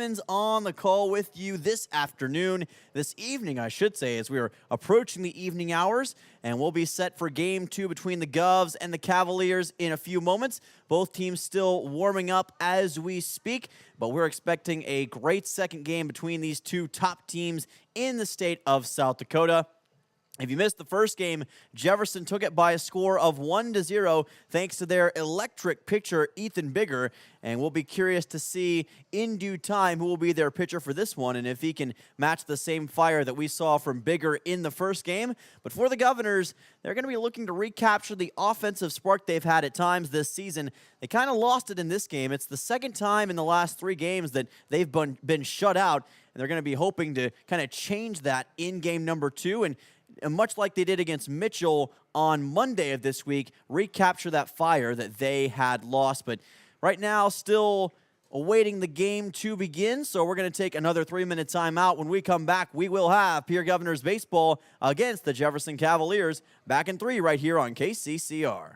On the call with you this evening, I should say, as we are approaching the evening hours, and we'll be set for game 2 between the Govs and the Cavaliers in a few moments. Both teams still warming up as we speak, but we're expecting a great second game between these two top teams in the state of South Dakota. If you missed the first game, Jefferson took it by a score of 1-0 thanks to their electric pitcher, Ethan Bigger. And we'll be curious to see in due time who will be their pitcher for this one and if he can match the same fire that we saw from Bigger in the first game. But for the Governors, they're going to be looking to recapture the offensive spark they've had at times this season. They kind of lost it in this game. It's the second time in the last 3 games that they've been shut out. And they're going to be hoping to kind of change that in game number 2. And much like they did against Mitchell on Monday of this week, recapture that fire that they had lost. But right now, still awaiting the game to begin, so we're going to take another 3-minute timeout. When we come back, we will have Pierre Governors baseball against the Jefferson Cavaliers. Back in 3 right here on KCCR.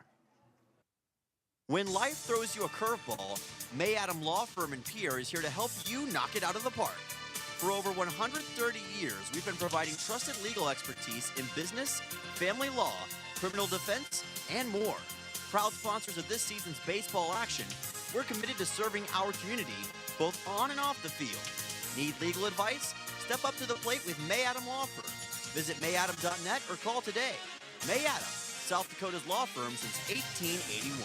When life throws you a curveball, May Adam Law Firm in Pierre is here to help you knock it out of the park. For over 130 years, we've been providing trusted legal expertise in business, family law, criminal defense, and more. Proud sponsors of this season's baseball action, we're committed to serving our community, both on and off the field. Need legal advice? Step up to the plate with May Adam Law Firm. Visit mayadam.net or call today. May Adam, South Dakota's law firm since 1881.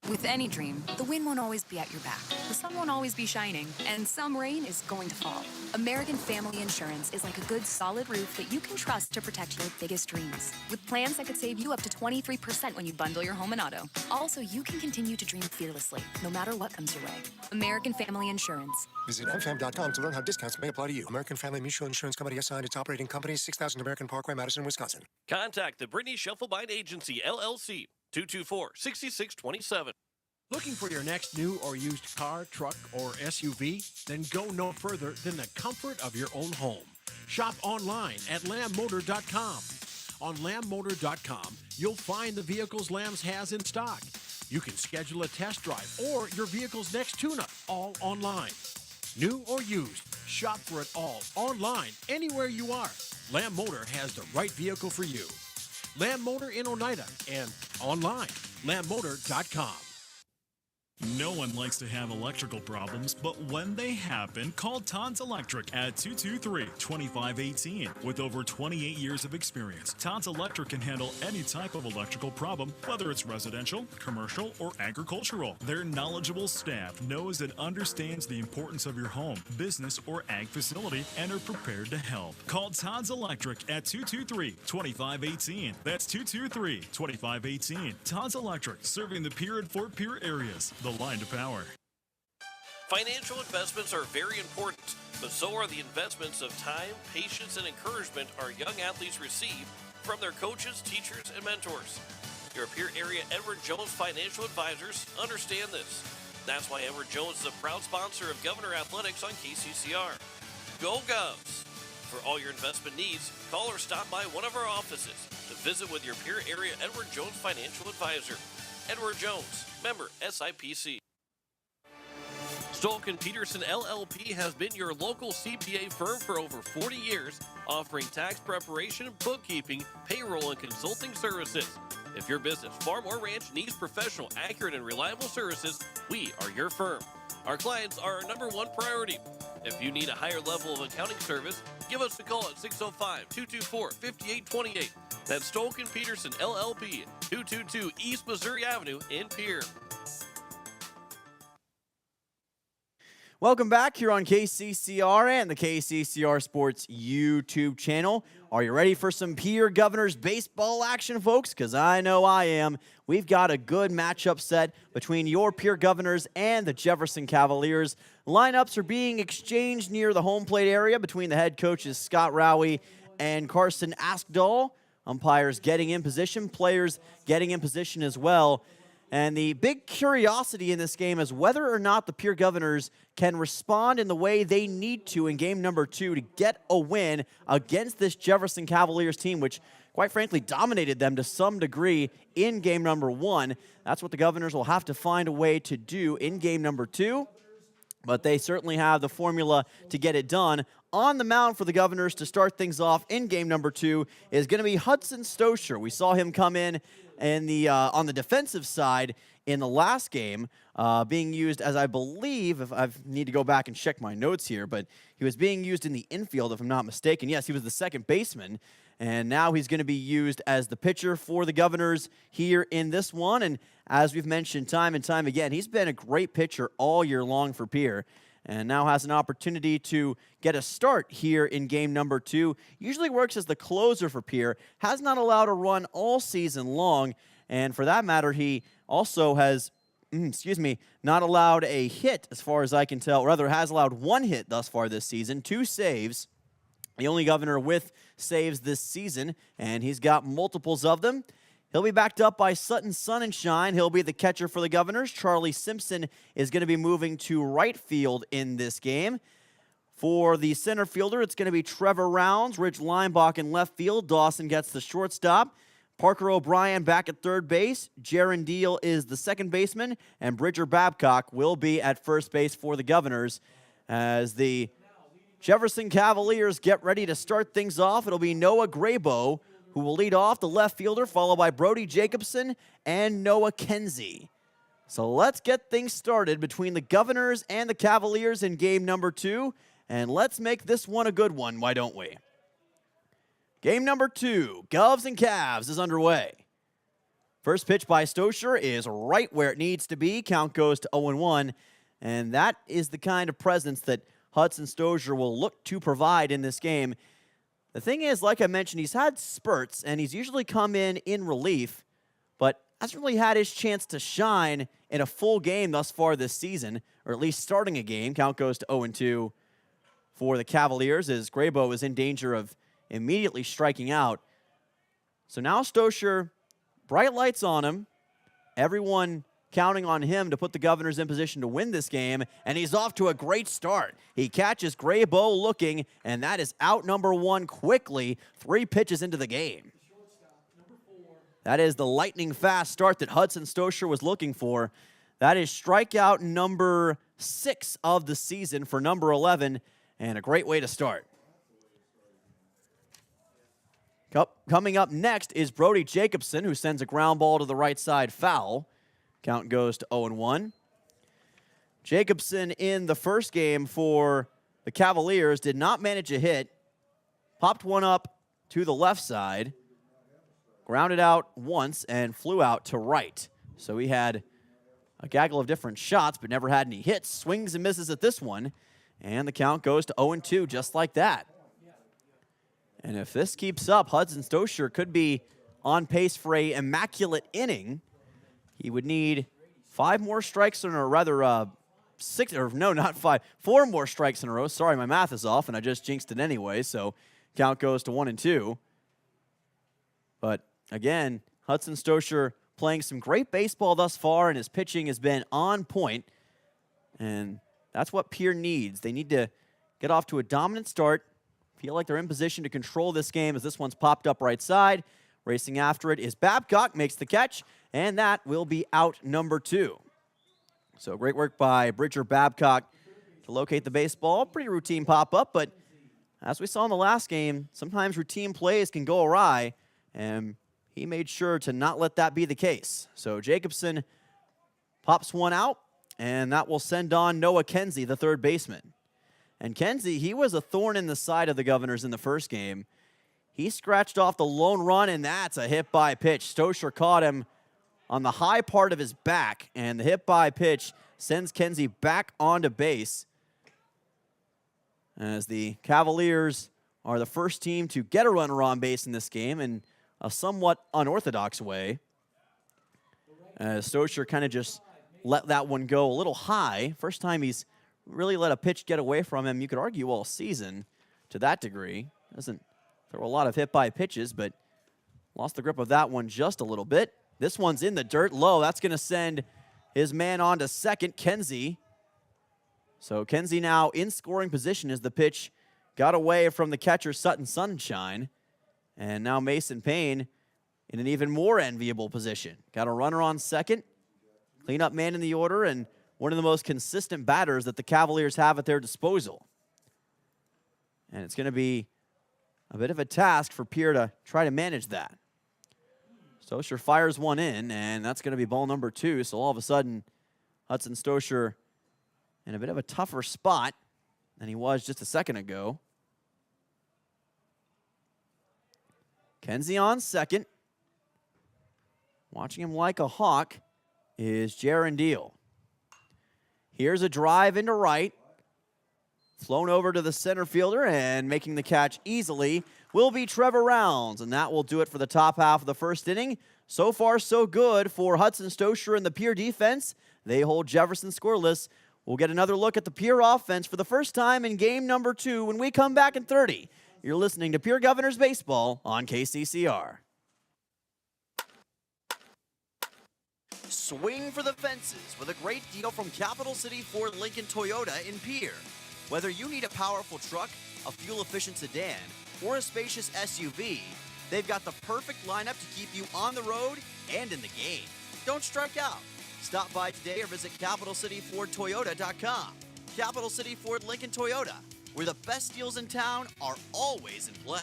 With any dream, the wind won't always be at your back, the sun won't always be shining, and some rain is going to fall. American Family Insurance is like a good, solid roof that you can trust to protect your biggest dreams. With plans that could save you up to 23% when you bundle your home and auto. Also, you can continue to dream fearlessly, no matter what comes your way. American Family Insurance. Visit mfam.com to learn how discounts may apply to you. American Family Mutual Insurance Company assigned its operating company, 6000 American Parkway, Madison, Wisconsin. Contact the Brittany Scheffelbein Agency, LLC, 224-6627. Looking for your next new or used car, truck, or SUV? Then go no further than the comfort of your own home. Shop online at lambmotor.com. On lambmotor.com, you'll find the vehicles Lambs has in stock. You can schedule a test drive or your vehicle's next tune-up, all online. New or used, shop for it all online, anywhere you are. Lamb Motor has the right vehicle for you. Lamb Motor in Oneida and online, lambmotor.com. No one likes to have electrical problems, but when they happen, call Todd's Electric at 223-2518. With over 28 years of experience, Todd's Electric can handle any type of electrical problem, whether it's residential, commercial, or agricultural. Their knowledgeable staff knows and understands the importance of your home, business, or ag facility and are prepared to help. Call Todd's Electric at 223-2518. That's 223-2518. Todd's Electric, serving the Pierre and Fort Pierre areas. The line to power. Financial investments are very important, but so are the investments of time, patience, and encouragement our young athletes receive from their coaches, teachers, and mentors. Your Pierre area Edward Jones Financial Advisors understand this. That's why Edward Jones is a proud sponsor of Governor Athletics on KCCR. Go Govs! For all your investment needs, call or stop by one of our offices to visit with your Pierre area Edward Jones Financial Advisor. Edward Jones, member SIPC. Stolk & Peterson LLP has been your local CPA firm for over 40 years, offering tax preparation, bookkeeping, payroll, and consulting services. If your business, farm, or ranch needs professional, accurate, and reliable services, we are your firm. Our clients are our #1 priority. If you need a higher level of accounting service, give us a call at 605-224-5828. That's Stolk & Peterson LLP, 222 East Missouri Avenue in Pierre. Welcome back here on KCCR and the KCCR Sports YouTube channel. Are you ready for some Pierre Governors baseball action, folks? Because I know I am. We've got a good matchup set between your Pierre Governors and the Jefferson Cavaliers. Lineups are being exchanged near the home plate area between the head coaches Scott Rowie and Carson Askdahl. Umpires getting in position, players getting in position as well. And the big curiosity in this game is whether or not the Pierre Governors can respond in the way they need to in game number 2 to get a win against this Jefferson Cavaliers team, which quite frankly dominated them to some degree in game number 1. That's what the Governors will have to find a way to do in game number 2. but they certainly have the formula to get it done. On the mound for the Governors to start things off in game number 2 is going to be Hudson Stosher. We saw him come in the on the defensive side in the last game, being used as, I believe, if I need to go back and check my notes here, but he was being used in the infield, if I'm not mistaken. Yes, he was the second baseman, and now he's going to be used as the pitcher for the Governors here in this one. And as we've mentioned time and time again, he's been a great pitcher all year long for Pierre, and now has an opportunity to get a start here in game number 2. Usually works as the closer for Pierre, has not allowed a run all season long, and for that matter, he also has, not allowed a hit as far as I can tell. Rather, has allowed 1 hit thus far this season, 2 saves. The only Governor with saves this season, and he's got multiples of them. He'll be backed up by Sutton Sonnenschein. He'll be the catcher for the Governors. Charlie Simpson is going to be moving to right field in this game. For the center fielder, it's going to be Trevor Rounds, Rich Leinbach in left field. Dawson gets the shortstop. Parker O'Brien back at third base. Jaron Deal is the second baseman, and Bridger Babcock will be at first base for the Governors. As the Jefferson Cavaliers get ready to start things off, it'll be Noah Graybo who will lead off, the left fielder, followed by Brody Jacobson and Noah Kenzie. So let's get things started between the Governors and the Cavaliers in game number 2, and let's make this one a good one, why don't we? Game number 2, Govs and Cavs, is underway. First pitch by Stosher is right where it needs to be. Count goes to 0-1, and that is the kind of presence that Hudson Stosher will look to provide in this game. The thing is, like I mentioned, he's had spurts, and he's usually come in relief, but hasn't really had his chance to shine in a full game thus far this season, or at least starting a game. Count goes to 0-2 for the Cavaliers, as Graybo is in danger of immediately striking out. So now Stosher, bright lights on him. Everyone counting on him to put the Governors in position to win this game, and he's off to a great start. He catches Graybo looking, and that is out number 1 quickly, 3 pitches into the game. That is the lightning fast start that Hudson Stosher was looking for. That is strikeout number 6 of the season for number 11, and a great way to start. Coming up next is Brody Jacobson, who sends a ground ball to the right side foul. Count goes to 0-1. Jacobson in the first game for the Cavaliers did not manage a hit. Popped one up to the left side. Grounded out once and flew out to right. So he had a gaggle of different shots but never had any hits. Swings and misses at this one. And the count goes to 0-2 just like that. And if this keeps up, Hudson Stosher could be on pace for an immaculate inning. He would need 5 more strikes in a row, rather 6, or no, not 5, 4 more strikes in a row. Sorry, my math is off, and I just jinxed it anyway, so count goes to 1-2. But again, Hudson Stosher playing some great baseball thus far, and his pitching has been on point. And that's what Pierre needs. They need to get off to a dominant start, feel like they're in position to control this game as this one's popped up right side. Racing after it is Babcock, makes the catch, and that will be out number 2. So great work by Bridger Babcock to locate the baseball. Pretty routine pop-up, but as we saw in the last game, sometimes routine plays can go awry, and he made sure to not let that be the case. So Jacobson pops one out, and that will send on Noah Kenzie, the third baseman. And Kenzie, he was a thorn in the side of the Governors in the first game. He scratched off the lone run, and that's a hit by pitch. Stosher caught him on the high part of his back, and the hit by pitch sends Kenzie back onto base. As the Cavaliers are the first team to get a runner on base in this game in a somewhat unorthodox way. As Stosher kind of just let that one go a little high. First time he's really let a pitch get away from him, you could argue, all season to that degree. Doesn't throw a lot of hit by pitches, but lost the grip of that one just a little bit. This one's in the dirt low. That's going to send his man on to second, Kenzie. So Kenzie now in scoring position as the pitch got away from the catcher, Sutton Sunshine. And now Mason Payne in an even more enviable position. Got a runner on second, cleanup man in the order, and one of the most consistent batters that the Cavaliers have at their disposal. And it's going to be a bit of a task for Pierre to try to manage that. Stosur fires one in, and that's going to be ball number 2. So all of a sudden, Hudson Stosur in a bit of a tougher spot than he was just a second ago. Kenzie on second. Watching him like a hawk is Jaron Deal. Here's a drive into right. Flown over to the center fielder, and making the catch easily will be Trevor Rounds. And that will do it for the top half of the first inning. So far, so good for Hudson Stosur and the Pierre defense. They hold Jefferson scoreless. We'll get another look at the Pierre offense for the first time in game number 2 when we come back in 30. You're listening to Pierre Governors Baseball on KCCR. Swing for the fences with a great deal from Capital City Ford Lincoln Toyota in Pierre. Whether you need a powerful truck, a fuel-efficient sedan, or a spacious SUV, they've got the perfect lineup to keep you on the road and in the game. Don't strike out. Stop by today or visit CapitalCityFordToyota.com. Capital City Ford Lincoln Toyota, where the best deals in town are always in play.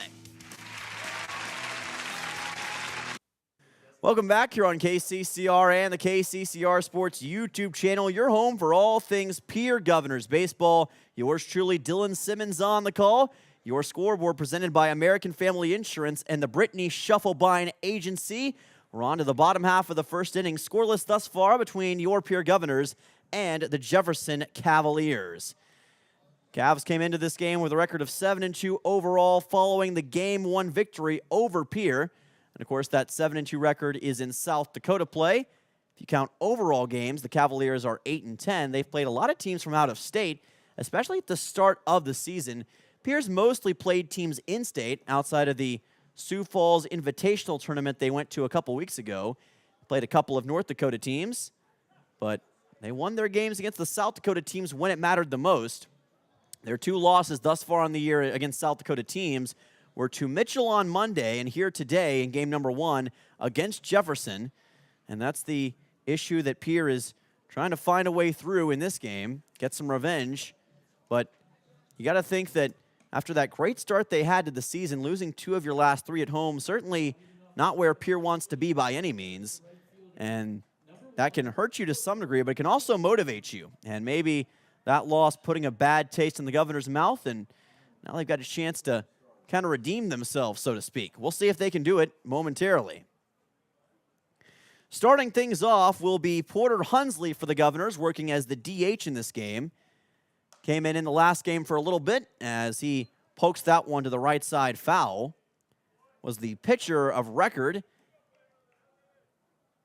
Welcome back here on KCCR and the KCCR Sports YouTube channel, your home for all things Pierre Governors Baseball. Yours truly, Dylan Simmons on the call. Your scoreboard presented by American Family Insurance and the Brittany Shufflebine Agency. We're on to the bottom half of the first inning. Scoreless thus far between your Pierre Governors and the Jefferson Cavaliers. Cavs came into this game with a record of 7-2 overall following the Game 1 victory over Pierre. And, of course, that 7-2 record is in South Dakota play. If you count overall games, the Cavaliers are 8-10. They've played a lot of teams from out of state, especially at the start of the season. Pierre's mostly played teams in-state outside of the Sioux Falls Invitational Tournament they went to a couple weeks ago. Played a couple of North Dakota teams, but they won their games against the South Dakota teams when it mattered the most. Their 2 losses thus far on the year against South Dakota teams were to Mitchell on Monday and here today in game number 1 against Jefferson. And that's the issue that Pierre is trying to find a way through in this game, get some revenge. But you got to think that after that great start they had to the season, losing 2 of your last 3 at home, certainly not where Pierre wants to be by any means. And that can hurt you to some degree, but it can also motivate you. And maybe that loss putting a bad taste in the Governor's mouth, and now they've got a chance to kind of redeem themselves, so to speak. We'll see if they can do it momentarily. Starting things off will be Porter Hunsley for the Governors, working as the DH in this game. Came in the last game for a little bit as he pokes that one to the right side foul. Was the pitcher of record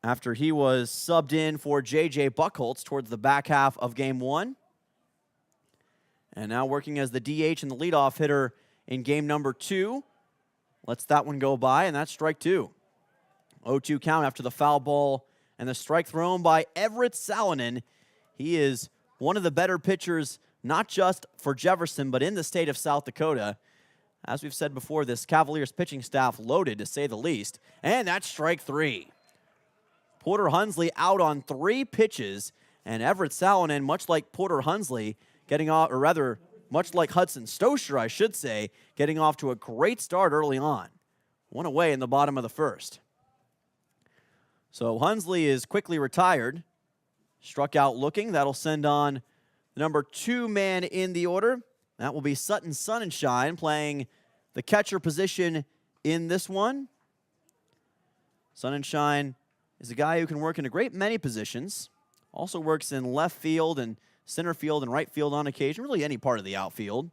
after he was subbed in for J.J. Buchholz towards the back half of game 1. And now working as the DH and the leadoff hitter in game number 2. Lets that one go by, and that's strike 2. 0-2 count after the foul ball and the strike thrown by Everett Salonen. He is one of the better pitchers, not just for Jefferson, but in the state of South Dakota. As we've said before, this Cavaliers pitching staff loaded, to say the least. And that's strike 3. Porter Hunsley out on 3 pitches, and Everett Salonen, much like Porter Hunsley, getting off, or rather, much like Hudson Stosur, I should say, getting off to a great start early on. 1 away in the bottom of the first. So Hunsley is quickly retired. Struck out looking. That'll send on the number 2 man in the order. That will be Sutton Sonnenschein playing the catcher position in this one. Sonnenschein is a guy who can work in a great many positions. Also works in left field and center field and right field on occasion, really any part of the outfield.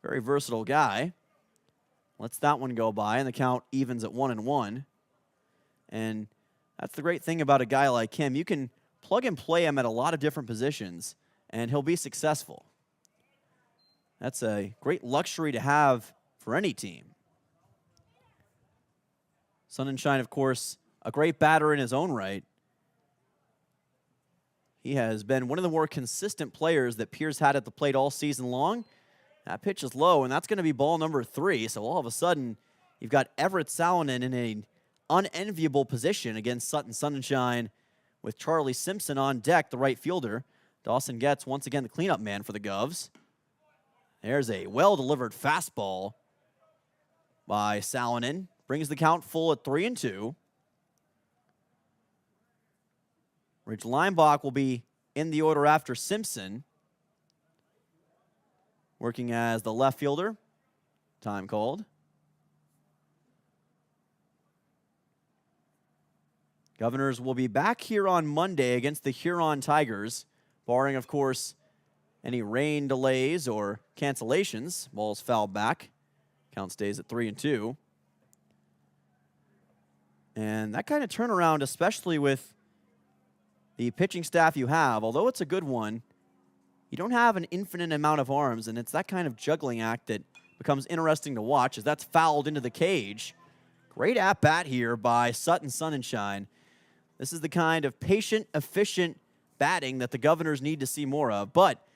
Very versatile guy. Lets that one go by, and the count evens at 1-1. And that's the great thing about a guy like him. You can plug and play him at a lot of different positions, and he'll be successful. That's a great luxury to have for any team. Sonnenschein, of course, a great batter in his own right. He has been one of the more consistent players that Pierre's had at the plate all season long. That pitch is low, and that's going to be ball number 3. So all of a sudden, you've got Everett Salonen in an unenviable position against Sutton Sonnenschein with Charlie Simpson on deck, the right fielder. Dawson Getz, once again, the cleanup man for the Govs. There's a well-delivered fastball by Salonen. Brings the count full at 3-2. Rich Leinbach will be in the order after Simpson, working as the left fielder. Time called. Governors will be back here on Monday against the Huron Tigers, barring, of course, any rain delays or cancellations. Ball's fouled back. Count stays at 3-2. And that kind of turnaround, especially with the pitching staff you have, although it's a good one, you don't have an infinite amount of arms, and it's that kind of juggling act that becomes interesting to watch as that's fouled into the cage. Great at-bat here by Sutton Sonnenschein. This is the kind of patient, efficient batting that the Governors need to see more of. But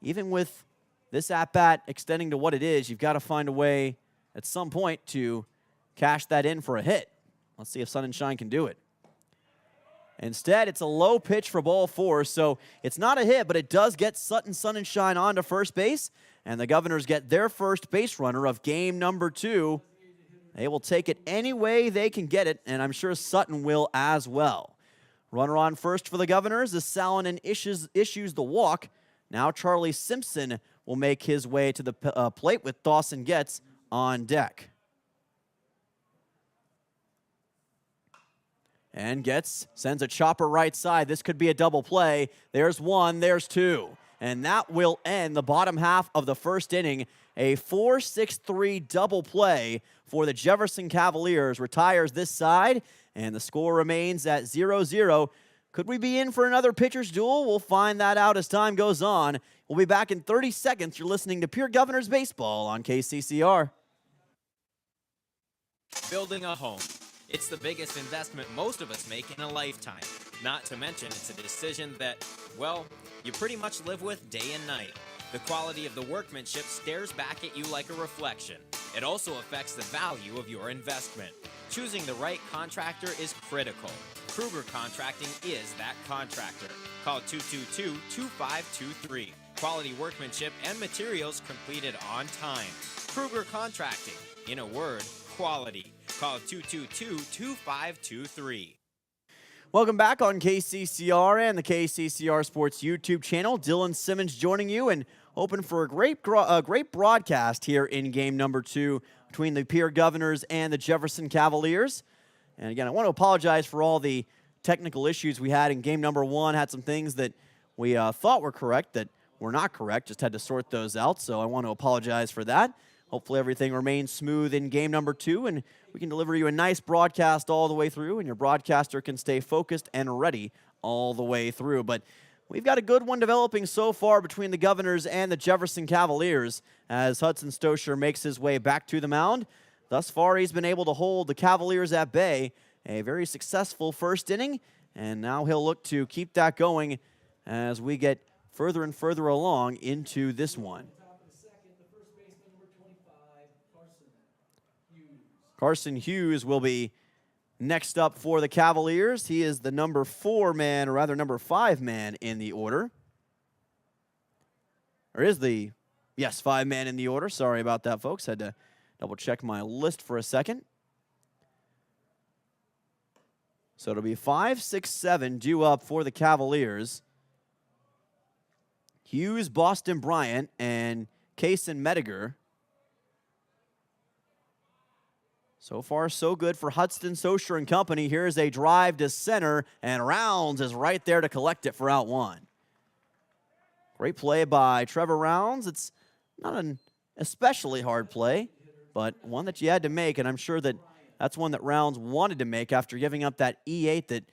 even with this at-bat extending to what it is, you've got to find a way at some point to cash that in for a hit. Let's see if Sonnenschein can do it. Instead, it's a low pitch for ball 4, so it's not a hit, but it does get Sutton Sonnenschein onto first base, and the Governors get their first base runner of game number 2. They will take it any way they can get it, and I'm sure Sutton will as well. Runner on first for the Governors as Salonen issues the walk. Now Charlie Simpson will make his way to the plate with Dawson Getz on deck. And Getz sends a chopper right side. This could be a double play. There's one, there's two. And that will end the bottom half of the first inning. A 4-6-3 double play for the Jefferson Cavaliers retires this side, and the score remains at 0-0. Could we be in for another pitcher's duel? We'll find that out as time goes on. We'll be back in 30 seconds. You're listening to Pierre Governors Baseball on KCCR. Building a home. It's the biggest investment most of us make in a lifetime. Not to mention, it's a decision that, well, you pretty much live with day and night. The quality of the workmanship stares back at you like a reflection. It also affects the value of your investment. Choosing the right contractor is critical. Kruger Contracting is that contractor. Call 222-2523. Quality workmanship and materials completed on time. Kruger Contracting. In a word, quality. Call 222-2523. Welcome back on KCCR and the KCCR Sports YouTube channel. Dylan Simmons joining you and hoping for a great broadcast here in game number 2 between the Pierre Governors and the Jefferson Cavaliers. And again, I want to apologize for all the technical issues we had in game number 1. Had some things that we thought were correct that were not correct. Just had to sort those out, so I want to apologize for that. Hopefully everything remains smooth in game number 2, and we can deliver you a nice broadcast all the way through, and your broadcaster can stay focused and ready all the way through. But we've got a good one developing so far between the Governors and the Jefferson Cavaliers as Hudson Stosher makes his way back to the mound. Thus far, he's been able to hold the Cavaliers at bay. A very successful first inning, and now he'll look to keep that going as we get further and further along into this one. Carson Hughes will be next up for the Cavaliers. He is the number 4 man, or rather number 5 man in the order. Or is the, yes, 5 man in the order. Sorry about that, folks. Had to double check my list for a second. So it'll be 5, 6, 7 due up for the Cavaliers. Hughes, Boston Bryant, and Kaysen Mediger. So far, so good for Hudson Stosher and company. Here's a drive to center, and Rounds is right there to collect it for out 1. Great play by Trevor Rounds. It's not an especially hard play, but one that you had to make, and I'm sure that that's one that Rounds wanted to make after giving up that E8 that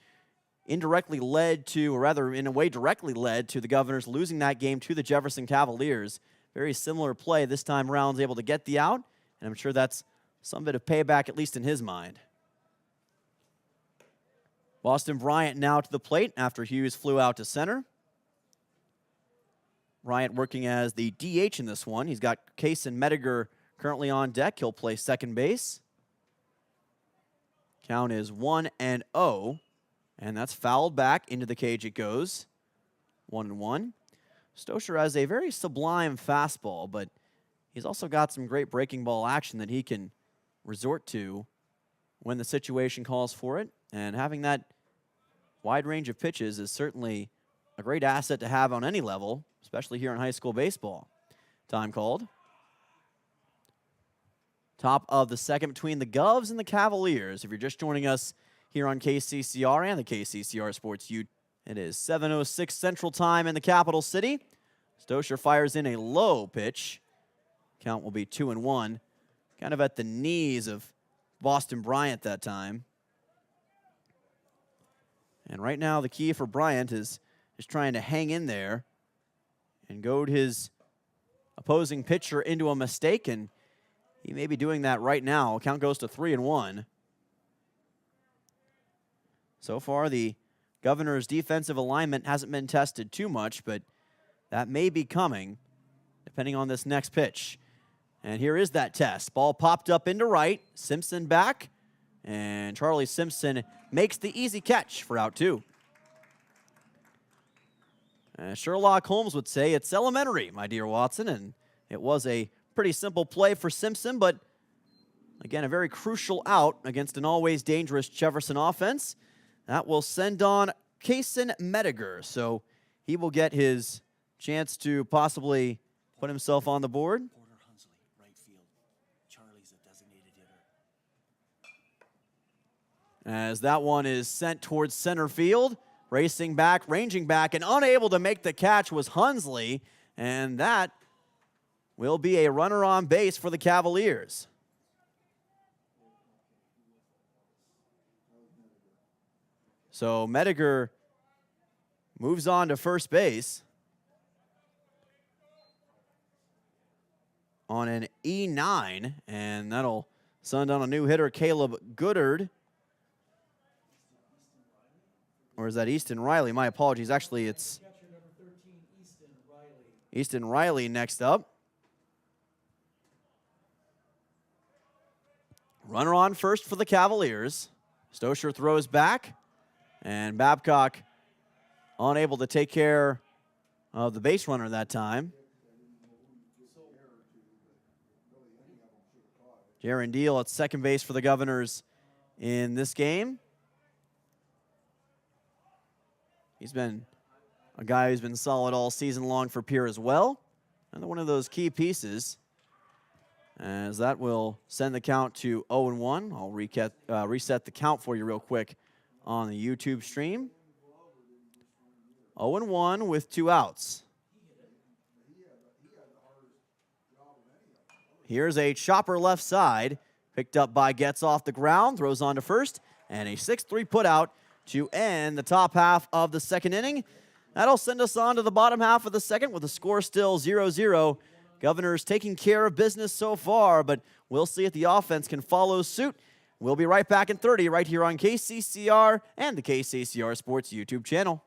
indirectly led to, or rather in a way directly led to the Governors losing that game to the Jefferson Cavaliers. Very similar play. This time Rounds able to get the out, and I'm sure that's some bit of payback, at least in his mind. Boston Bryant now to the plate after Hughes flew out to center. Bryant working as the DH in this one. He's got Kaysen Mediger currently on deck. He'll play second base. Count is 1-0 And that's fouled back. Into the cage it goes. 1-1. Stosur has a very sublime fastball, but he's also got some great breaking ball action that he can resort to when the situation calls for it. And having that wide range of pitches is certainly a great asset to have on any level, especially here in high school baseball. Time called. Top of the second between the Govs and the Cavaliers. If you're just joining us here on KCCR and the KCCR Sports U, it is 7:06 Central Time in the capital city. Stosur fires in a low pitch. Count will be 2-1. Kind of at the knees of Boston Bryant that time. And right now the key for Bryant is just trying to hang in there and goad his opposing pitcher into a mistake, and he may be doing that right now. Count goes to 3-1. So far, the Governor's defensive alignment hasn't been tested too much, but that may be coming depending on this next pitch. And here is that test. Ball popped up into right. Simpson back, and Charlie Simpson makes the easy catch for out 2. Sherlock Holmes would say it's elementary, my dear Watson, and it was a pretty simple play for Simpson, but again, a very crucial out against an always dangerous Jefferson offense. That will send on Kason Mediger, so he will get his chance to possibly put himself on the board. Porter Hunsley, right field. Charlie's a designated hitter. As that one is sent towards center field. Racing back, ranging back, and unable to make the catch was Hunsley, and that will be a runner on base for the Cavaliers. So Mediger moves on to first base on an E9, and that'll send on a new hitter, Caleb Goodard. Or is that Easton Riley? My apologies. Actually, it's Easton Riley next up. Runner on first for the Cavaliers. Stosur throws back, and Babcock unable to take care of the base runner that time. Jaron Deal at second base for the Governors in this game. He's been a guy who's been solid all season long for Pierre as well. Another one of those key pieces, as that will send the count to 0-1. I'll reset the count for you real quick on the YouTube stream. 0-1 with 2 outs. Here's a chopper left side, picked up by Getz off the ground, throws on to first, and a 6-3 put out to end the top half of the second inning. That'll send us on to the bottom half of the second with the score still 0-0. Governors taking care of business so far, but we'll see if the offense can follow suit. We'll be right back in 30 right here on KCCR and the KCCR Sports YouTube channel.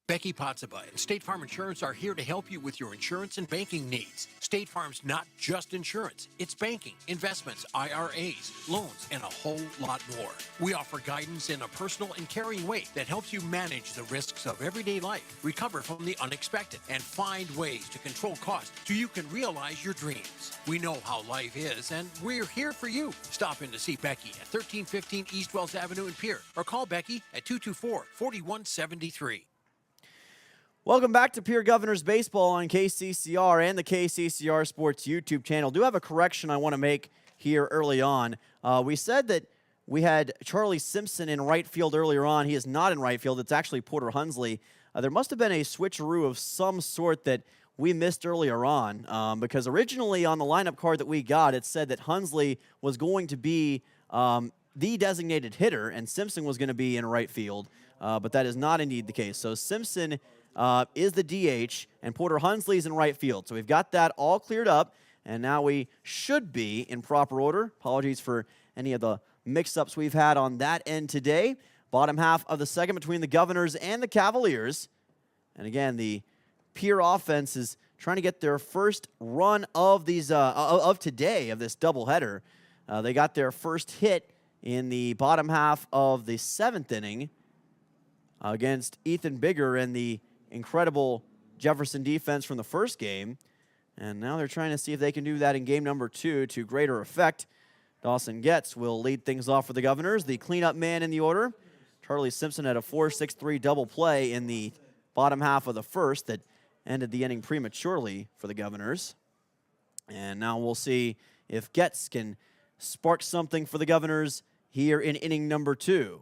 Becky Potsaba and State Farm Insurance are here to help you with your insurance and banking needs. State Farm's not just insurance. It's banking, investments, IRAs, loans, and a whole lot more. We offer guidance in a personal and caring way that helps you manage the risks of everyday life, recover from the unexpected, and find ways to control costs so you can realize your dreams. We know how life is, and we're here for you. Stop in to see Becky at 1315 East Wells Avenue in Pierre, or call Becky at 224-4173. Welcome back to Pierre Governors Baseball on KCCR and the KCCR Sports YouTube channel. Do have a correction I want to make here early on. We said that we had Charlie Simpson in right field earlier on. He is not in right field. It's actually Porter Hunsley. There must have been a switcheroo of some sort that we missed earlier on because originally on the lineup card that we got, it said that Hunsley was going to be the designated hitter and Simpson was going to be in right field, but that is not indeed the case. So Simpson is the DH, and Porter Hunsley's in right field. So we've got that all cleared up, and now we should be in proper order. Apologies for any of the mix-ups we've had on that end today. Bottom half of the second between the Governors and the Cavaliers. And again, the Pierre offense is trying to get their first run of these of today, of this doubleheader. They got their first hit in the bottom half of the 7th inning against Ethan Bigger and the incredible Jefferson defense from the first game. And now they're trying to see if they can do that in game number 2 to greater effect. Dawson Getz will lead things off for the Governors. The cleanup man in the order, Charlie Simpson, had a 4-6-3 double play in the bottom half of the first that ended the inning prematurely for the Governors. And now we'll see if Getz can spark something for the Governors here in inning number 2.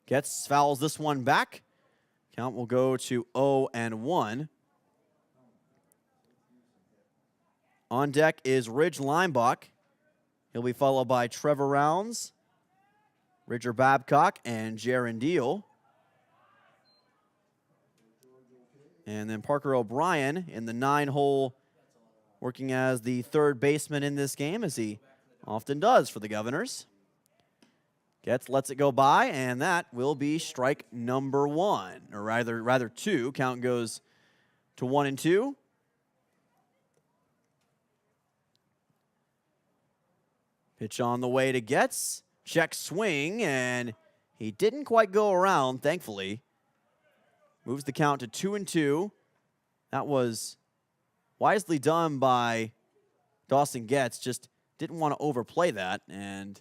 Getz fouls this one back. Count will go to 0-1. On deck is Ridge Lineback. He'll be followed by Trevor Rounds, Ridger Babcock, and Jaron Deal. And then Parker O'Brien in the 9-hole, working as the third baseman in this game, as he often does for the Governors. Getz lets it go by, and that will be strike number 1, or rather 2. Count goes to 1-2. Pitch on the way to Getz. Check swing, and he didn't quite go around, thankfully. Moves the count to 2-2. That was wisely done by Dawson Getz. Just didn't want to overplay that, and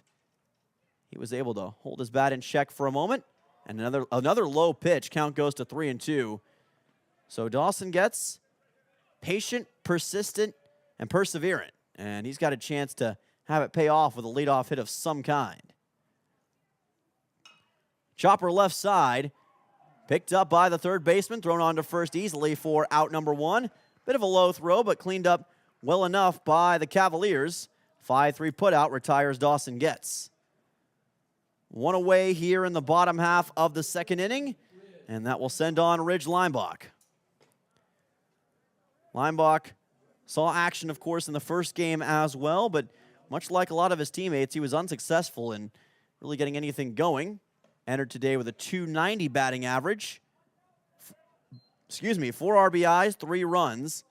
he was able to hold his bat in check for a moment. And another low pitch. Count goes to 3-2. So Dawson Getz patient, persistent, and perseverant. And he's got a chance to have it pay off with a leadoff hit of some kind. Chopper left side. Picked up by the third baseman, thrown on to first easily for out number 1. Bit of a low throw, but cleaned up well enough by the Cavaliers. 5-3 putout retires Dawson Getz. One away here in the bottom half of the 2nd inning, and that will send on Ridge Lineback. Lineback saw action, of course, in the first game as well, but much like a lot of his teammates, he was unsuccessful in really getting anything going. Entered today with a .290 batting average. 4 RBIs, 3 runs.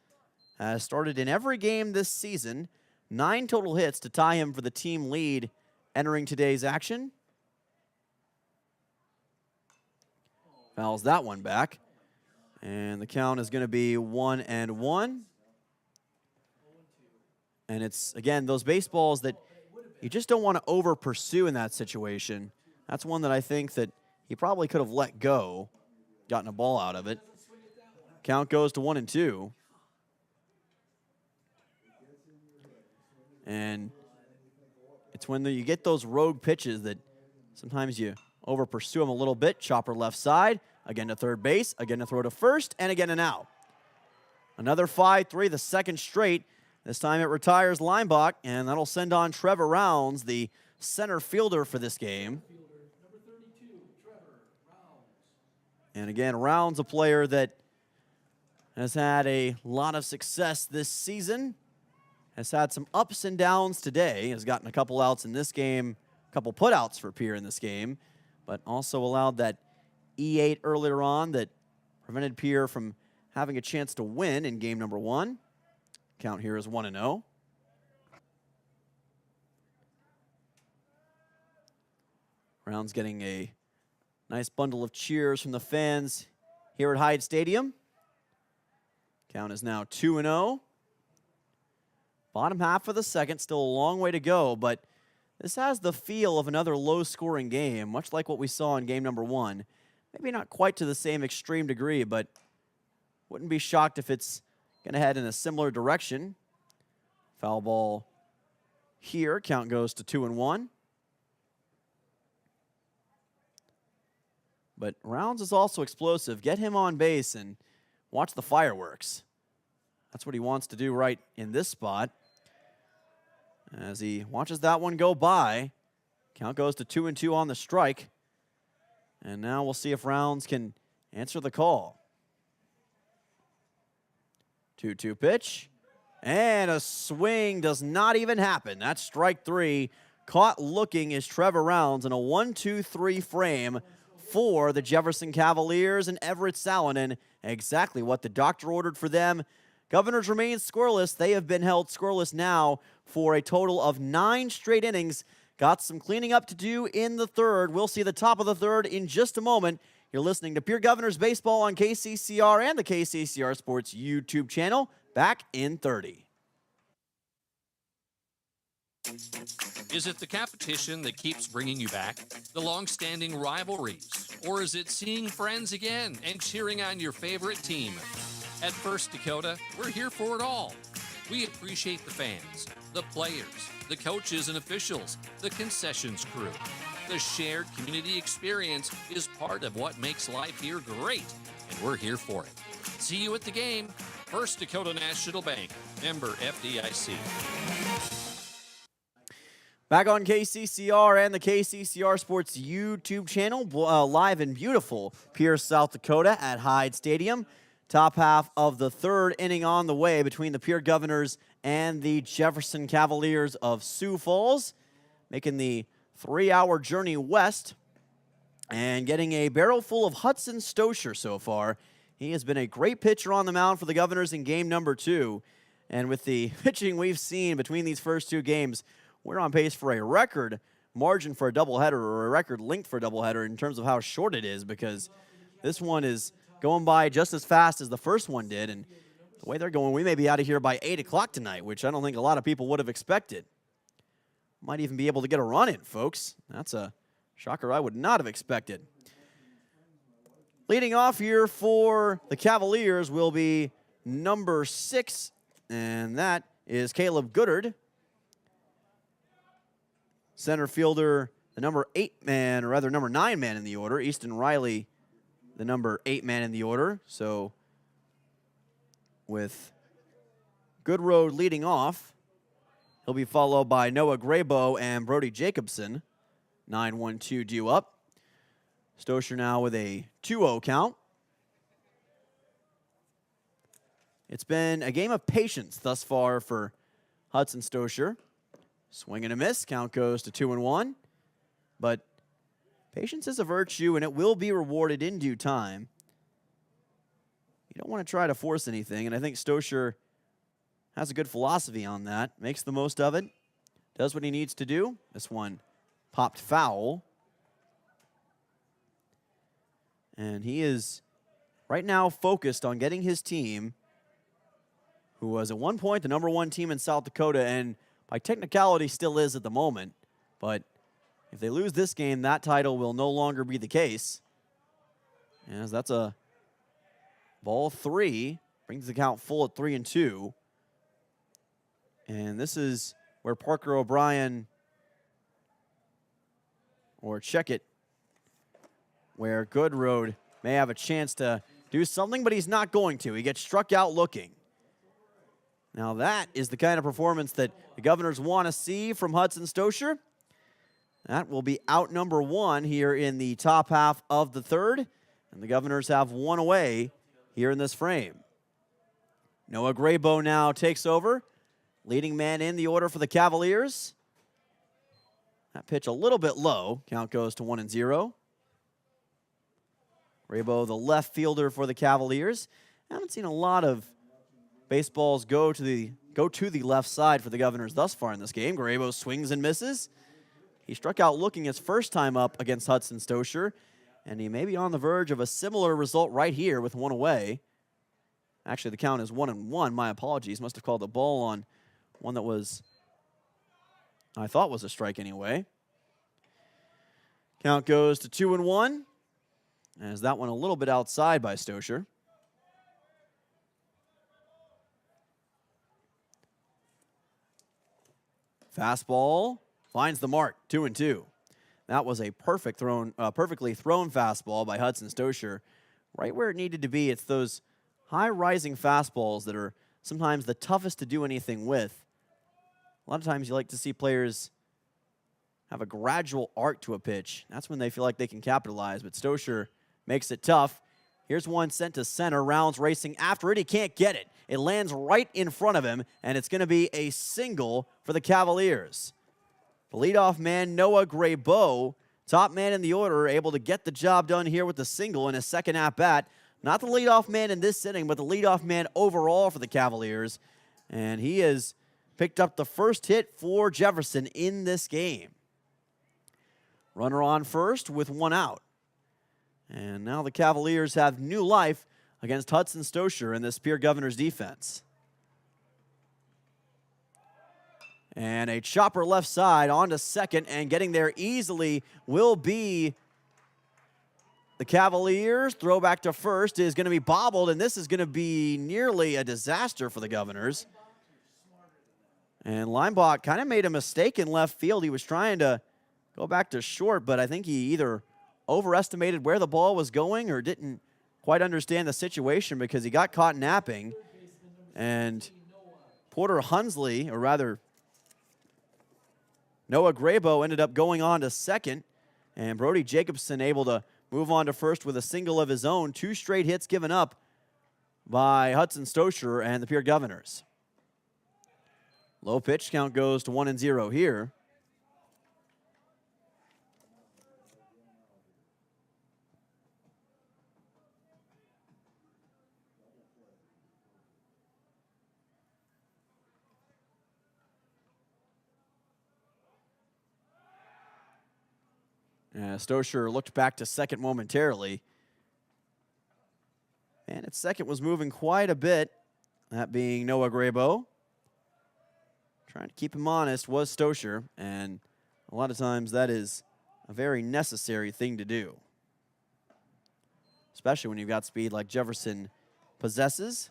Has started in every game this season. 9 total hits to tie him for the team lead entering today's action. Fouls that one back. And the count is going to be 1-1. And it's, again, those baseballs that you just don't want to over pursue in that situation. That's one that I think that he probably could have let go, gotten a ball out of it. Count goes to 1-2. And it's when you get those rogue pitches that sometimes you over pursue them a little bit. Chopper left side, again to third base, again to throw to first, and again an out. Another 5-3, the second straight. This time it retires Lineback, and that'll send on Trevor Rounds, the center fielder for this game. And again, Rounds, a player that has had a lot of success this season, has had some ups and downs today, has gotten a couple outs in this game, a couple putouts for Pierre in this game, but also allowed that E8 earlier on that prevented Pierre from having a chance to win in game number 1. Count here is 1-0. Rounds getting a nice bundle of cheers from the fans here at Hyde Stadium. Count is now 2-0. Bottom half of the second, still a long way to go, but this has the feel of another low-scoring game, much like what we saw in game number 1. Maybe not quite to the same extreme degree, but wouldn't be shocked if it's going to head in a similar direction. Foul ball here. Count goes to 2-1. But Rounds is also explosive. Get him on base and watch the fireworks. That's what he wants to do right in this spot. As he watches that one go by, count goes to 2-2 on the strike. And now we'll see if Rounds can answer the call. 2-2 pitch. And a swing does not even happen. That's strike 3. Caught looking is Trevor Rounds in a 1-2-3 frame for the Jefferson Cavaliers and Everett Salonen. Exactly what the doctor ordered for them. Governors remain scoreless. They have been held scoreless now for a total of 9 straight innings. Got some cleaning up to do in the third. We'll see the top of the third in just a moment. You're listening to Pierre Governors Baseball on KCCR and the KCCR Sports YouTube channel. Back in 30. Is it the competition that keeps bringing you back? The long-standing rivalries? Or is it seeing friends again and cheering on your favorite team? At First Dakota, we're here for it all. We appreciate the fans, the players, the coaches and officials, the concessions crew. The shared community experience is part of what makes life here great, and we're here for it. See you at the game. First Dakota National Bank, member FDIC. Back on KCCR and the KCCR Sports YouTube channel, live in beautiful Pierre, South Dakota at Hyde Stadium. Top half of the third inning on the way between the Pierre Governors and the Jefferson Cavaliers of Sioux Falls, making the 3-hour journey west and getting a barrel full of Hudson Stosher so far. He has been a great pitcher on the mound for the Governors in game number 2. And with the pitching we've seen between these first 2 games, we're on pace for a record margin for a doubleheader, or a record length for a doubleheader in terms of how short it is, because this one is going by just as fast as the first one did. And the way they're going, we may be out of here by 8 o'clock tonight, which I don't think a lot of people would have expected. Might even be able to get a run in, folks. That's a shocker I would not have expected. Leading off here for the Cavaliers will be number 6, and that is Caleb Goodard. Center fielder, the number 8 man, or rather number 9 man in the order. Easton Riley, the number 8 man in the order. So with Goodroad leading off, he'll be followed by Noah Graybo and Brody Jacobson. 9-1-2 due up. Stosher now with a 2-0 count. It's been a game of patience thus far for Hudson Stosher. Swing and a miss. Count goes to 2-1. But patience is a virtue, and it will be rewarded in due time. You don't want to try to force anything, and I think Stosher has a good philosophy on that. Makes the most of it. Does what he needs to do. This one popped foul. And he is right now focused on getting his team, who was at one point the number 1 team in South Dakota, and by technicality still is at the moment, but if they lose this game, that title will no longer be the case. As that's a ball 3, brings the count full at 3-2. And this is where Parker O'Brien, or check it, where Goodroad may have a chance to do something, but he's not going to. He gets struck out looking. Now that is the kind of performance that the Governors want to see from Hudson Stosher. That will be out number 1 here in the top half of the third. And the Governors have 1 away here in this frame. Noah Graybo now takes over. Leading man in the order for the Cavaliers. That pitch a little bit low. Count goes to 1-0. Graybo, the left fielder for the Cavaliers. I haven't seen a lot of baseballs go to the left side for the Governors thus far in this game. Graybo swings and misses. He struck out looking his first time up against Hudson Stosher, and he may be on the verge of a similar result right here with 1 away. Actually, the count is 1-1. My apologies. Must have called the ball on one that was, I thought was a strike anyway. Count goes to 2-1. As that one a little bit outside by Stosher. Fastball finds the mark, 2-2. That was a perfectly thrown fastball by Hudson Stosher, right where it needed to be. It's those high-rising fastballs that are sometimes the toughest to do anything with. A lot of times you like to see players have a gradual arc to a pitch. That's when they feel like they can capitalize, but Stosher makes it tough. Here's one sent to center. Rounds racing after it. He can't get it. It lands right in front of him, and it's going to be a single for the Cavaliers. The leadoff man, Noah Graybo, top man in the order, able to get the job done here with the single in his second at-bat. not the leadoff man in this inning, but the leadoff man overall for the Cavaliers. And he has picked up the first hit for Jefferson in this game. Runner on first with one out. And now the Cavaliers have new life against Hudson Stosher in this Pierre Governor's defense. And a chopper left side onto second, and getting there easily will be the Cavaliers. Throw back to first is going to be bobbled, and this is going to be nearly a disaster for the Governors. And Leinbach kind of made a mistake in left field. He was trying to go back to short, but I think he either overestimated where the ball was going or didn't quite understand the situation because he got caught napping. And Porter Hunsley, or rather Noah Grabo, ended up going on to second. And Brody Jacobson able to move on to first with a single of his own. 2 straight hits given up by Hudson Stosher and the Pierre Governors. Low pitch count goes to 1-0 here. Stosher looked back to second momentarily. And at second was moving quite a bit, that being Noah Grabo. Trying to keep him honest was Stosher, and a lot of times that is a very necessary thing to do, especially when you've got speed like Jefferson possesses.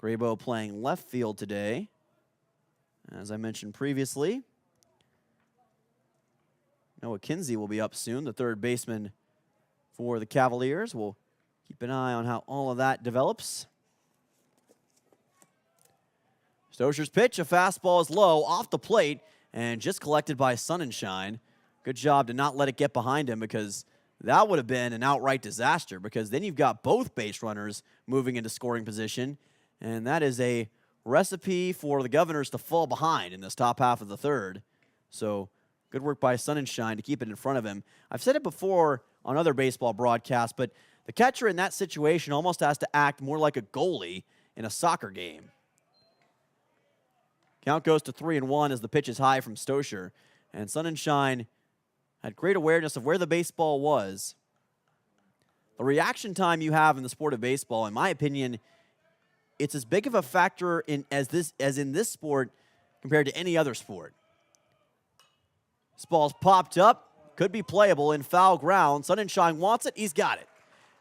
Grabo playing left field today, as I mentioned previously. Noah Kinsey will be up soon, the third baseman for the Cavaliers. We'll keep an eye on how all of that develops. Stosher's pitch, a fastball is low, off the plate, and just collected by Sonnenschein. Good job to not let it get behind him, because that would have been an outright disaster, because then you've got both base runners moving into scoring position, and that is a recipe for the Governors to fall behind in this top half of the third. So good work by Sonnenschein to keep it in front of him. I've said it before on other baseball broadcasts, but the catcher in that situation almost has to act more like a goalie in a soccer game. Count goes to 3-1 as the pitch is high from Stosher. And Sonnenschein had great awareness of where the baseball was. The reaction time you have in the sport of baseball, in my opinion, it's as big of a factor as in this sport compared to any other sport. This ball's popped up, could be playable in foul ground. Sonnenschein wants it, he's got it.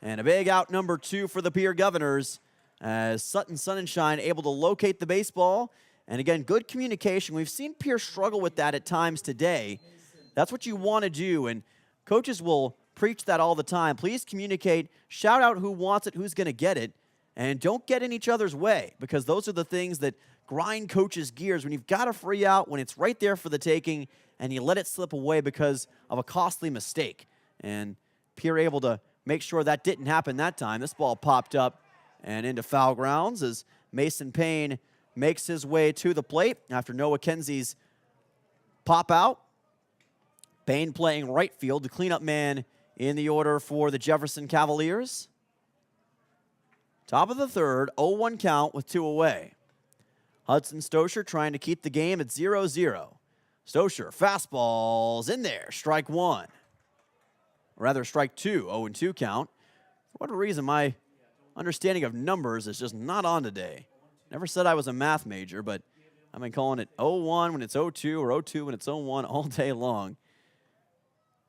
And a big out number 2 for the Pierre Governors as Sonnenschein able to locate the baseball. And again, good communication. We've seen Pierre struggle with that at times today. That's what you want to do, and coaches will preach that all the time. Please communicate, shout out who wants it, who's going to get it, and don't get in each other's way, because those are the things that grind coaches' gears when you've got a free out, when it's right there for the taking, and you let it slip away because of a costly mistake. And Pierre able to make sure that didn't happen that time. This ball popped up and into foul grounds as Mason Payne makes his way to the plate after Noah Kinsey's pop out. Payne playing right field, the cleanup man in the order for the Jefferson Cavaliers. Top of the third, 0-1 count with 2 away. Hudson Stosher trying to keep the game at 0-0. Stosher, fastball's in there, strike 1. Or rather, strike 2, 0-2 count. For whatever reason, my understanding of numbers is just not on today. Never said I was a math major, but I've been calling it 0-1 when it's 0-2 or 0-2 when it's 0-1 all day long.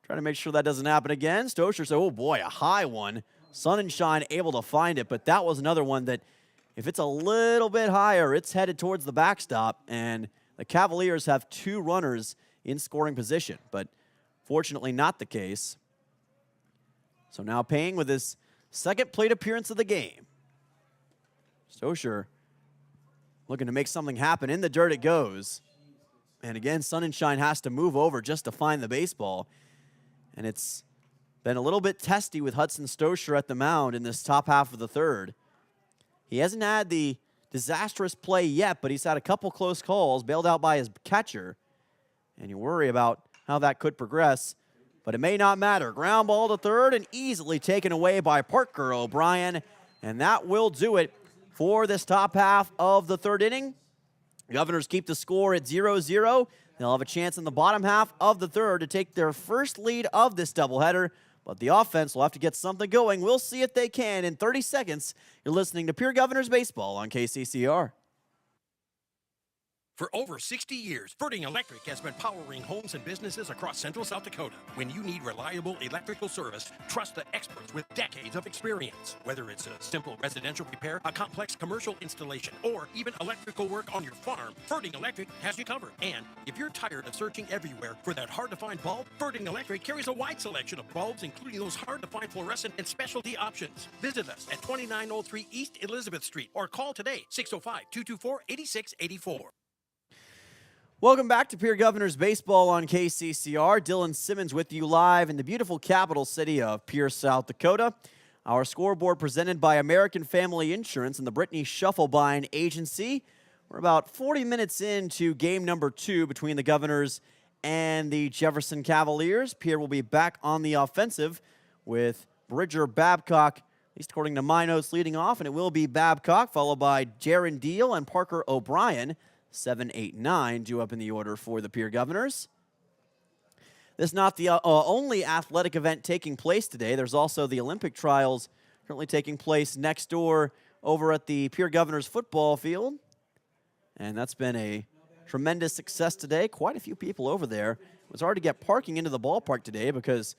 Trying to make sure that doesn't happen again. Stosher said, oh boy, a high one. Sonnenschein able to find it, but that was another one that if it's a little bit higher, it's headed towards the backstop, and the Cavaliers have 2 runners in scoring position, but fortunately not the case. So now Payne with his second plate appearance of the game. Stosher looking to make something happen. In the dirt it goes. And again, Sonnenschein has to move over just to find the baseball. And it's been a little bit testy with Hudson Stosher at the mound in this top half of the third. He hasn't had the disastrous play yet, but he's had a couple close calls, bailed out by his catcher. And you worry about how that could progress. but it may not matter. Ground ball to third and easily taken away by Parker O'Brien, and that will do it for this top half of the third inning. Governors keep the score at 0-0. They'll have a chance in the bottom half of the third to take their first lead of this doubleheader, but the offense will have to get something going. We'll see if they can in 30 seconds. You're listening to Pierre Governors Baseball on KCCR. For over 60 years, Ferding Electric has been powering homes and businesses across central South Dakota. When you need reliable electrical service, trust the experts with decades of experience. Whether it's a simple residential repair, a complex commercial installation, or even electrical work on your farm, Ferding Electric has you covered. And if you're tired of searching everywhere for that hard-to-find bulb, Ferding Electric carries a wide selection of bulbs, including those hard-to-find fluorescent and specialty options. Visit us at 2903 East Elizabeth Street or call today, 605-224-8684. Welcome back to Pierre Governors Baseball on KCCR. Dylan Simmons with you live in the beautiful capital city of Pierre, South Dakota. Our scoreboard presented by American Family Insurance and the Brittany Shufflebine Agency. We're about 40 minutes into game number 2 between the Governors and the Jefferson Cavaliers. Pierre will be back on the offensive with Bridger Babcock, at least according to my notes, leading off, and it will be Babcock, followed by Jaron Deal and Parker O'Brien. 7, 8, 9 due up in the order for the Pierre Governors. This is not the only athletic event taking place today. There's also the Olympic trials currently taking place next door over at the Pierre Governors football field. And that's been a tremendous success today. Quite a few people over there. It was hard to get parking into the ballpark today because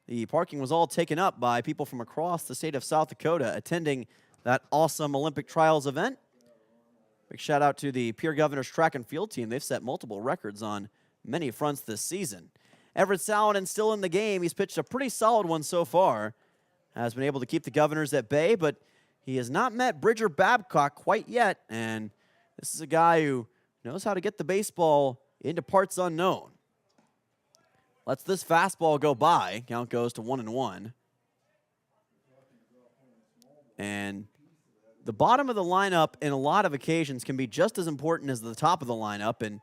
the parking was all taken up by people from across the state of South Dakota attending that awesome Olympic trials event. Big shout out to the Pierre Governors track and field team. They've set multiple records on many fronts this season. Everett Salonen still in the game. He's pitched a pretty solid one so far. Has been able to keep the Governors at bay, but he has not met Bridger Babcock quite yet. And this is a guy who knows how to get the baseball into parts unknown. Lets this fastball go by. Count goes to 1-1. And the bottom of the lineup in a lot of occasions can be just as important as the top of the lineup, and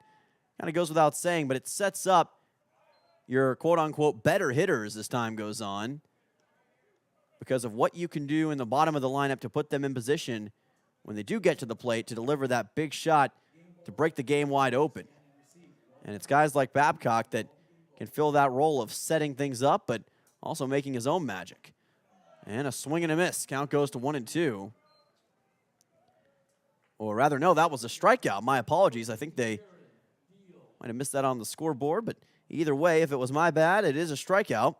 kind of goes without saying, but it sets up your quote-unquote better hitters as time goes on because of what you can do in the bottom of the lineup to put them in position when they do get to the plate to deliver that big shot to break the game wide open. And it's guys like Babcock that can fill that role of setting things up, but also making his own magic. And a swing and a miss. Count goes to 1-2. Or rather, no, that was a strikeout. My apologies. I think they might have missed that on the scoreboard, but either way, if it was my bad, it is a strikeout.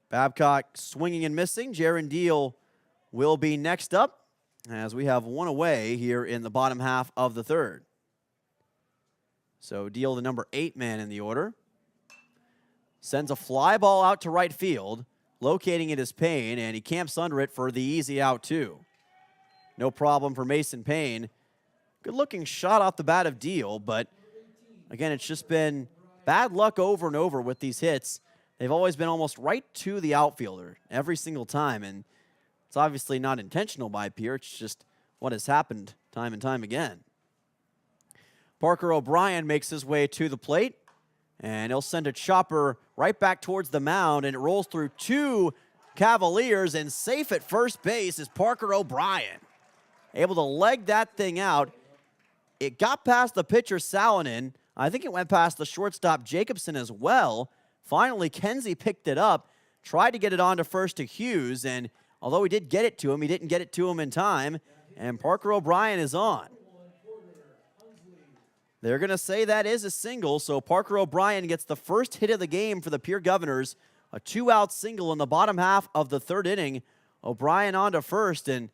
Babcock swinging and missing. Jaron Deal will be next up as we have one away here in the bottom half of the third. So Deal, the number 8 man in the order, sends a fly ball out to right field, locating it as Payne, and he camps under it for the easy out too. No problem for Mason Payne. Good-looking shot off the bat of Deal, but again, it's just been bad luck over and over with these hits. They've always been almost right to the outfielder every single time, and it's obviously not intentional by Pierre. It's just what has happened time and time again. Parker O'Brien makes his way to the plate, and he'll send a chopper right back towards the mound, and it rolls through 2 Cavaliers, and safe at first base is Parker O'Brien. Able to leg that thing out. It got past the pitcher Salonen. I think it went past the shortstop Jacobson as well. Finally, Kenzie picked it up, tried to get it on to first to Hughes, and although he did get it to him, he didn't get it to him in time, and Parker O'Brien is on. They're going to say that is a single, so Parker O'Brien gets the first hit of the game for the Pierre Governors, a 2-out single in the bottom half of the third inning. O'Brien on to first, and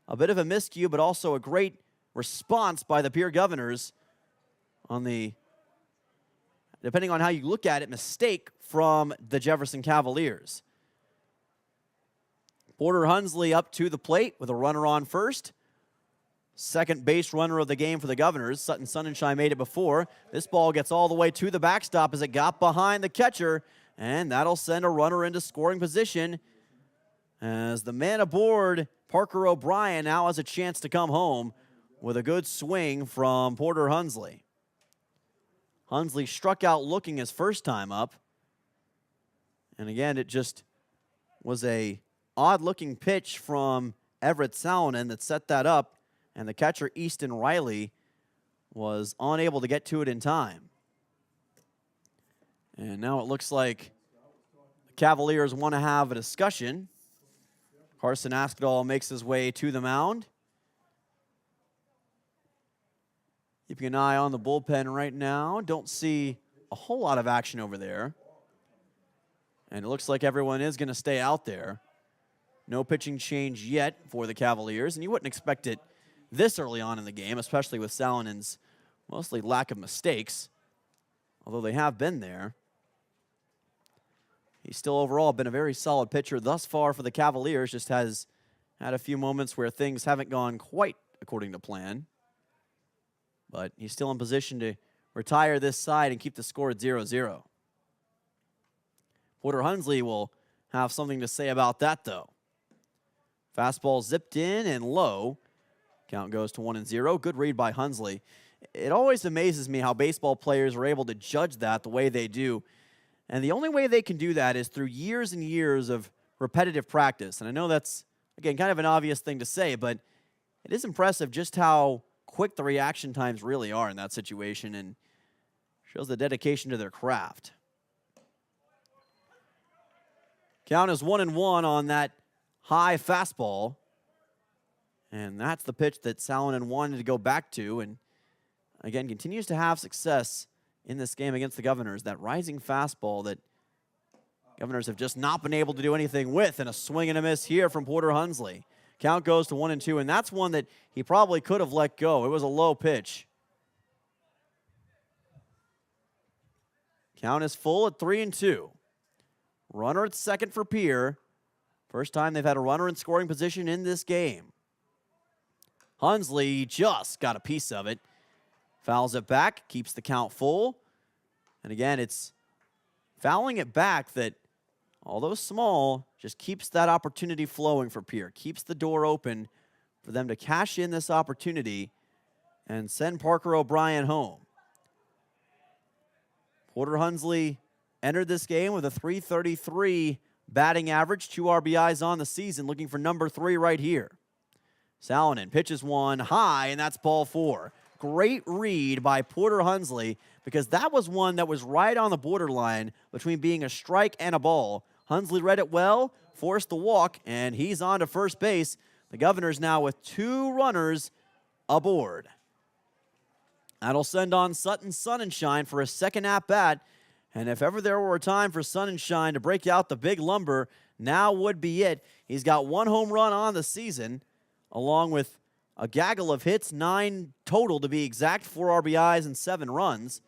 a bit of a miscue, but also a great response by the Pierre Governors on the, depending on how you look at it, mistake from the Jefferson Cavaliers. Porter Hunsley up to the plate with a runner on first. Second base runner of the game for the Governors. Sutton Sonnenschein made it before. This ball gets all the way to the backstop as it got behind the catcher, and that'll send a runner into scoring position as the man aboard, Parker O'Brien, now has a chance to come home with a good swing from Porter Hunsley. Hunsley struck out looking his first time up. And again, it just was a odd-looking pitch from Everett Salonen that set that up, and the catcher, Easton Riley, was unable to get to it in time. And now it looks like the Cavaliers want to have a discussion. Carson Askadal makes his way to the mound. Keeping an eye on the bullpen right now. Don't see a whole lot of action over there. And it looks like everyone is going to stay out there. No pitching change yet for the Cavaliers, and you wouldn't expect it this early on in the game, especially with Salonen's mostly lack of mistakes, although they have been there. He's still overall been a very solid pitcher thus far for the Cavaliers, just has had a few moments where things haven't gone quite according to plan. But he's still in position to retire this side and keep the score at 0-0. Porter Hunsley will have something to say about that, though. Fastball zipped in and low. Count goes to 1-0. Good read by Hunsley. It always amazes me how baseball players are able to judge that the way they do. And the only way they can do that is through years and years of repetitive practice. And I know that's, again, kind of an obvious thing to say, but it is impressive just how quick the reaction times really are in that situation, and shows the dedication to their craft. Count is 1-1 on that high fastball. And that's the pitch that Salonen wanted to go back to, and again, continues to have success in this game against the Governors. That rising fastball that Governors have just not been able to do anything with, and a swing and a miss here from Porter Hunsley. Count goes to 1-2, and that's one that he probably could have let go. It was a low pitch. Count is full at 3-2. Runner at second for Pierre. First time they've had a runner in scoring position in this game. Hunsley just got a piece of it. Fouls it back, keeps the count full. And again, it's fouling it back that, although small, just keeps that opportunity flowing for Pierre. Keeps the door open for them to cash in this opportunity and send Parker O'Brien home. Porter Hunsley entered this game with a .333 batting average, 2 RBIs on the season, looking for number 3 right here. Salonen pitches one high, and that's ball 4. Great read by Porter Hunsley, because that was one that was right on the borderline between being a strike and a ball. Hunsley read it well, forced the walk, and he's on to first base. The Governors now with 2 runners aboard. That'll send on Sutton Sonnenschein for a second at-bat. And if ever there were a time for Sonnenschein to break out the big lumber, now would be it. He's got 1 home run on the season, along with a gaggle of hits, 9 total to be exact, 4 RBIs and 7 runs.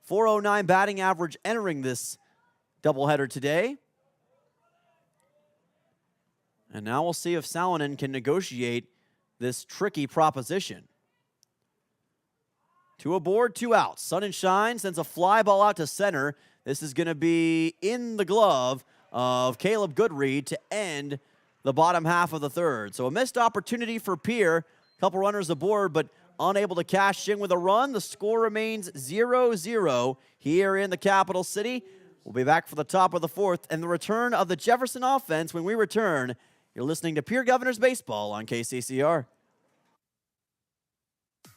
.409 batting average entering this doubleheader today. And now we'll see if Salonen can negotiate this tricky proposition. 2 aboard, 2 out. Sonnenschein sends a fly ball out to center. This is going to be in the glove of Caleb Goodread to end the bottom half of the third. So a missed opportunity for Pierre. Couple runners aboard, but unable to cash in with a run. The score remains 0-0 here in the capital city. We'll be back for the top of the 4th and the return of the Jefferson offense. When we return, you're listening to Pierre Governors Baseball on KCCR.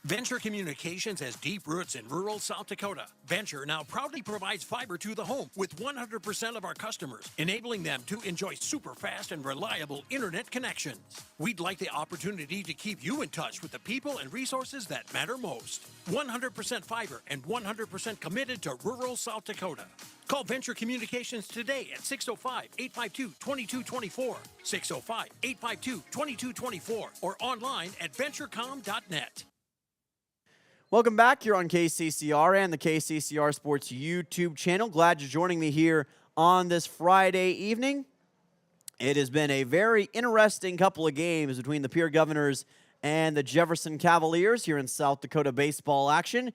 Venture Communications has deep roots in rural South Dakota. Venture now proudly provides fiber to the home with 100% of our customers, enabling them to enjoy super fast and reliable internet connections. We'd like the opportunity to keep you in touch with the people and resources that matter most. 100% fiber and 100% committed to rural South Dakota. Call Venture Communications today at 605-852-2224, 605-852-2224, or online at venturecom.net. Welcome back here on KCCR and the KCCR Sports YouTube channel. Glad you're joining me here on this Friday evening. It has been a very interesting couple of games between the Pierre Governors and the Jefferson Cavaliers here in South Dakota baseball action.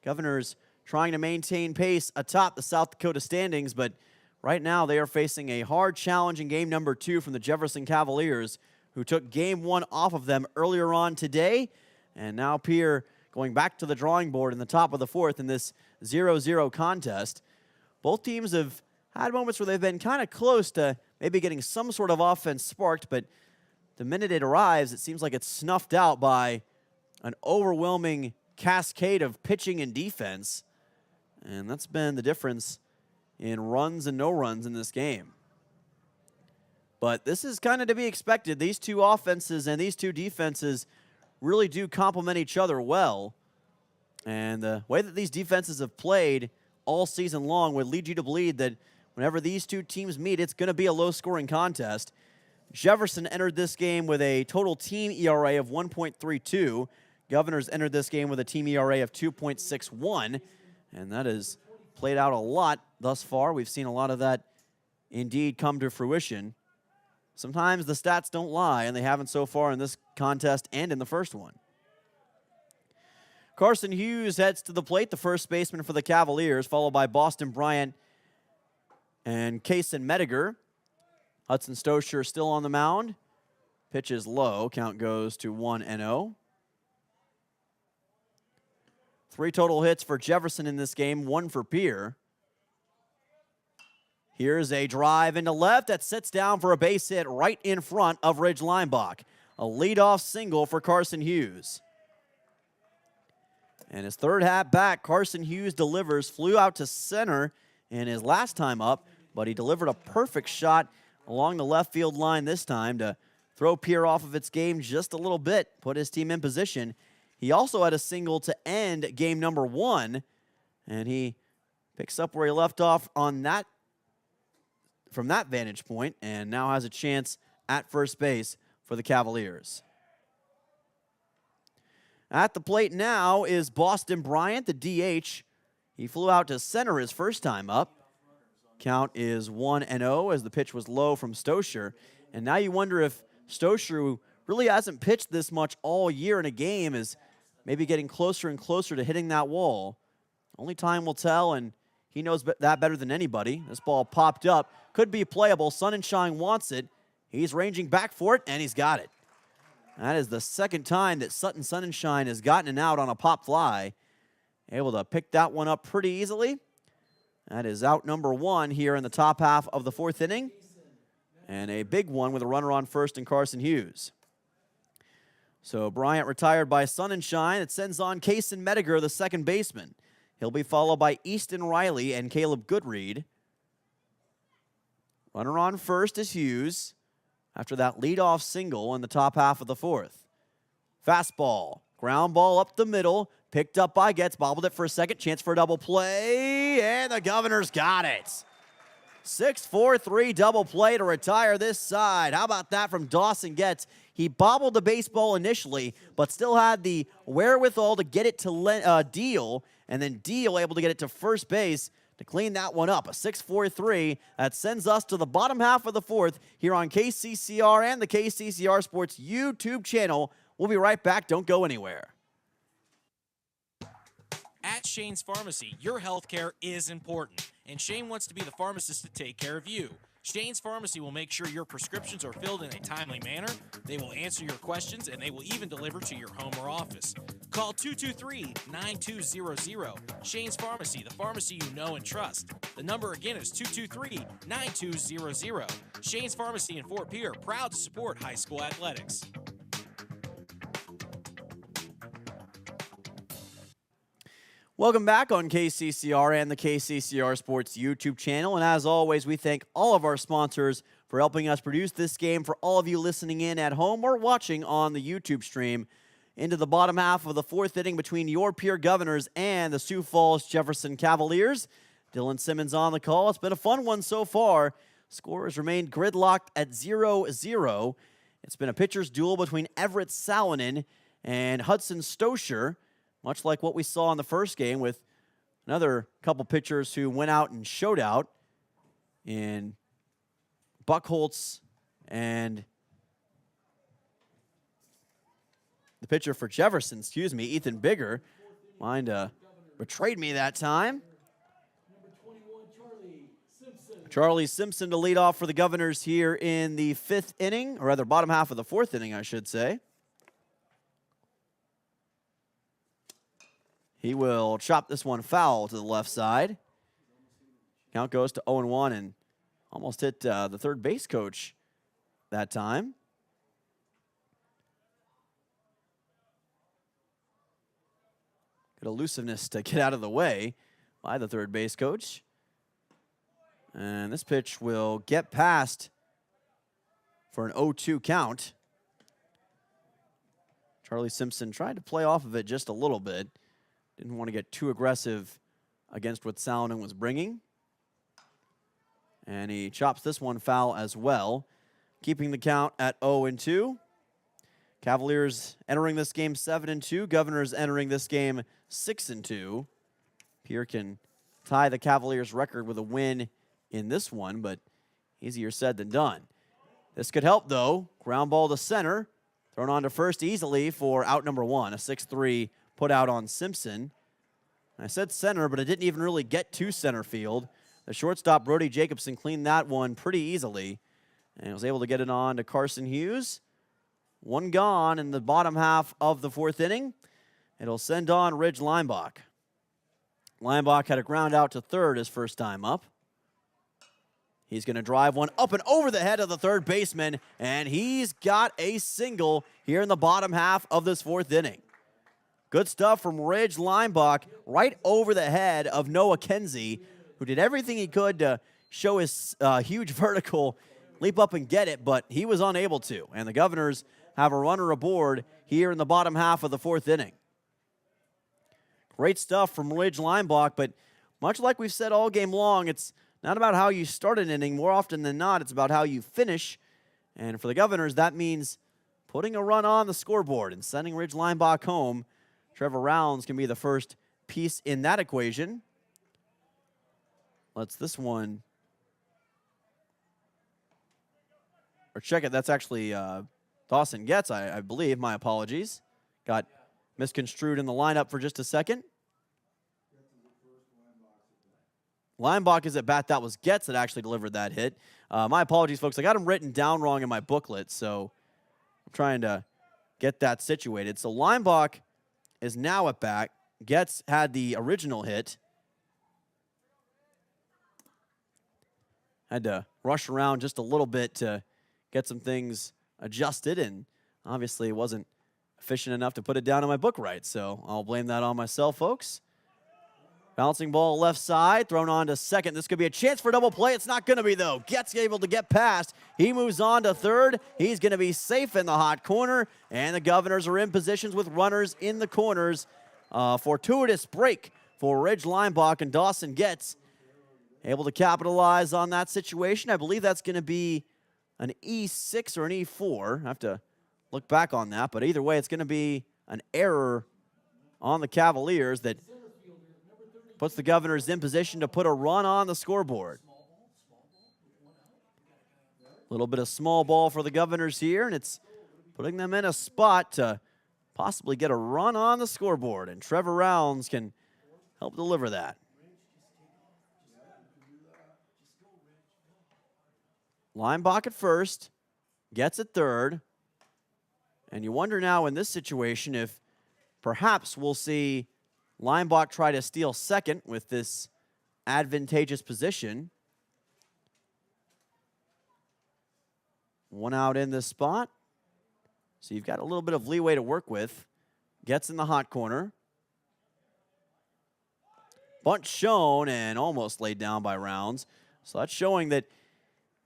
Governors trying to maintain pace atop the South Dakota standings, but right now they are facing a hard challenge in game number 2 from the Jefferson Cavaliers, who took game 1 off of them earlier on today. And now Pierre going back to the drawing board in the top of the 4th in this 0-0 contest. Both teams have had moments where they've been kind of close to maybe getting some sort of offense sparked, but the minute it arrives, it seems like it's snuffed out by an overwhelming cascade of pitching and defense. And that's been the difference in runs and no runs in this game. But this is kind of to be expected. These two offenses and these two defenses really do complement each other well. And the way that these defenses have played all season long would lead you to believe that whenever these two teams meet, it's going to be a low-scoring contest. Jefferson entered this game with a total team ERA of 1.32. Governors entered this game with a team ERA of 2.61, and that has played out a lot thus far. We've seen a lot of that indeed come to fruition. Sometimes the stats don't lie, and they haven't so far in this contest and in the first one. Carson Hughes heads to the plate, the first baseman for the Cavaliers, followed by Boston Bryant and Kaysen Mediger. Hudson Stosher still on the mound. Pitch is low. Count goes to 1-0. 3 total hits for Jefferson in this game, 1 for Pierre. Here's a drive into left that sits down for a base hit right in front of Ridge Lineback. A leadoff single for Carson Hughes. And his third hat back, Carson Hughes delivers, flew out to center in his last time up, but he delivered a perfect shot along the left field line this time to throw Pierre off of its game just a little bit, put his team in position. He also had a single to end game number 1, and he picks up where he left off on that from that vantage point and now has a chance at first base for the Cavaliers. At the plate now is Boston Bryant, the DH. He flew out to center his first time up. Count is 1-0 as the pitch was low from Stosher. And now you wonder if Stosher, who really hasn't pitched this much all year in a game, is maybe getting closer and closer to hitting that wall. Only time will tell, and he knows that better than anybody. This ball popped up. Could be playable. Sonnenschein wants it. He's ranging back for it, and he's got it. That is the second time that Sutton Sonnenschein has gotten an out on a pop fly. Able to pick that one up pretty easily. That is out number 1 here in the top half of the 4th inning. And a big one with a runner on first and Carson Hughes. So Bryant retired by Sonnenschein. It sends on Kaysen Mediger, the second baseman. He'll be followed by Easton Riley and Caleb Goodread. Runner on first is Hughes after that leadoff single in the top half of the 4th. Fastball, ground ball up the middle, picked up by Getz, bobbled it for a second, chance for a double play, and the Governors got it. 6-4-3 double play to retire this side. How about that from Dawson Getz? He bobbled the baseball initially, but still had the wherewithal to get it to Deal, and then Deal able to get it to first base to clean that one up. A 6-4-3 that sends us to the bottom half of the 4th here on KCCR and the KCCR Sports YouTube channel. We'll be right back. Don't go anywhere. At Shane's Pharmacy, your health care is important, and Shane wants to be the pharmacist to take care of you. Shane's Pharmacy will make sure your prescriptions are filled in a timely manner, they will answer your questions, and they will even deliver to your home or office. Call 223-9200. Shane's Pharmacy, the pharmacy you know and trust. The number again is 223-9200. Shane's Pharmacy in Fort Pierre, proud to support high school athletics. Welcome back on KCCR and the KCCR Sports YouTube channel. And as always, we thank all of our sponsors for helping us produce this game for all of you listening in at home or watching on the YouTube stream. Into the bottom half of the 4th inning between your Pierre Governors and the Sioux Falls Jefferson Cavaliers. Dylan Simmons on the call. It's been a fun one so far. Scores remained gridlocked at 0-0. It's been a pitcher's duel between Everett Salonen and Hudson Stosher, much like what we saw in the first game with another couple pitchers who went out and showed out in Buckholtz and the pitcher for Jefferson, Ethan Bigger. Betrayed me that time. Charlie Simpson to lead off for the Governors here in the 5th inning, or rather bottom half of the 4th inning, I should say. He will chop this one foul to the left side. Count goes to 0-1 and almost hit the third base coach that time. Good elusiveness to get out of the way by the third base coach. And this pitch will get past for an 0-2 count. Charlie Simpson tried to play off of it just a little bit. Didn't want to get too aggressive against what Salonen was bringing. And he chops this one foul as well, keeping the count at 0-2. Cavaliers entering this game 7-2. Governors entering this game 6-2. Pierre can tie the Cavaliers' record with a win in this one, but easier said than done. This could help, though. Ground ball to center. Thrown on to first easily for out number 1. A 6-3 put out on Simpson. I said center, but it didn't even really get to center field. The shortstop, Brody Jacobson, cleaned that one pretty easily and was able to get it on to Carson Hughes. One gone in the bottom half of the 4th inning. It'll send on Ridge Leinbach. Leinbach had a ground out to third his first time up. He's going to drive one up and over the head of the third baseman, and he's got a single here in the bottom half of this 4th inning. Good stuff from Ridge Leinbach right over the head of Noah Kenzie, who did everything he could to show his huge vertical, leap up and get it, but he was unable to. And the Governors have a runner aboard here in the bottom half of the 4th inning. Great stuff from Ridge Leinbach, but much like we've said all game long, it's not about how you start an inning. More often than not, it's about how you finish. And for the Governors, that means putting a run on the scoreboard and sending Ridge Leinbach home. Trevor Rounds can be the first piece in that equation. Let's this one. Or check it. That's actually Dawson Getz, I believe. My apologies. Got misconstrued in the lineup for just a second. Leinbach is at bat. That was Getz that actually delivered that hit. My apologies, folks. I got him written down wrong in my booklet, so I'm trying to get that situated. So Leinbach is now at bat. Getz had the original hit. Had to rush around just a little bit to get some things adjusted, and obviously wasn't efficient enough to put it down in my book right, so I'll blame that on myself, folks. Bouncing ball left side, thrown on to second. This could be a chance for a double play. It's not going to be, though. Getz able to get past. He moves on to third. He's going to be safe in the hot corner, and the Governors are in positions with runners in the corners. Fortuitous break for Ridge Leinbach, and Dawson Getz able to capitalize on that situation. I believe that's going to be an E6 or an E4. I have to look back on that, but either way, it's going to be an error on the Cavaliers that puts the Governors in position to put a run on the scoreboard. A little bit of small ball for the Governors here, and it's putting them in a spot to possibly get a run on the scoreboard, and Trevor Rounds can help deliver that. Leinbach at first, Getz at third, and you wonder now in this situation if perhaps we'll see Leinbach try to steal second with this advantageous position. One out in this spot. So you've got a little bit of leeway to work with. Gets in the hot corner. Bunt shown and almost laid down by Rounds. So that's showing that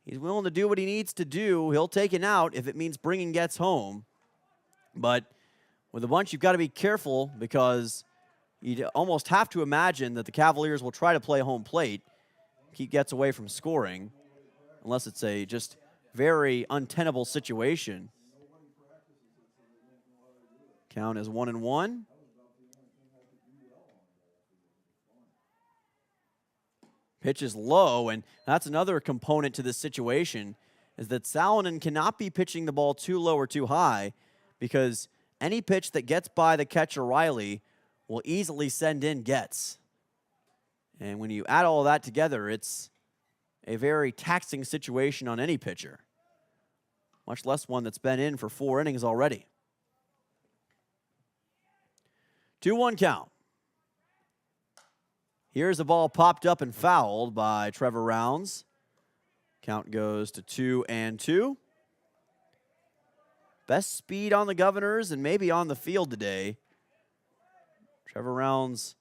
he's willing to do what he needs to do. He'll take an out if it means bringing Getz home. But with a bunch, you've got to be careful because you almost have to imagine that the Cavaliers will try to play home plate, keep Getz away from scoring, unless it's a just very untenable situation. Count is 1-1. Pitch is low, and that's another component to this situation, is that Salonen cannot be pitching the ball too low or too high, because any pitch that gets by the catcher Riley will easily send in Getz. And when you add all that together, it's a very taxing situation on any pitcher, much less one that's been in for 4 innings already. 2-1 count. Here's the ball popped up and fouled by Trevor Rounds. Count goes to 2-2. Best speed on the Governors and maybe on the field today. Trevor Rounds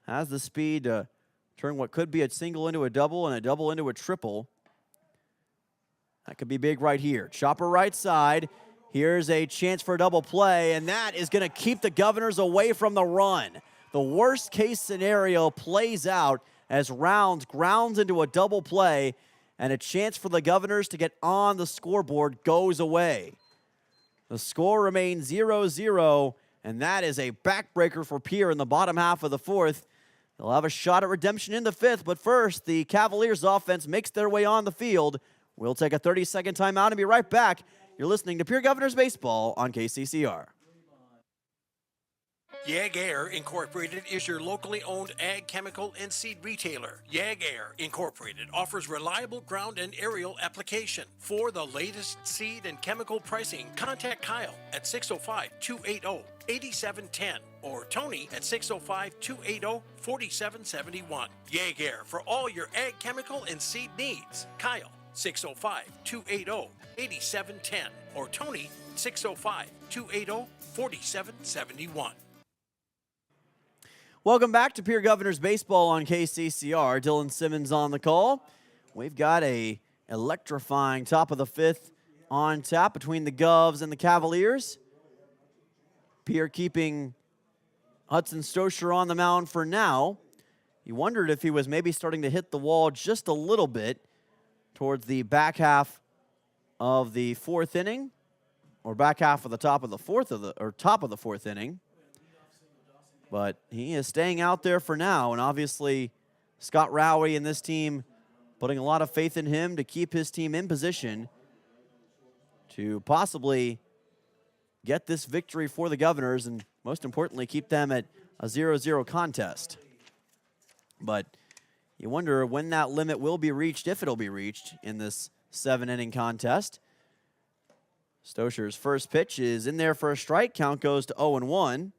has the speed to turn what could be a single into a double and a double into a triple. That could be big right here. Chopper right side. Here's a chance for a double play, and that is going to keep the Governors away from the run. The worst case scenario plays out as Rounds grounds into a double play, and a chance for the Governors to get on the scoreboard goes away. The score remains 0-0, and that is a backbreaker for Pierre in the bottom half of the fourth. They'll have a shot at redemption in the fifth, but first, the Cavaliers offense makes their way on the field. We'll take a 30-second timeout and be right back. You're listening to Pierre Governors Baseball on KCCR. Yag Air Incorporated is your locally owned ag chemical and seed retailer. Yag Air Incorporated offers reliable ground and aerial application. For the latest seed and chemical pricing, contact Kyle at 605-280-8710 or Tony at 605-280-4771. Yag Air for all your ag chemical and seed needs. Kyle, 605-280-8710 or Tony, 605-280-4771. Welcome back to Pierre Governors Baseball on KCCR. Dylan Simmons on the call. We've got a electrifying top of the fifth on tap between the Govs and the Cavaliers. Pierre keeping Hudson Stosher on the mound for now. You wondered if he was maybe starting to hit the wall just a little bit towards the back half of the fourth inning, or back half of the top of the fourth inning. But he is staying out there for now, and obviously Scott Rowie and this team putting a lot of faith in him to keep his team in position to possibly get this victory for the Governors and, most importantly, keep them at a 0-0 contest. But you wonder when that limit will be reached, if it'll be reached in this 7-inning contest. Stosher's first pitch is in there for a strike. Count goes to 0-1.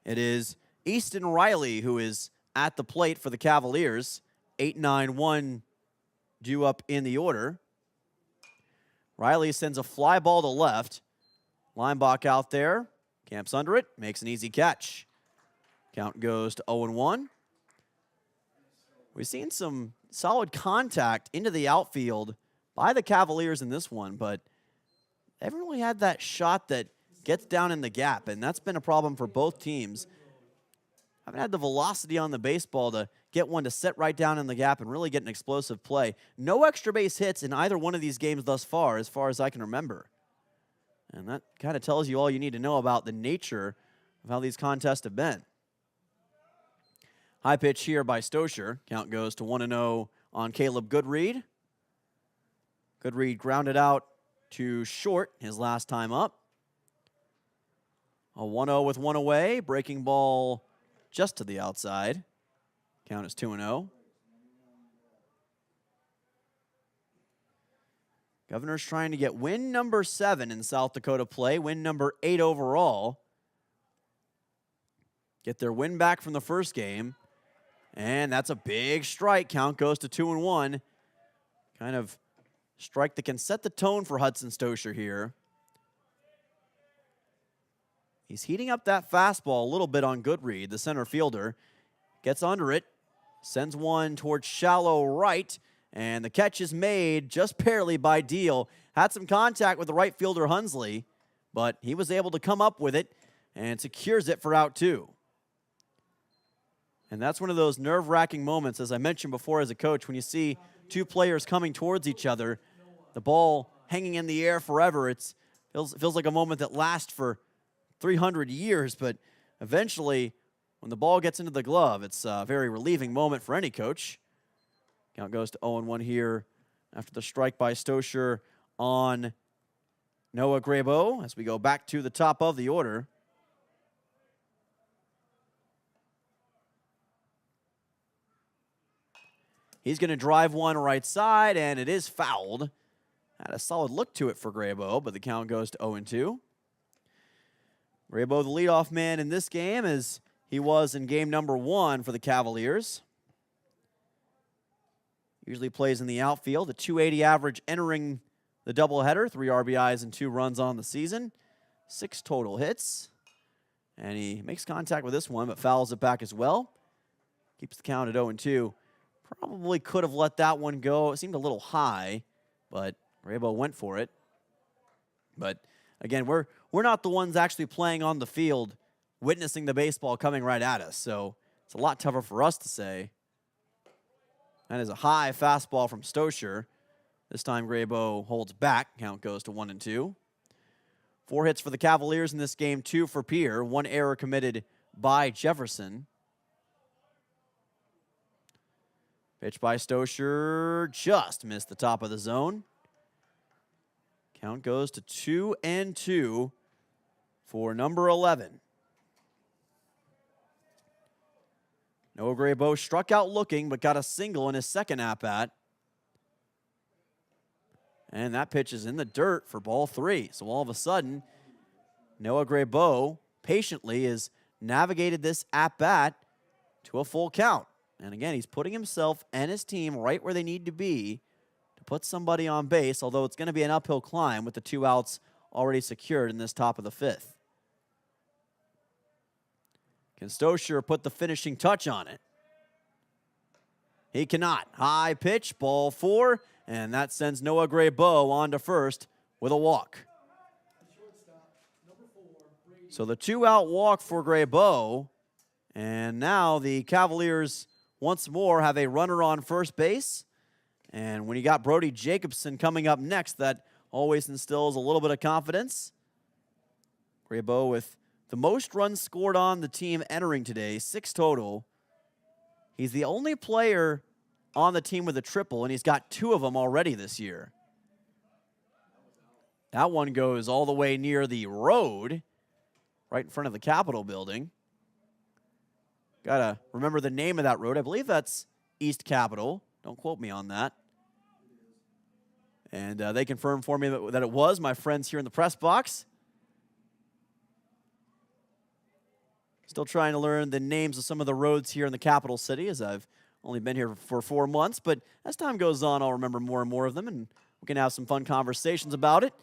It is Easton Riley who is at the plate for the Cavaliers. 8-9-1 due up in the order. Riley sends a fly ball to left. Lineback out there, camps under it, makes an easy catch. Count goes to 0-1. We've seen some solid contact into the outfield by the Cavaliers in this one, but they haven't really had that shot that gets down in the gap, and that's been a problem for both teams. Haven't had the velocity on the baseball to get one to set right down in the gap and really get an explosive play. No extra base hits in either one of these games thus far as I can remember. And that kind of tells you all you need to know about the nature of how these contests have been. High pitch here by Stosher. Count goes to 1-0 on Caleb Goodread. Goodread grounded out to short his last time up. A 1-0 with one away. Breaking ball just to the outside. Count is 2-0. Governors trying to get win number 7 in South Dakota play. Win number 8 overall. Get their win back from the first game. And that's a big strike. Count goes to 2-1. Kind of strike that can set the tone for Hudson Stosher here. He's heating up that fastball a little bit on Goodread, the center fielder. Gets under it, sends one towards shallow right, and the catch is made just barely by Deal. Had some contact with the right fielder Hunsley, but he was able to come up with it and secures it for out 2. And that's one of those nerve-wracking moments, as I mentioned before as a coach, when you see two players coming towards each other, the ball hanging in the air forever. It feels like a moment that lasts for 300 years, but eventually, when the ball gets into the glove, it's a very relieving moment for any coach. Count goes to 0-1 here after the strike by Stosher on Noah Grabo as we go back to the top of the order. He's going to drive one right side, and it is fouled. Had a solid look to it for Grabo, but the count goes to 0-2. Grabo, the leadoff man in this game, has he was in game number 1 for the Cavaliers. Usually plays in the outfield. A .280 average entering the doubleheader. 3 RBIs and 2 runs on the season. 6 total hits. And he makes contact with this one, but fouls it back as well. Keeps the count at 0-2. Probably could have let that one go. It seemed a little high, but Graybo went for it. But again, we're not the ones actually playing on the field, witnessing the baseball coming right at us. So it's a lot tougher for us to say. That is a high fastball from Stosher. This time Graybo holds back. Count goes to 1-2. 4 hits for the Cavaliers in this game, 2 for Pierre. 1 error committed by Jefferson. Pitch by Stosher, just missed the top of the zone. Count goes to 2-2 for number 11. Noah Graybo struck out looking, but got a single in his second at-bat. And that pitch is in the dirt for ball 3. So all of a sudden, Noah Graybo patiently has navigated this at-bat to a full count. And again, he's putting himself and his team right where they need to be to put somebody on base, although it's going to be an uphill climb with the 2 outs already secured in this top of the 5th. Can Stosher put the finishing touch on it? He cannot. High pitch, ball 4, and that sends Noah Graybo on to first with a walk. So the 2-out walk for Graybo, and now the Cavaliers once more have a runner on first base. And when you got Brody Jacobson coming up next, that always instills a little bit of confidence. Graybo with the most runs scored on the team entering today, 6 total. He's the only player on the team with a triple, and he's got 2 of them already this year. That one goes all the way near the road, right in front of the Capitol building. Gotta remember the name of that road. I believe that's East Capitol. Don't quote me on that. And they confirmed for me that it was. My friends here in the press box. Still trying to learn the names of some of the roads here in the capital city, as I've only been here for 4 months. But as time goes on, I'll remember more and more of them, and we can have some fun conversations about it.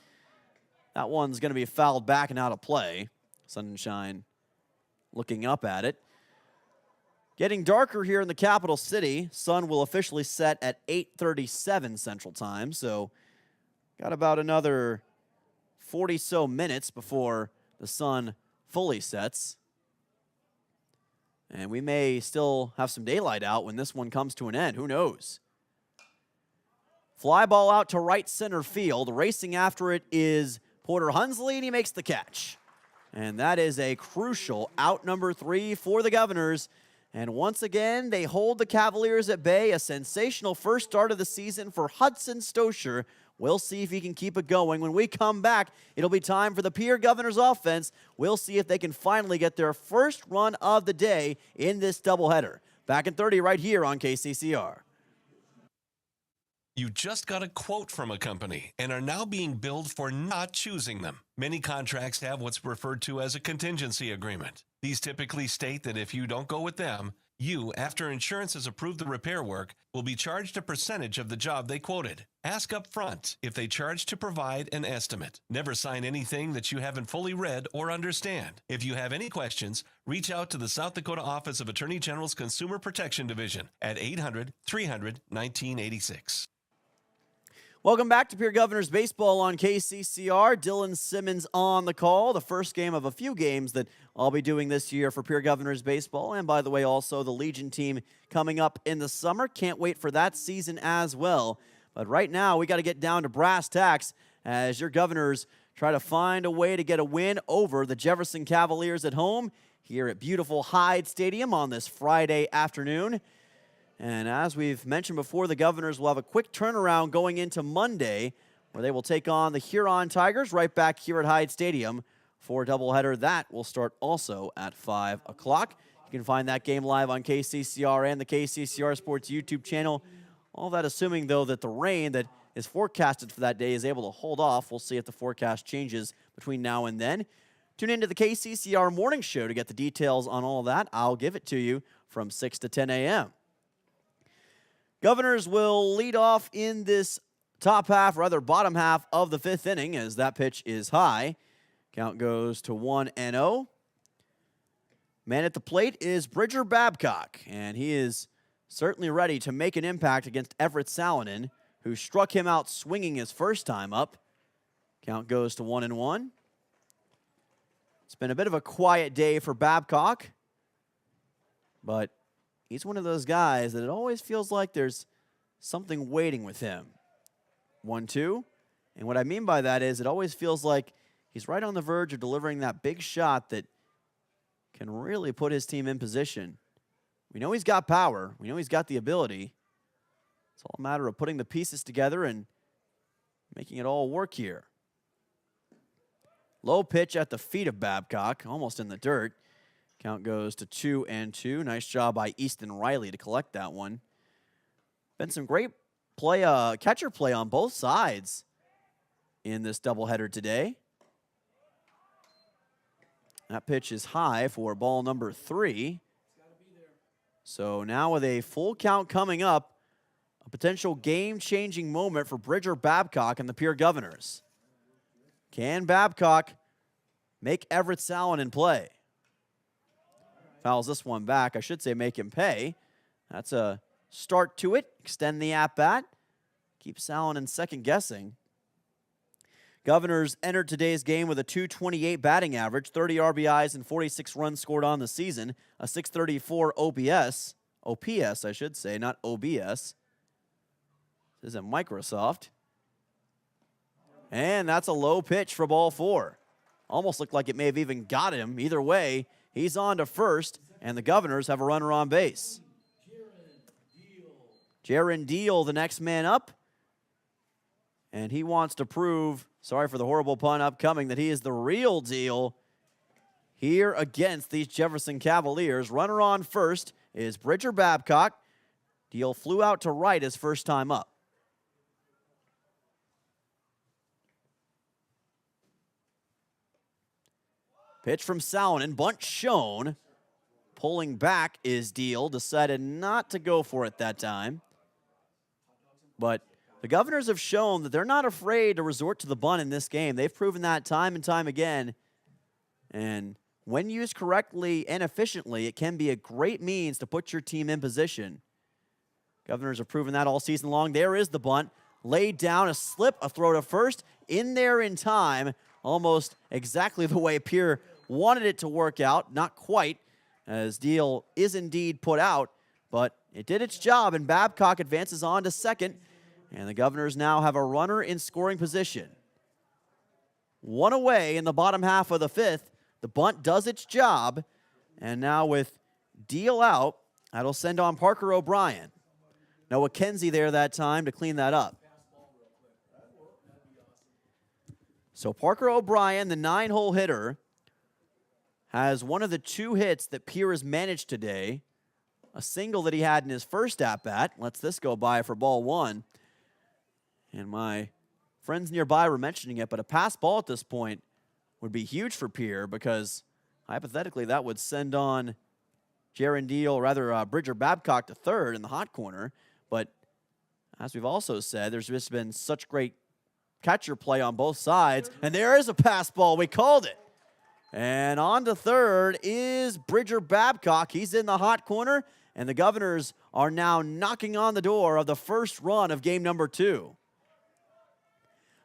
That one's going to be fouled back and out of play. Sunshine looking up at it. Getting darker here in the capital city. Sun will officially set at 8:37 Central Time, so got about another 40-so minutes before the sun fully sets. And we may still have some daylight out when this one comes to an end. Who knows? Fly ball out to right center field. Racing after it is Porter Hunsley, and he makes the catch. And that is a crucial out number 3 for the Governors. And once again, they hold the Cavaliers at bay. A sensational first start of the season for Hudson Stosher. We'll see if he can keep it going. When we come back, it'll be time for the Pierre Governors offense. We'll see if they can finally get their first run of the day in this doubleheader. Back in 30 right here on KCCR. You just got a quote from a company and are now being billed for not choosing them. Many contracts have what's referred to as a contingency agreement. These typically state that if you don't go with them, you, after insurance has approved the repair work, will be charged a percentage of the job they quoted. Ask up front if they charge to provide an estimate. Never sign anything that you haven't fully read or understand. If you have any questions, reach out to the South Dakota Office of Attorney General's Consumer Protection Division at 800-300-1986. Welcome back to Pierre Governors Baseball on KCCR. Dylan Simmons on the call. The first game of a few games that I'll be doing this year for Pierre Governors Baseball. And by the way, also the Legion team coming up in the summer. Can't wait for that season as well. But right now, we got to get down to brass tacks as your Governors try to find a way to get a win over the Jefferson Cavaliers at home here at beautiful Hyde Stadium on this Friday afternoon. And as we've mentioned before, the Governors will have a quick turnaround going into Monday, where they will take on the Huron Tigers right back here at Hyde Stadium for a doubleheader. That will start also at 5 o'clock. You can find that game live on KCCR and the KCCR Sports YouTube channel. All that assuming, though, that the rain that is forecasted for that day is able to hold off. We'll see if the forecast changes between now and then. Tune into the KCCR Morning Show to get the details on all that. I'll give it to you from 6 to 10 a.m. Governors will lead off in this top half, rather bottom half of the 5th inning, as that pitch is high. Count goes to 1-0. Man at the plate is Bridger Babcock, and he is certainly ready to make an impact against Everett Salonen, who struck him out swinging his first time up. Count goes to 1-1. It's been a bit of a quiet day for Babcock, but he's one of those guys that it always feels like there's something waiting with him. 1-2. And what I mean by that is it always feels like he's right on the verge of delivering that big shot that can really put his team in position. We know he's got power. We know he's got the ability. It's all a matter of putting the pieces together and making it all work here. Low pitch at the feet of Babcock, almost in the dirt. Count goes to 2-2. Nice job by Easton Riley to collect that one. Been some great play, catcher play on both sides in this doubleheader today. That pitch is high for ball number 3. So now with a full count coming up, a potential game-changing moment for Bridger Babcock and the Pierre Governors. Can Babcock make Everett Salonen play? Fouls this one back. I should say make him pay. That's a start to it. Extend the at-bat. Keep Salonen second guessing. Governors entered today's game with a .228 batting average, 30 RBIs and 46 runs scored on the season, a .634 OPS, I should say, not OBS. This isn't Microsoft. And that's a low pitch for ball 4. Almost looked like it may have even got him. Either way, he's on to first, and the Governors have a runner on base. Jaron Deal, the next man up. And he wants to prove, sorry for the horrible pun upcoming, that he is the real deal here against these Jefferson Cavaliers. Runner on first is Bridger Babcock. Deal flew out to right his first time up. Pitch from Salonen, bunt shown. Pulling back is Deal. Decided not to go for it that time. But the Governors have shown that they're not afraid to resort to the bunt in this game. They've proven that time and time again. And when used correctly and efficiently, it can be a great means to put your team in position. Governors have proven that all season long. There is the bunt. Laid down, a slip, a throw to first. In there in time, almost exactly the way Pierre wanted it to work out. Not quite, as Deal is indeed put out, but it did its job, and Babcock advances on to second, and the Governors now have a runner in scoring position. One away in the bottom half of the 5th. The bunt does its job, and now with Deal out, that'll send on Parker O'Brien. Noah Kenzie there that time to clean that up. So Parker O'Brien, the 9-hole hitter, has one of the 2 hits that Pierre has managed today. A single that he had in his first at-bat. Lets this go by for ball 1. And my friends nearby were mentioning it, but a pass ball at this point would be huge for Pierre because hypothetically that would send on Bridger Babcock to third in the hot corner. But as we've also said, there's just been such great catcher play on both sides. And there is a pass ball. We called it. And on to third is Bridger Babcock. He's in the hot corner, and the Governors are now knocking on the door of the first run of game number 2.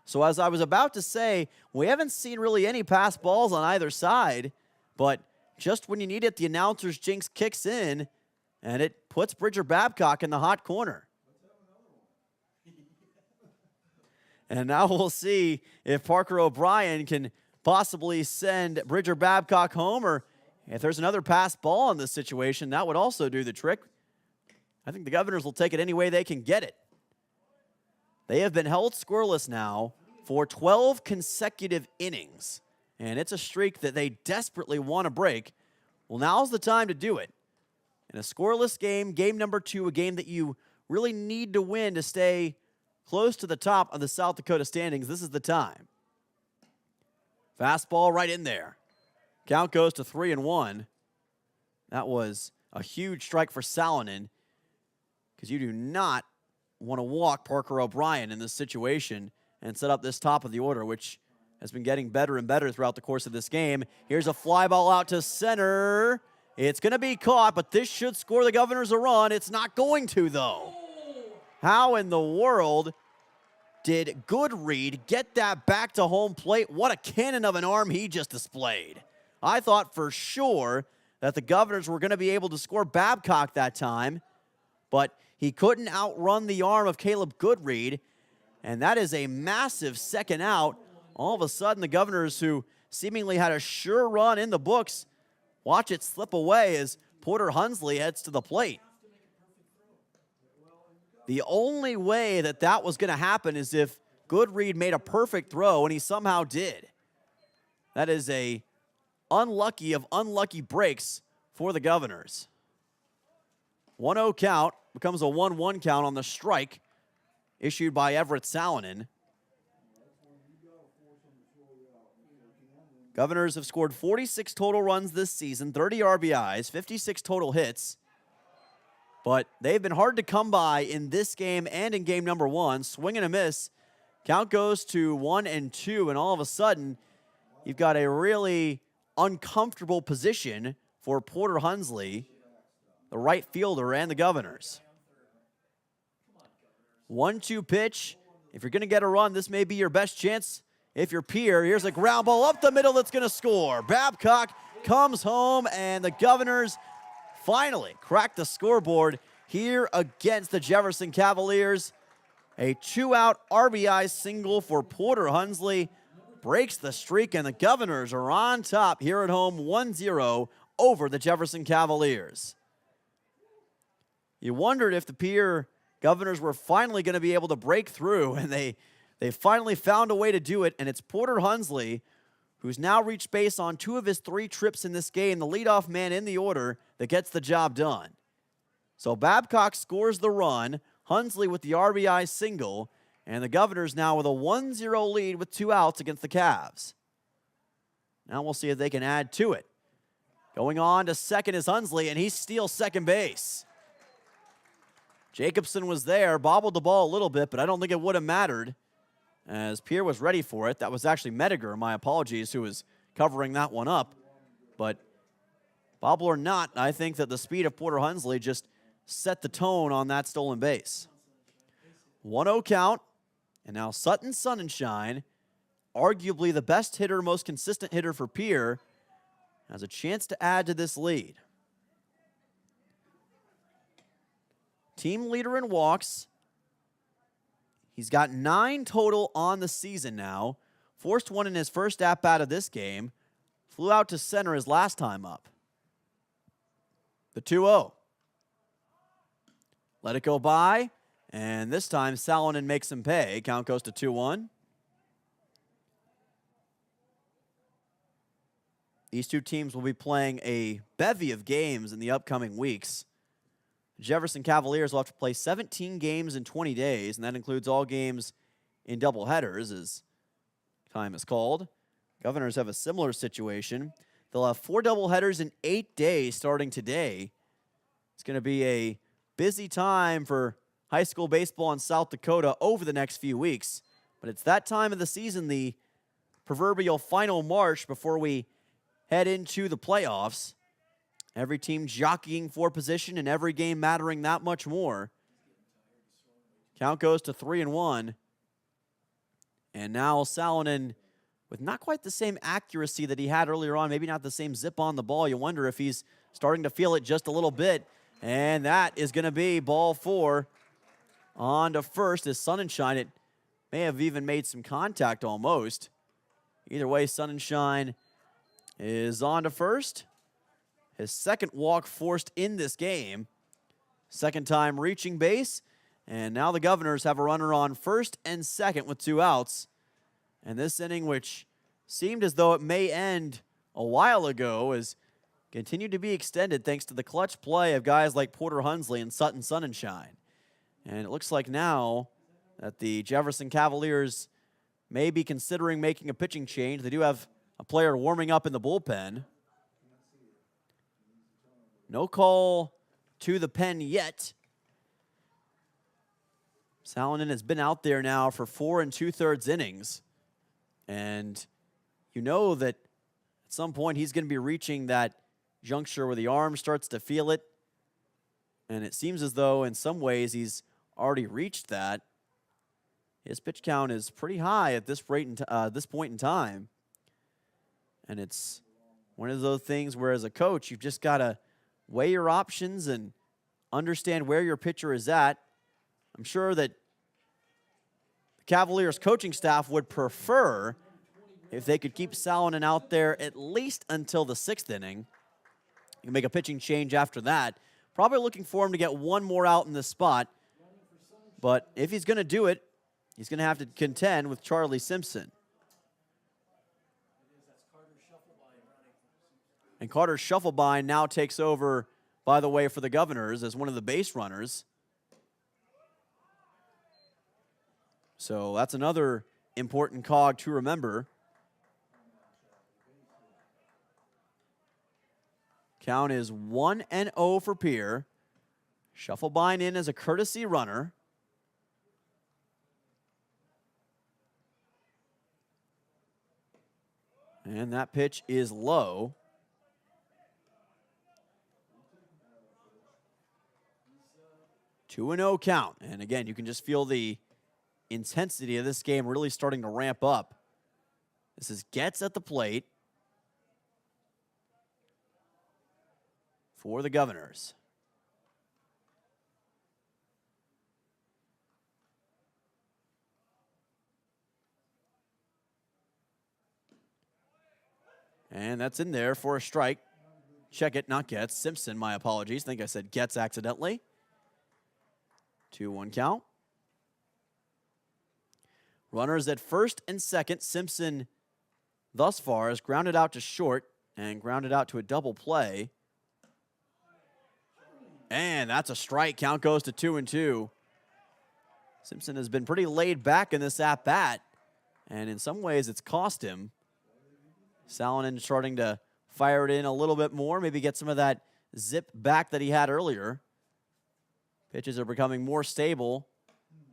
So as I was about to say, we haven't seen really any pass balls on either side, but just when you need it, the announcer's jinx kicks in, and it puts Bridger Babcock in the hot corner. And now we'll see if Parker O'Brien can possibly send Bridger Babcock home, or if there's another pass ball in this situation, that would also do the trick. I think the Governors will take it any way they can get it. They have been held scoreless now for 12 consecutive innings, and it's a streak that they desperately want to break. Well, now's the time to do it. In a scoreless game, game number 2, a game that you really need to win to stay close to the top of the South Dakota standings, this is the time. Fastball right in there. Count goes to 3-1. That was a huge strike for Salonen, because you do not want to walk Parker O'Brien in this situation and set up this top of the order, which has been getting better and better throughout the course of this game. Here's a fly ball out to center. It's going to be caught, but this should score the Governors a run. It's not going to, though. How in the world did Goodread get that back to home plate? What a cannon of an arm he just displayed. I thought for sure that the Governors were going to be able to score Babcock that time, but he couldn't outrun the arm of Caleb Goodread, and that is a massive second out. All of a sudden, the Governors, who seemingly had a sure run in the books, watch it slip away as Porter Hunsley heads to the plate. The only way that that was going to happen is if Goodread made a perfect throw, and he somehow did. That is a unlucky of unlucky breaks for the Governors. 1-0 count becomes a 1-1 count on the strike issued by Everett Salonen. Governors have scored 46 total runs this season, 30 RBIs, 56 total hits. But they've been hard to come by in this game and in game number 1. Swing and a miss. Count goes to 1-2, and all of a sudden, you've got a really uncomfortable position for Porter Hunsley, the right fielder, and the Governors. 1-2 pitch. If you're going to get a run, this may be your best chance. If you're Pierre, here's a ground ball up the middle that's going to score. Babcock comes home, and the Governors finally crack the scoreboard here against the Jefferson Cavaliers. A 2-out RBI single for Porter Hunsley breaks the streak, and the Governors are on top here at home 1-0 over the Jefferson Cavaliers. You wondered if the Pierre Governors were finally going to be able to break through, and they finally found a way to do it, and it's Porter Hunsley, who's now reached base on 2 of his 3 trips in this game, the leadoff man in the order, that gets the job done. So Babcock scores the run, Hunsley with the RBI single, and the Governors now with a 1-0 lead with 2 outs against the Cavs. Now we'll see if they can add to it. Going on to second is Hunsley, and he steals second base. Jacobson was there, bobbled the ball a little bit, but I don't think it would have mattered as Pierre was ready for it. That was actually Mediger, my apologies, who was covering that one up. But bobble or not, I think that the speed of Porter Hunsley just set the tone on that stolen base. 1-0 count, and now Sutton Sonnenschein, arguably the best hitter, most consistent hitter for Pierre, has a chance to add to this lead. Team leader in walks. He's got 9 total on the season now. Forced one in his first at-bat of this game. Flew out to center his last time up. The 2-0. Let it go by. And this time, Salonen makes him pay. Count goes to 2-1. These two teams will be playing a bevy of games in the upcoming weeks. The Jefferson Cavaliers will have to play 17 games in 20 days, and that includes all games in doubleheaders, as time is called. Governors have a similar situation. They'll have 4 doubleheaders in 8 days starting today. It's going to be a busy time for high school baseball in South Dakota over the next few weeks. But it's that time of the season, the proverbial final march before we head into the playoffs. Every team jockeying for position and every game mattering that much more. Count goes to 3-1. And now Salonen, with not quite the same accuracy that he had earlier on, maybe not the same zip on the ball. You wonder if he's starting to feel it just a little bit. And that is going to be ball 4. On to first is Sonnenschein. It may have even made some contact almost. Either way, Sonnenschein is on to first. His second walk forced in this game. Second time reaching base. And now the Governors have a runner on first and second with 2 outs. And this inning, which seemed as though it may end a while ago, has continued to be extended thanks to the clutch play of guys like Porter Hunsley and Sutton Sonnenschein. And it looks like now that the Jefferson Cavaliers may be considering making a pitching change. They do have a player warming up in the bullpen. No call to the pen yet. Salonen has been out there now for 4 2/3 innings. And you know that at some point he's going to be reaching that juncture where the arm starts to feel it. And it seems as though in some ways he's already reached that. His pitch count is pretty high at this point in time. And it's one of those things where as a coach, you've just got to weigh your options and understand where your pitcher is at. I'm sure that the Cavaliers coaching staff would prefer if they could keep Salonen out there at least until the 6th inning. You can make a pitching change after that. Probably looking for him to get one more out in this spot. But if he's going to do it, he's going to have to contend with Charlie Simpson. And Carter Shufflebein now takes over, by the way, for the Governors as one of the base runners. So that's another important cog to remember. Count is 1-0 for Pierre. Shufflebein in as a courtesy runner. And that pitch is low. 2-0 count. And again, you can just feel the intensity of this game really starting to ramp up. This is Getz at the plate for the Governors. And that's in there for a strike. Check it, not Getz. Simpson, my apologies. I think I said Getz accidentally. 2-1 count. Runners at first and second. Simpson thus far has grounded out to short and grounded out to a double play. And that's a strike. Count goes to 2-2. Simpson has been pretty laid back in this at-bat, and in some ways it's cost him. Salonen starting to fire it in a little bit more, maybe get some of that zip back that he had earlier. Pitches are becoming more stable.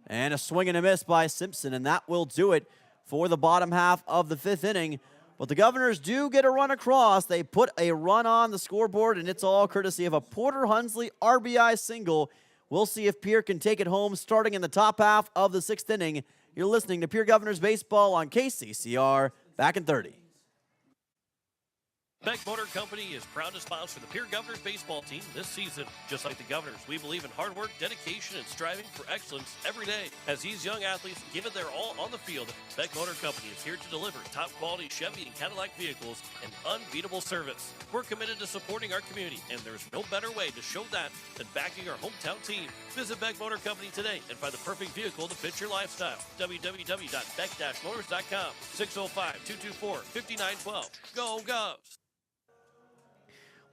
And a swing and a miss by Simpson, and that will do it for the bottom half of the 5th inning. But the Governors do get a run across. They put a run on the scoreboard, and it's all courtesy of a Porter Hunsley RBI single. We'll see if Pierre can take it home starting in the top half of the 6th inning. You're listening to Pierre Governors Baseball on KCCR. Back in 30. Beck Motor Company is proud to sponsor the Pierre Governors baseball team this season. Just like the Governors, we believe in hard work, dedication, and striving for excellence every day. As these young athletes give it their all on the field, Beck Motor Company is here to deliver top-quality Chevy and Cadillac vehicles and unbeatable service. We're committed to supporting our community, and there's no better way to show that than backing our hometown team. Visit Beck Motor Company today and find the perfect vehicle to fit your lifestyle. www.beck-motors.com, 605-224-5912. Go Govs!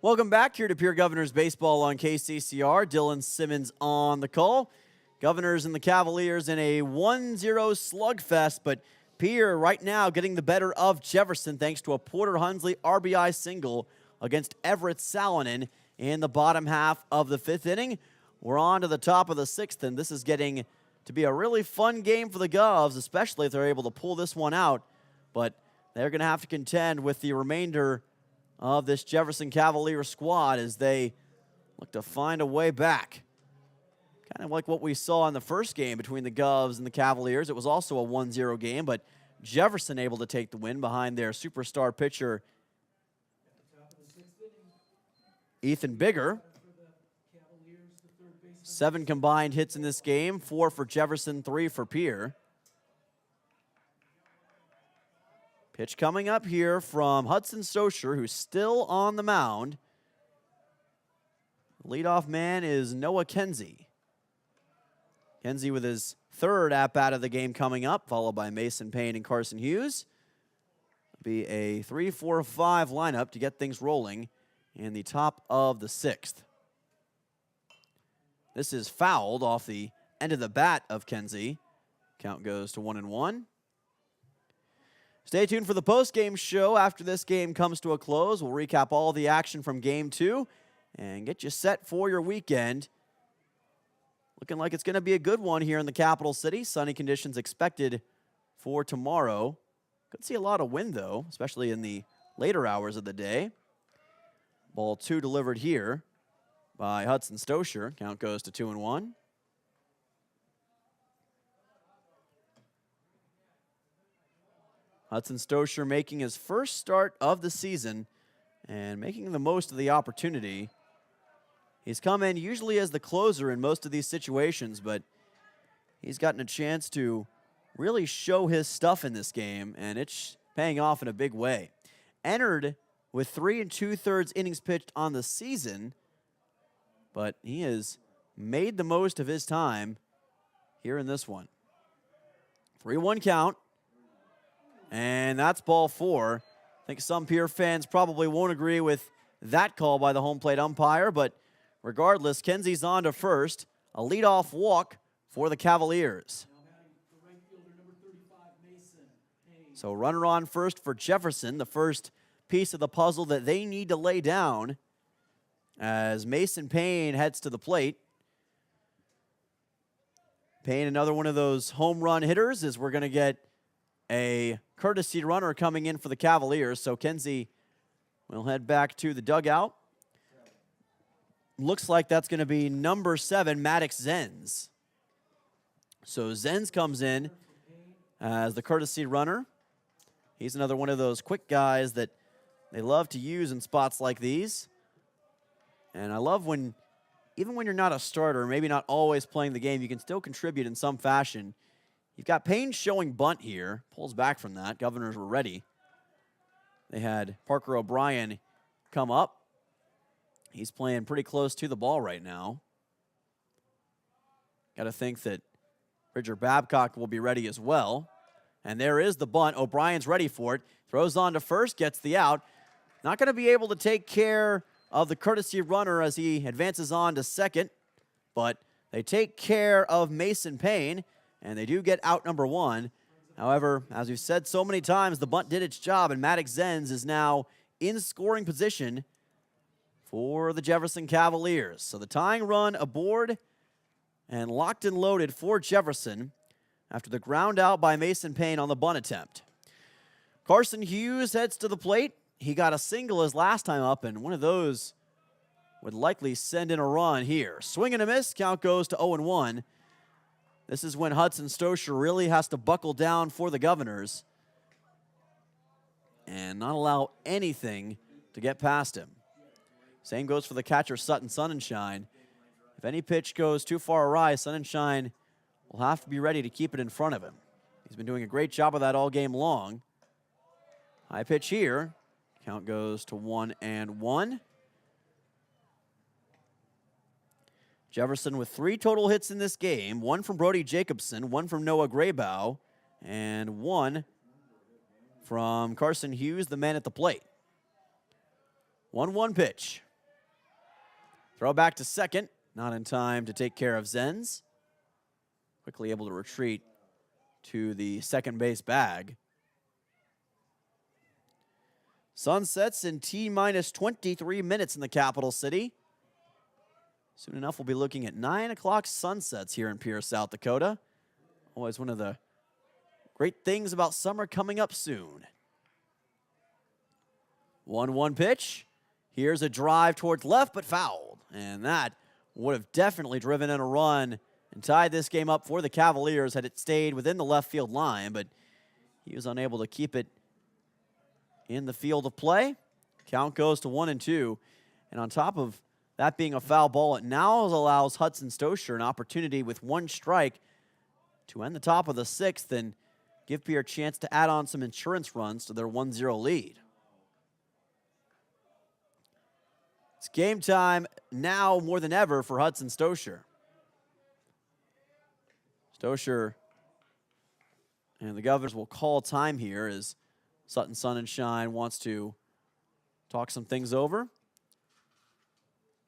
Welcome back here to Pierre Governors Baseball on KCCR. Dylan Simmons on the call. Governors and the Cavaliers in a 1-0 slugfest, but Pierre right now getting the better of Jefferson thanks to a Porter Hunsley RBI single against Everett Salonen in the bottom half of the 5th inning. We're on to the top of the 6th, and this is getting to be a really fun game for the Govs, especially if they're able to pull this one out. But they're going to have to contend with the remainder of this Jefferson Cavalier squad as they look to find a way back. Kind of like what we saw in the first game between the Govs and the Cavaliers. It was also a 1-0 game, but Jefferson able to take the win behind their superstar pitcher, Ethan Bigger. 7 combined hits in this game, 4 for Jefferson, 3 for Pierre. Pitch coming up here from Hudson Socher, who's still on the mound. Leadoff man is Noah Kenzie. Kenzie with his 3rd at-bat of the game coming up, followed by Mason Payne and Carson Hughes. It'll be a 3-4-5 lineup to get things rolling in the top of the 6th. This is fouled off the end of the bat of Kenzie. Count goes to 1-1. Stay tuned for the post-game show. After this game comes to a close, we'll recap all the action from Game 2 and get you set for your weekend. Looking like it's going to be a good one here in the capital city. Sunny conditions expected for tomorrow. Could see a lot of wind, though, especially in the later hours of the day. Ball 2 delivered here by Hudson Stosher. Count goes to 2-1. Hudson Stosher making his first start of the season and making the most of the opportunity. He's come in usually as the closer in most of these situations, but he's gotten a chance to really show his stuff in this game, and it's paying off in a big way. Entered with 3 2/3 innings pitched on the season, but he has made the most of his time here in this one. 3-1 count, and that's ball 4. I think some Pierre fans probably won't agree with that call by the home plate umpire, but regardless, Kenzie's on to first. A leadoff walk for the Cavaliers. So runner on first for Jefferson, the first piece of the puzzle that they need to lay down as Mason Payne heads to the plate. Payne, another one of those home run hitters, as we're going to get a courtesy runner coming in for the Cavaliers. So Kenzie will head back to the dugout. Looks like that's going to be number 7, Maddox Zenz. So Zenz comes in as the courtesy runner. He's another one of those quick guys that they love to use in spots like these. And I love when, even when you're not a starter, maybe not always playing the game, you can still contribute in some fashion. You've got Payne showing bunt here. Pulls back from that. Governors were ready. They had Parker O'Brien come up. He's playing pretty close to the ball right now. Got to think that Bridger Babcock will be ready as well. And there is the bunt. O'Brien's ready for it. Throws on to first, gets the out. Not going to be able to take care of the courtesy runner as he advances on to second. But they take care of Mason Payne, and they do get out number 1. However, as we've said so many times, the bunt did its job, and Maddox Zenz is now in scoring position for the Jefferson Cavaliers. So the tying run aboard and locked and loaded for Jefferson after the ground out by Mason Payne on the bunt attempt. Carson Hughes heads to the plate. He got a single his last time up, and one of those would likely send in a run here. Swing and a miss. Count goes to 0-1. This is when Hudson Stosher really has to buckle down for the Governors and not allow anything to get past him. Same goes for the catcher, Sutton Sonnenschein. If any pitch goes too far awry, Sonnenschein will have to be ready to keep it in front of him. He's been doing a great job of that all game long. High pitch here. Count goes to 1-1. Jefferson with 3 total hits in this game. 1 from Brody Jacobson, 1 from Noah Graybow, and 1 from Carson Hughes, the man at the plate. 1-1 pitch. Throw back to second. Not in time to take care of Zenz. Quickly able to retreat to the second base bag. Sun sets in T-minus 23 minutes in the capital city. Soon enough, we'll be looking at 9 o'clock sunsets here in Pierre, South Dakota. Always one of the great things about summer coming up soon. 1-1 pitch. Here's a drive towards left, but fouled. And that would have definitely driven in a run and tied this game up for the Cavaliers had it stayed within the left field line, but he was unable to keep it in the field of play. Count goes to 1-2. And on top of that being a foul ball, it now allows Hudson Stosher an opportunity with 1 strike to end the top of the 6th and give Pierre a chance to add on some insurance runs to their 1-0 lead. It's game time now more than ever for Hudson Stosher. Stosher and the Governors will call time here as Sutton Sonnenschein wants to talk some things over.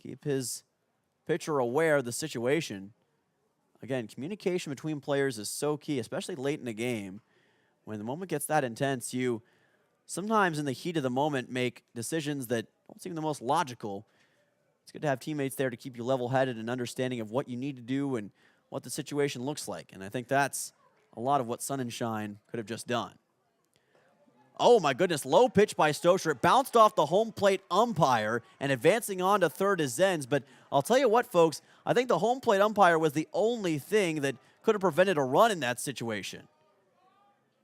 Keep his pitcher aware of the situation. Again, communication between players is so key, especially late in the game. When the moment gets that intense, you sometimes in the heat of the moment make decisions that don't seem the most logical. it's good to have teammates there to keep you level-headed and understanding of what you need to do and what the situation looks like. And I think that's a lot of what Sun and Shine could have just done. Oh, my goodness. Low pitch by Stoscher. It bounced off the home plate umpire, and advancing on to third is Zenz. But I'll tell you what, folks, I think the home plate umpire was the only thing that could have prevented a run in that situation.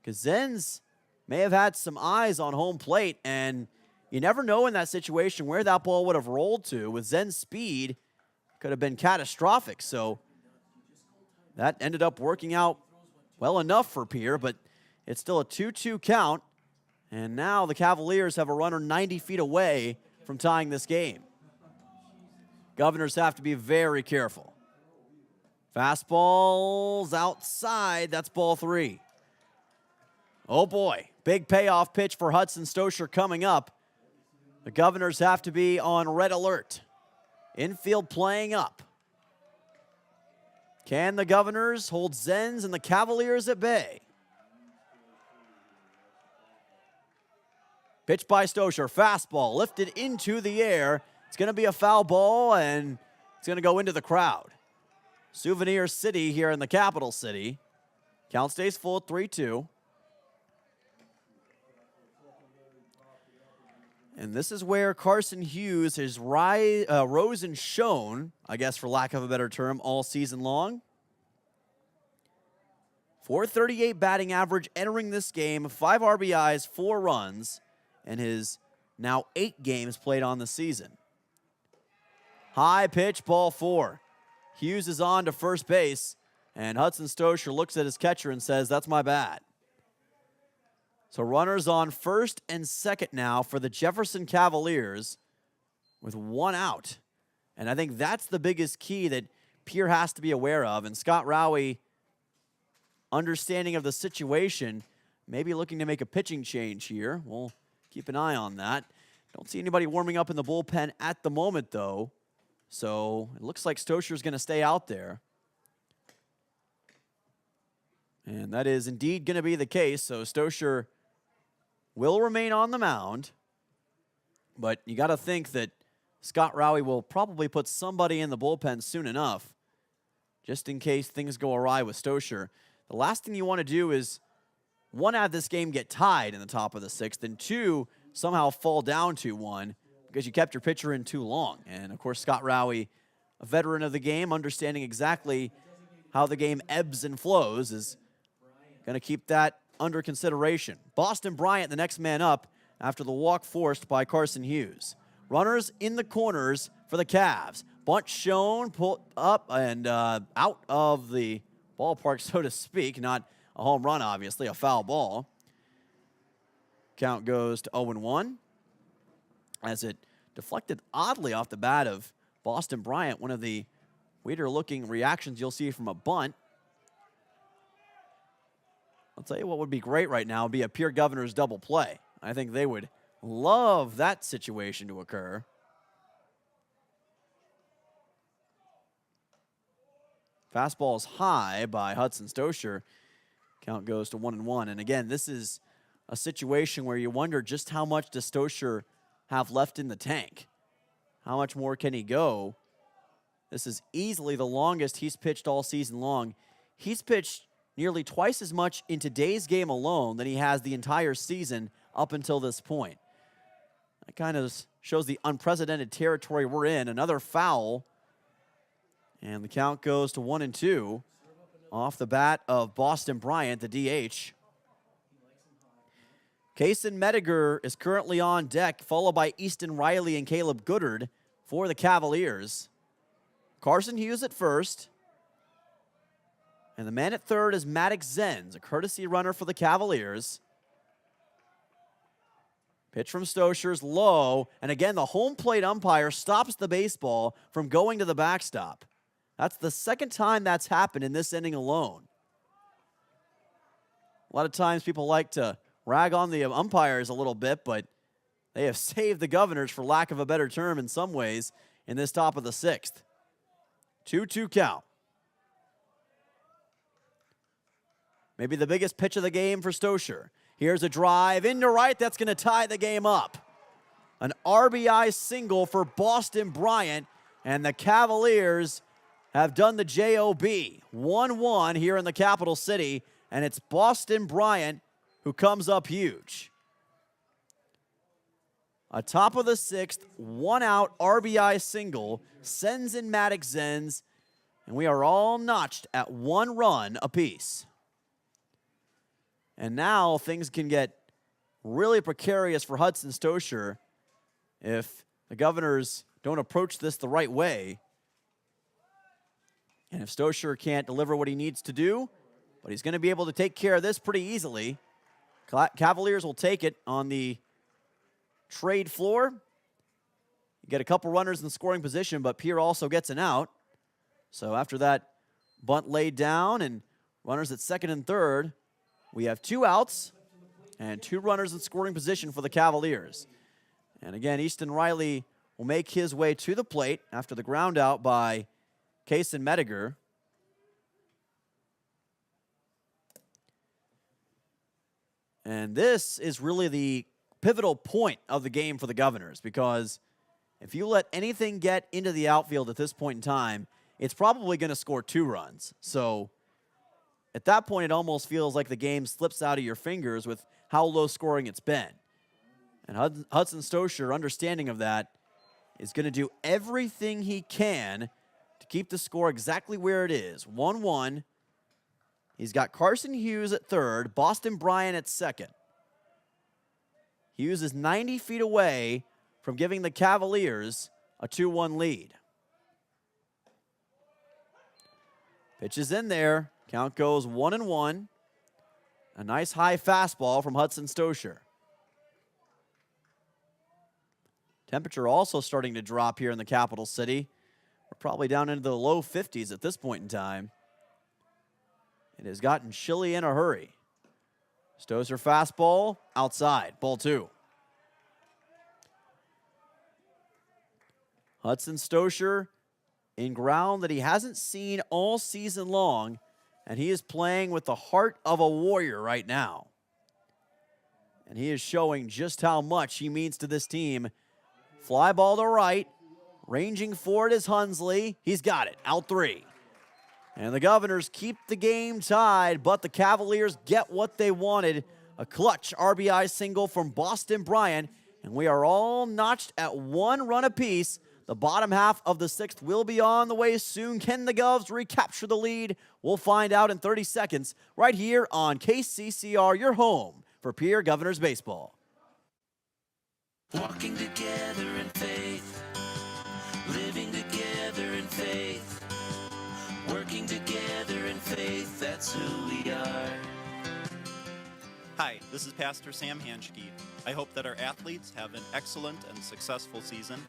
Because Zenz may have had some eyes on home plate, and you never know in that situation where that ball would have rolled to. With Zen's speed, could have been catastrophic. So that ended up working out well enough for Pierre, but it's still a 2-2 count. And now the Cavaliers have a runner 90 feet away from tying this game. Governors have to be very careful. Fastball's outside. That's ball 3. Oh, boy. Big payoff pitch for Hudson Stoscher coming up. The Governors have to be on red alert. Infield playing up. Can the Governors hold Zenz and the Cavaliers at bay? Pitch by Stoscher, fastball lifted into the air. It's going to be a foul ball, and it's going to go into the crowd. Souvenir City here in the capital city. Count stays full at 3-2. And this is where Carson Hughes has rose and shone, I guess for lack of a better term, all season long. .438 batting average entering this game, 5 RBIs, 4 runs, and his now 8 games played on the season. High pitch, ball 4. Hughes is on to first base, and Hudson Stoscher looks at his catcher and says, "That's my bat." So runners on first and second now for the Jefferson Cavaliers with 1 out. And I think that's the biggest key that Pierre has to be aware of. And Scott Rowie, understanding of the situation, maybe looking to make a pitching change here. We'll keep an eye on that. Don't see anybody warming up in the bullpen at the moment, though. So it looks like Stoscher's going to stay out there. And that is indeed going to be the case. So Stoscher will remain on the mound. But you got to think that Scott Rowie will probably put somebody in the bullpen soon enough, just in case things go awry with Stoscher. The last thing you want to do is, 1, have this game get tied in the top of the 6th, and 2, somehow fall down 2-1 because you kept your pitcher in too long. And, of course, Scott Rowie, a veteran of the game, understanding exactly how the game ebbs and flows, is going to keep that under consideration. Boston Bryant, the next man up after the walk forced by Carson Hughes. Runners in the corners for the Cavs. Bunt shown, pulled up and out of the ballpark, so to speak. Not a home run, obviously, a foul ball. Count goes to 0-1 as it deflected oddly off the bat of Boston Bryant, one of the weirder-looking reactions you'll see from a bunt. I'll tell you what would be great right now would be a Pierre Governors double play. I think they would love that situation to occur. Fastball is high by Hudson Stoscher. Count goes to 1-1. And again, this is a situation where you wonder just how much does Stoscher have left in the tank? How much more can he go? This is easily the longest he's pitched all season long. He's pitched nearly twice as much in today's game alone than he has the entire season up until this point. That kind of shows the unprecedented territory we're in. Another foul. And the count goes to 1-2 off the bat of Boston Bryant, the DH. Kaysen Mediger is currently on deck, followed by Easton Riley and Caleb Goodard for the Cavaliers. Carson Hughes at first. And the man at third is Maddox Zenz, a courtesy runner for the Cavaliers. Pitch from Stoscher's low. And again, the home plate umpire stops the baseball from going to the backstop. That's the second time that's happened in this inning alone. A lot of times people like to rag on the umpires a little bit, but they have saved the Governors, for lack of a better term in some ways, in this top of the 6th. 2-2 count. Maybe the biggest pitch of the game for Stoscher. Here's a drive into right. That's going to tie the game up. An RBI single for Boston Bryant, and the Cavaliers have done the job. 1-1 here in the capital city, and it's Boston Bryant who comes up huge. A top of the sixth, 1-out RBI single sends in Maddox Zenz, and we are all notched at 1 run apiece. And now things can get really precarious for Hudson Stosher if the Governors don't approach this the right way. And if Stosher can't deliver what he needs to do, but he's going to be able to take care of this pretty easily. Cavaliers will take it on the trade floor. You get a couple runners in scoring position, but Pierre also gets an out. So after that bunt laid down and runners at second and third, we have 2 outs and 2 runners in scoring position for the Cavaliers. And again, Easton Riley will make his way to the plate after the ground out by Kaysen Mediger. And this is really the pivotal point of the game for the Governors, because if you let anything get into the outfield at this point in time, it's probably going to score 2 runs. So at that point, it almost feels like the game slips out of your fingers with how low scoring it's been. And Hudson Stosher, understanding of that, is going to do everything he can to keep the score exactly where it is, 1-1. He's got Carson Hughes at third, Boston Bryant at second. Hughes is 90 feet away from giving the Cavaliers a 2-1 lead. Pitch is in there. Count goes 1-1. A nice high fastball from Hudson Stosher. Temperature also starting to drop here in the capital city. We're probably down into the low 50s at this point in time. It has gotten chilly in a hurry. Stosher fastball outside, ball 2. Hudson Stosher in ground that he hasn't seen all season long, and he is playing with the heart of a warrior right now. And he is showing just how much he means to this team. Fly ball to right, ranging forward is Hunsley. He's got it, out 3. And the Governors keep the game tied, but the Cavaliers get what they wanted. A clutch RBI single from Boston Bryant, and we are all notched at 1 run apiece. The bottom half of the 6th will be on the way soon. Can the Govs recapture the lead? We'll find out in 30 seconds right here on KCCR, your home for Pierre Governors Baseball. Walking together in faith, living together in faith, working together in faith, that's who we are. Hi, this is Pastor Sam Hanschke. I hope that our athletes have an excellent and successful season.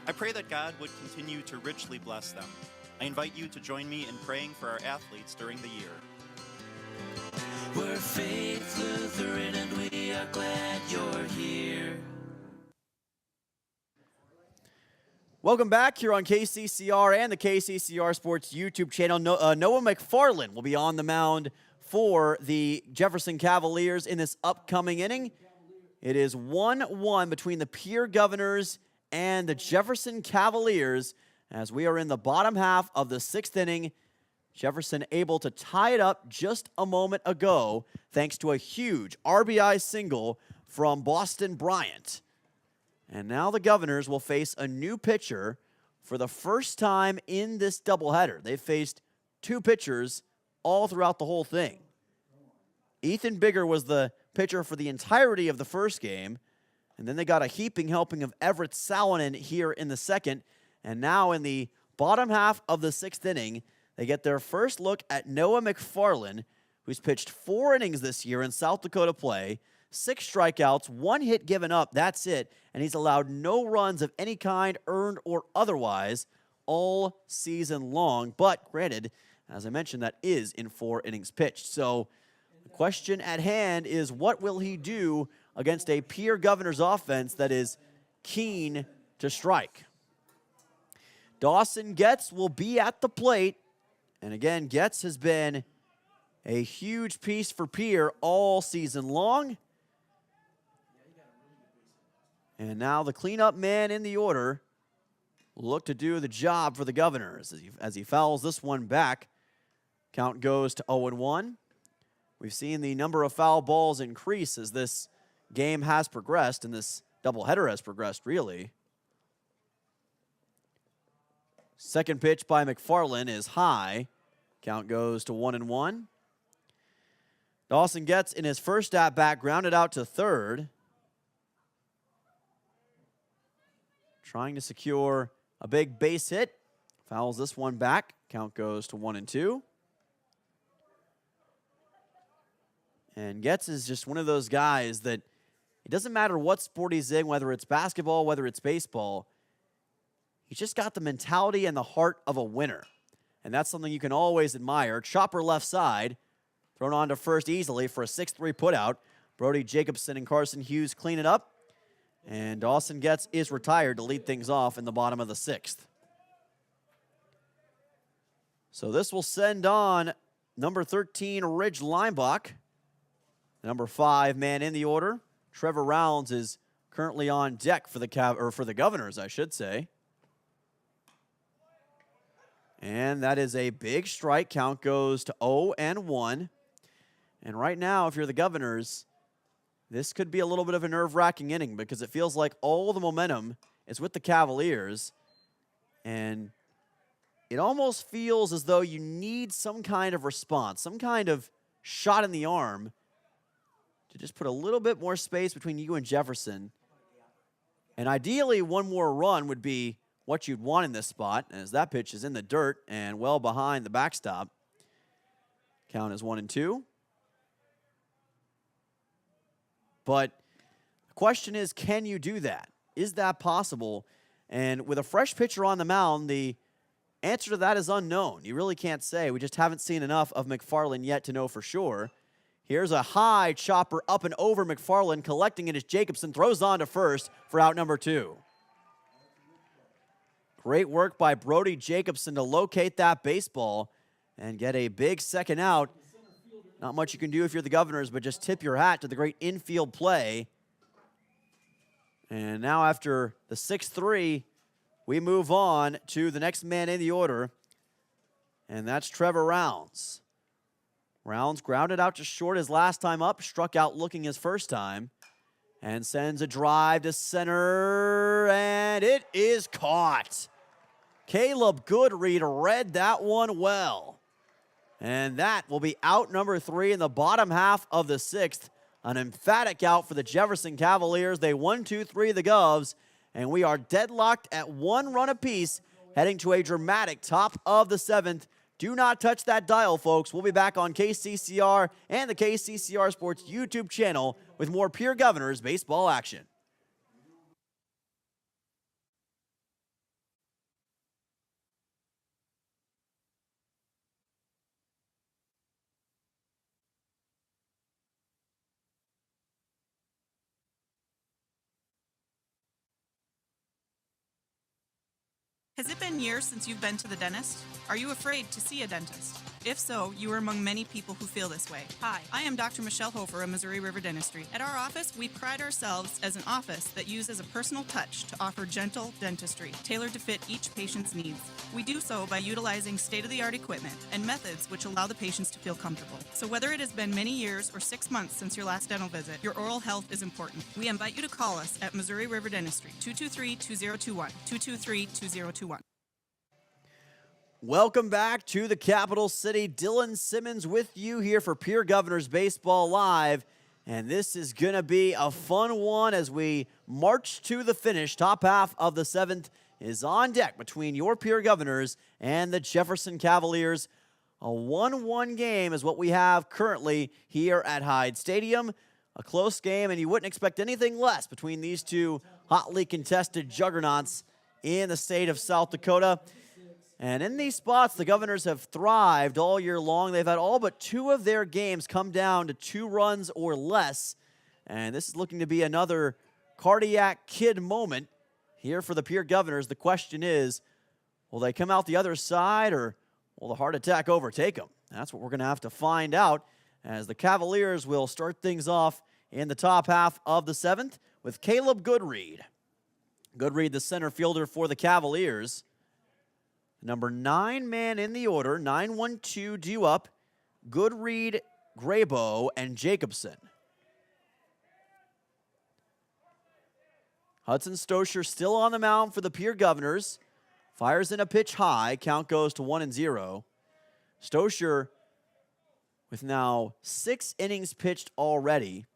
I pray that God would continue to richly bless them. I invite you to join me in praying for our athletes during the year. We're Faith Lutheran and we are glad you're here. Welcome back here on KCCR and the KCCR Sports YouTube channel. Noah McFarland will be on the mound for the Jefferson Cavaliers in this upcoming inning. It is 1-1 between the Pierre Governors and the Jefferson Cavaliers as we are in the bottom half of the 6th inning. Jefferson able to tie it up just a moment ago thanks to a huge RBI single from Boston Bryant. And now the Governors will face a new pitcher for the first time in this doubleheader. They've faced 2 pitchers all throughout the whole thing. Ethan Bigger was the pitcher for the entirety of the first game, and then they got a heaping helping of Everett Salonen here in the second. And now in the bottom half of the 6th inning, they get their first look at Noah McFarland, who's pitched 4 innings this year in South Dakota play, 6 strikeouts, 1 hit given up, that's it. And he's allowed no runs of any kind, earned or otherwise, all season long. But granted, as I mentioned, that is in 4 innings pitched. So the question at hand is, what will he do against a Pierre Governors offense that is keen to strike? Dawson Getz will be at the plate. And again, Getz has been a huge piece for Pierre all season long. And now the cleanup man in the order will look to do the job for the Governors as he fouls this one back. Count goes to 0-1. We've seen the number of foul balls increase as this game has progressed, and this doubleheader has progressed, really. Second pitch by McFarland is high. Count goes to 1-1. Dawson gets in his first at-bat, grounded out to third. Trying to secure a big base hit. Fouls this one back. Count goes to 1-2. And Getz is just one of those guys that it doesn't matter what sport he's in, whether it's basketball, whether it's baseball. He's just got the mentality and the heart of a winner. And that's something you can always admire. Chopper left side, thrown on to first easily for a 6-3 putout. Brody Jacobson and Carson Hughes clean it up. And Dawson Getz is retired to lead things off in the bottom of the 6th. So this will send on number 13, Ridge Linebach. Number 5 man in the order. Trevor Rounds is currently on deck for the Governors, I should say. And that is a big strike. Count goes to 0-1. And right now, if you're the Governors, this could be a little bit of a nerve-wracking inning because it feels like all the momentum is with the Cavaliers. And it almost feels as though you need some kind of response, some kind of shot in the arm to just put a little bit more space between you and Jefferson. And ideally, one more run would be what you'd want in this spot, as that pitch is in the dirt and well behind the backstop. Count is 1-2. But the question is, can you do that? Is that possible? And with a fresh pitcher on the mound, the answer to that is unknown. You really can't say. We just haven't seen enough of McFarland yet to know for sure. Here's a high chopper up and over McFarland. Collecting it as Jacobson throws on to first for out number 2. Great work by Brody Jacobson to locate that baseball and get a big second out. Not much you can do if you're the Governors, but just tip your hat to the great infield play. And now after the 6-3, we move on to the next man in the order, and that's Trevor Rounds. Rounds grounded out to short his last time up, struck out looking his first time, and sends a drive to center, and it is caught. Caleb Goodread read that one well. And that will be out number 3 in the bottom half of the 6th. An emphatic out for the Jefferson Cavaliers. They 1-2-3 the Govs, and we are deadlocked at 1 run apiece, heading to a dramatic top of the 7th. Do not touch that dial, folks. We'll be back on KCCR and the KCCR Sports YouTube channel with more Pierre Governors baseball action. Has it been years since you've been to the dentist? Are you afraid to see a dentist? If so, you are among many people who feel this way. Hi, I am Dr. Michelle Hofer of Missouri River Dentistry. At our office, we pride ourselves as an office that uses a personal touch to offer gentle dentistry, tailored to fit each patient's needs. We do so by utilizing state-of-the-art equipment and methods which allow the patients to feel comfortable. So whether it has been many years or 6 months since your last dental visit, your oral health is important. We invite you to call us at Missouri River Dentistry, 223-2021, 223-2021. Welcome back to the capital city. Dylan Simmons with you here for Pierre Governors Baseball Live. And this is going to be a fun one as we march to the finish. Top half of the 7th is on deck between your Pierre Governors and the Jefferson Cavaliers. A 1-1 game is what we have currently here at Hyde Stadium. A close game, and you wouldn't expect anything less between these two hotly contested juggernauts in the state of South Dakota. And in these spots, the Governors have thrived all year long. They've had all but 2 of their games come down to 2 runs or less. And this is looking to be another cardiac kid moment here for the Pierre Governors. The question is, will they come out the other side, or will the heart attack overtake them? That's what we're going to have to find out as the Cavaliers will start things off in the top half of the 7th with Caleb Goodread. Goodread, the center fielder for the Cavaliers. Number 9 man in the order, 9-1-2 due up. Goodread, Graybo, and Jacobson. Hudson Stosher still on the mound for the Pierre Governors. Fires in a pitch high. Count goes to 1-0. Stosher with now 6 innings pitched already,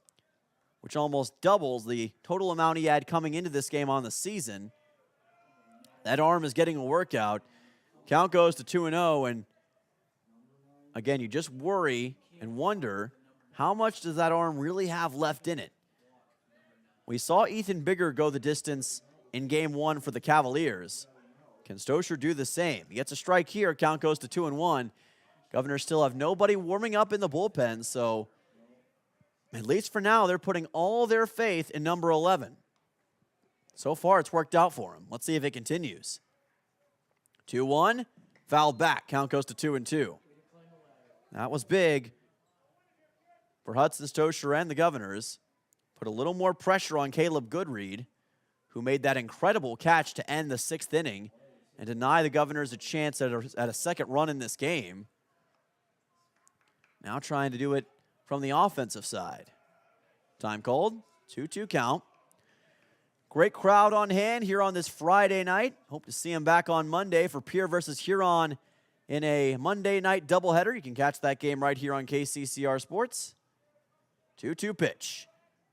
which almost doubles the total amount he had coming into this game on the season. That arm is getting a workout. Count goes to 2-0, and again, you just worry and wonder, how much does that arm really have left in it? We saw Ethan Bigger go the distance in Game 1 for the Cavaliers. Can Stosher do the same? He gets a strike here. Count goes to 2-1. Governors still have nobody warming up in the bullpen, so at least for now, they're putting all their faith in number 11. So far, it's worked out for him. Let's see if it continues. 2-1, fouled back. Count goes to 2-2. That was big for Hudson Stosher and the Governors. Put a little more pressure on Caleb Goodread, who made that incredible catch to end the 6th inning and deny the Governors a chance at a second run in this game. Now trying to do it from the offensive side. Time called, 2-2 count. Great crowd on hand here on this Friday night. Hope to see them back on Monday for Pierre versus Huron in a Monday night doubleheader. You can catch that game right here on KCCR Sports. 2-2 pitch.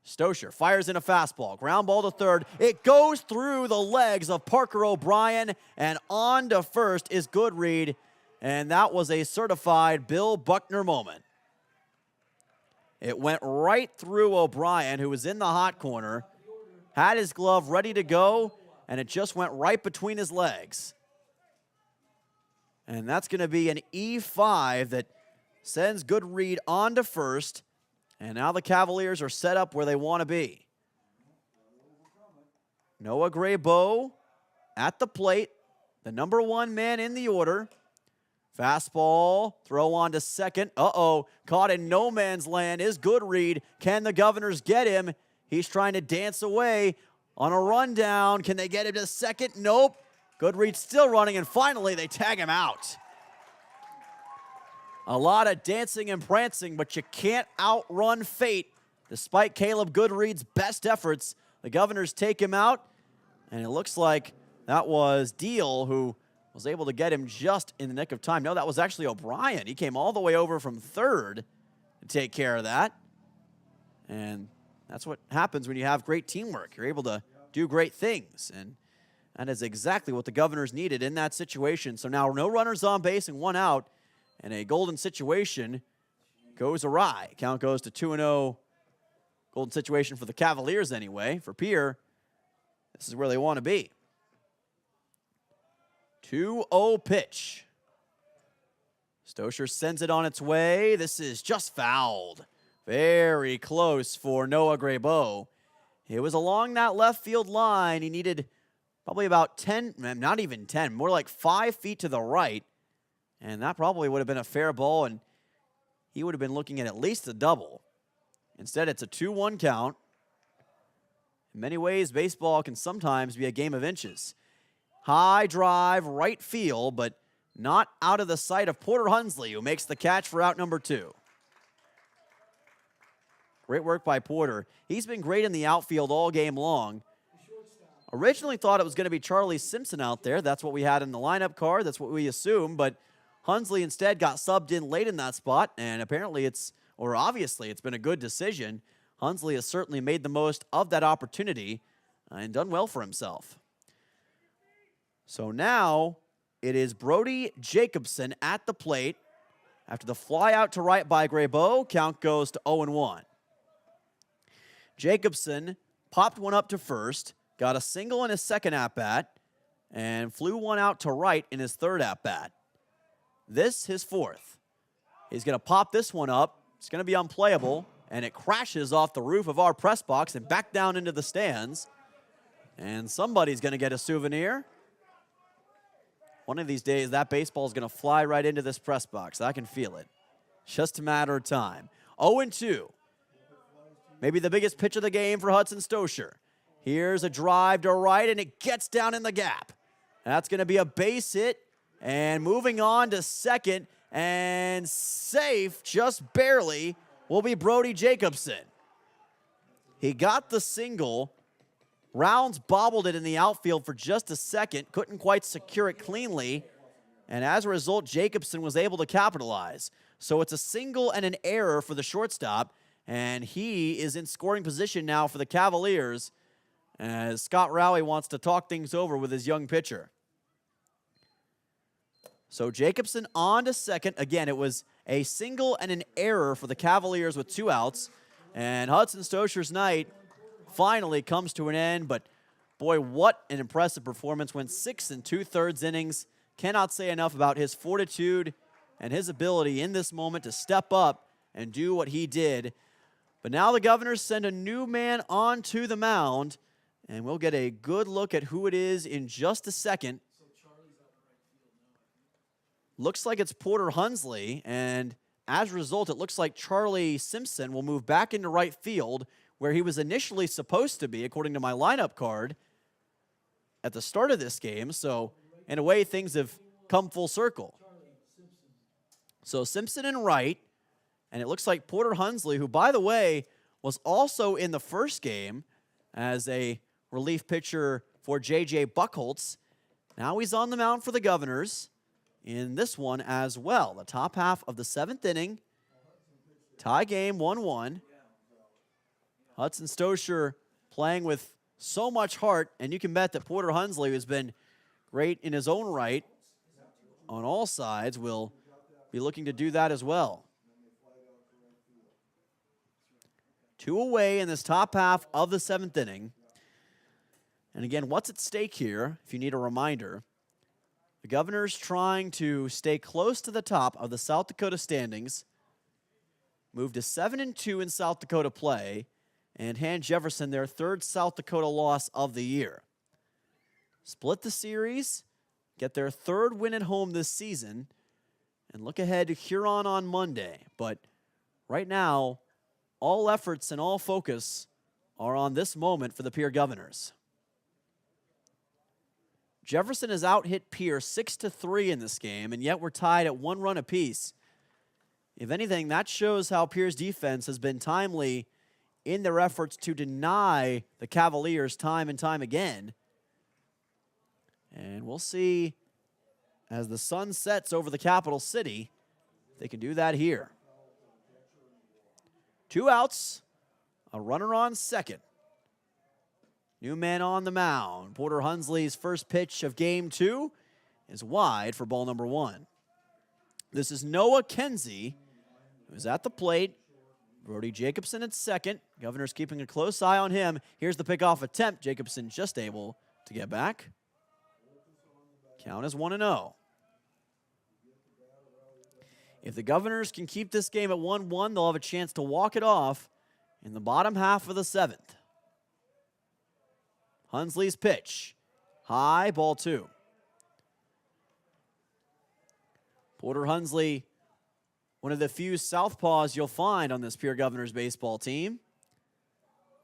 Stosher fires in a fastball. Ground ball to third. It goes through the legs of Parker O'Brien, and on to first is Goodread. And that was a certified Bill Buckner moment. It went right through O'Brien, who was in the hot corner, had his glove ready to go, and it just went right between his legs. And that's going to be an E5 that sends Goodread on to first. And now the Cavaliers are set up where they want to be. Noah Graybo at the plate, the number 1 man in the order. Fastball, throw on to second. Caught in no man's land is Goodread. Can the Governors get him? He's trying to dance away on a rundown. Can they get him to second? Nope. Goodread still running, and finally they tag him out. A lot of dancing and prancing, but you can't outrun fate. Despite Caleb Goodread's best efforts, the Governors take him out, and it looks like that was Deal who was able to get him just in the nick of time. No, that was actually O'Brien. He came all the way over from third to take care of that. And that's what happens when you have great teamwork. You're able to do great things, and that is exactly what the Governors needed in that situation. So now no runners on base and 1 out. And a golden situation goes awry. Count goes to 2-0. Golden situation for the Cavaliers anyway. For Pierre, this is where they want to be. 2-0 pitch. Stosher sends it on its way. This is just fouled. Very close for Noah Graybo. It was along that left field line. He needed probably about 10, not even 10, more like 5 feet to the right. And that probably would have been a fair ball, and he would have been looking at least a double. Instead, it's a 2-1 count. In many ways, baseball can sometimes be a game of inches. High drive, right field, but not out of the sight of Porter Hunsley, who makes the catch for out number 2. Great work by Porter. He's been great in the outfield all game long. Originally thought it was going to be Charlie Simpson out there. That's what we had in the lineup card. That's what we assumed, but Hunsley instead got subbed in late in that spot, and apparently obviously it's been a good decision. Hunsley has certainly made the most of that opportunity and done well for himself. So now it is Brody Jacobson at the plate. After the fly out to right by Graybo, count goes to 0-1. Jacobson popped one up to first, got a single in his second at-bat, and flew one out to right in his third at-bat. This, his fourth. He's going to pop this one up. It's going to be unplayable, and it crashes off the roof of our press box and back down into the stands. And somebody's going to get a souvenir. One of these days, that baseball is going to fly right into this press box. I can feel it. Just a matter of time. 0-2. Maybe the biggest pitch of the game for Hudson Stosher. Here's a drive to right, and it gets down in the gap. That's going to be a base hit, and moving on to second, and safe, just barely, will be Brody Jacobson. He got the single. Rounds bobbled it in the outfield for just a second, couldn't quite secure it cleanly, and as a result, Jacobson was able to capitalize. So it's a single and an error for the shortstop, and he is in scoring position now for the Cavaliers as Scott Rowley wants to talk things over with his young pitcher. So Jacobson on to second. Again, it was a single and an error for the Cavaliers with 2 outs, and Hudson Stoscher's night finally comes to an end, but boy, what an impressive performance. Went 6 2/3 innings. Cannot say enough about his fortitude and his ability in this moment to step up and do what he did. But now the Governors send a new man onto the mound, and we'll get a good look at who it is in just a second. Looks like it's Porter Hunsley, and as a result, it looks like Charlie Simpson will move back into right field, where he was initially supposed to be, according to my lineup card, at the start of this game. So, in a way, things have come full circle. So, Simpson in right, and it looks like Porter Hunsley, who, by the way, was also in the first game as a relief pitcher for J.J. Buchholz. Now he's on the mound for the Governors in this one as well. The top half of the 7th inning. Tie game, 1-1. Hudson Stoscher playing with so much heart, and you can bet that Porter Hunsley, who's been great in his own right on all sides, will be looking to do that as well. 2 away in this top half of the 7th inning. And again, what's at stake here, if you need a reminder? The Governors trying to stay close to the top of the South Dakota standings, move to 7-2 in South Dakota play, and hand Jefferson their 3rd South Dakota loss of the year. Split the series, get their 3rd win at home this season, and look ahead to Huron on Monday. But right now, all efforts and all focus are on this moment for the Pierre Governors. Jefferson has out-hit Pierre 6-3 in this game, and yet we're tied at 1 run apiece. If anything, that shows how Pierre's defense has been timely in their efforts to deny the Cavaliers time and time again. And we'll see as the sun sets over the capital city if they can do that here. 2 outs, a runner on second. New man on the mound. Porter Hunsley's first pitch of game 2 is wide for ball number 1. This is Noah Kenzie, who's at the plate. Brody Jacobson at second. Governors keeping a close eye on him. Here's the pickoff attempt. Jacobson just able to get back. Count is 1-0. If the Governors can keep this game at 1-1, they'll have a chance to walk it off in the bottom half of the 7th. Hunsley's pitch. High, ball 2. Porter Hunsley, one of the few southpaws you'll find on this Pierre Governors baseball team.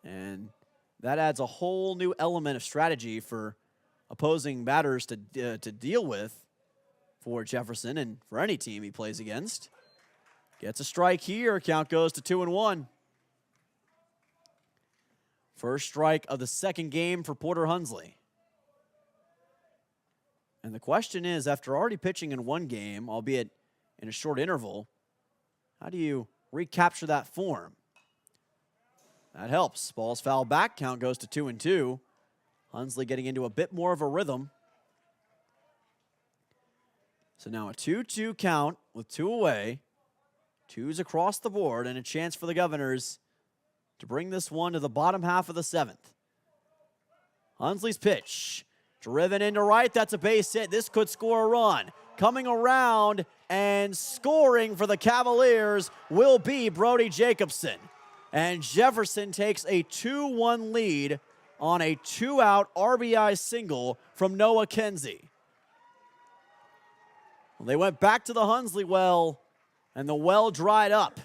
And that adds a whole new element of strategy for opposing batters to deal with for Jefferson and for any team he plays against. Gets a strike here. Count goes to 2-1. First strike of the second game for Porter Hunsley. And the question is, after already pitching in 1 game, albeit in a short interval, how do you recapture that form? That helps. Ball's fouled back. Count goes to 2-2. Hunsley getting into a bit more of a rhythm. So now a 2-2 count with 2 away. 2s across the board and a chance for the Governors to bring this one to the bottom half of the 7th. Hunsley's pitch. Driven into right. That's a base hit. This could score a run. Coming around and scoring for the Cavaliers will be Brody Jacobson. And Jefferson takes a 2-1 lead on a 2-out RBI single from Noah Kenzie. Well, they went back to the Hunsley well, and the well dried up.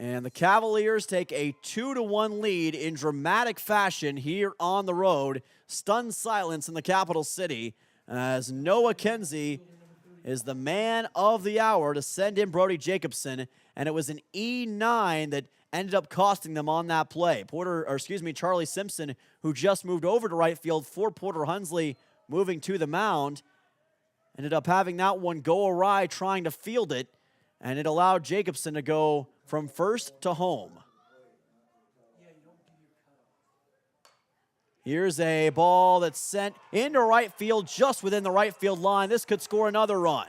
And the Cavaliers take a 2-1 lead in dramatic fashion here on the road. Stunned silence in the capital city as Noah Kenzie is the man of the hour to send in Brody Jacobson. And it was an E9 that ended up costing them on that play. Charlie Simpson, who just moved over to right field for Porter Hunsley, moving to the mound, ended up having that one go awry trying to field it, and it allowed Jacobson to go from first to home. Here's a ball that's sent into right field, just within the right field line. This could score another run.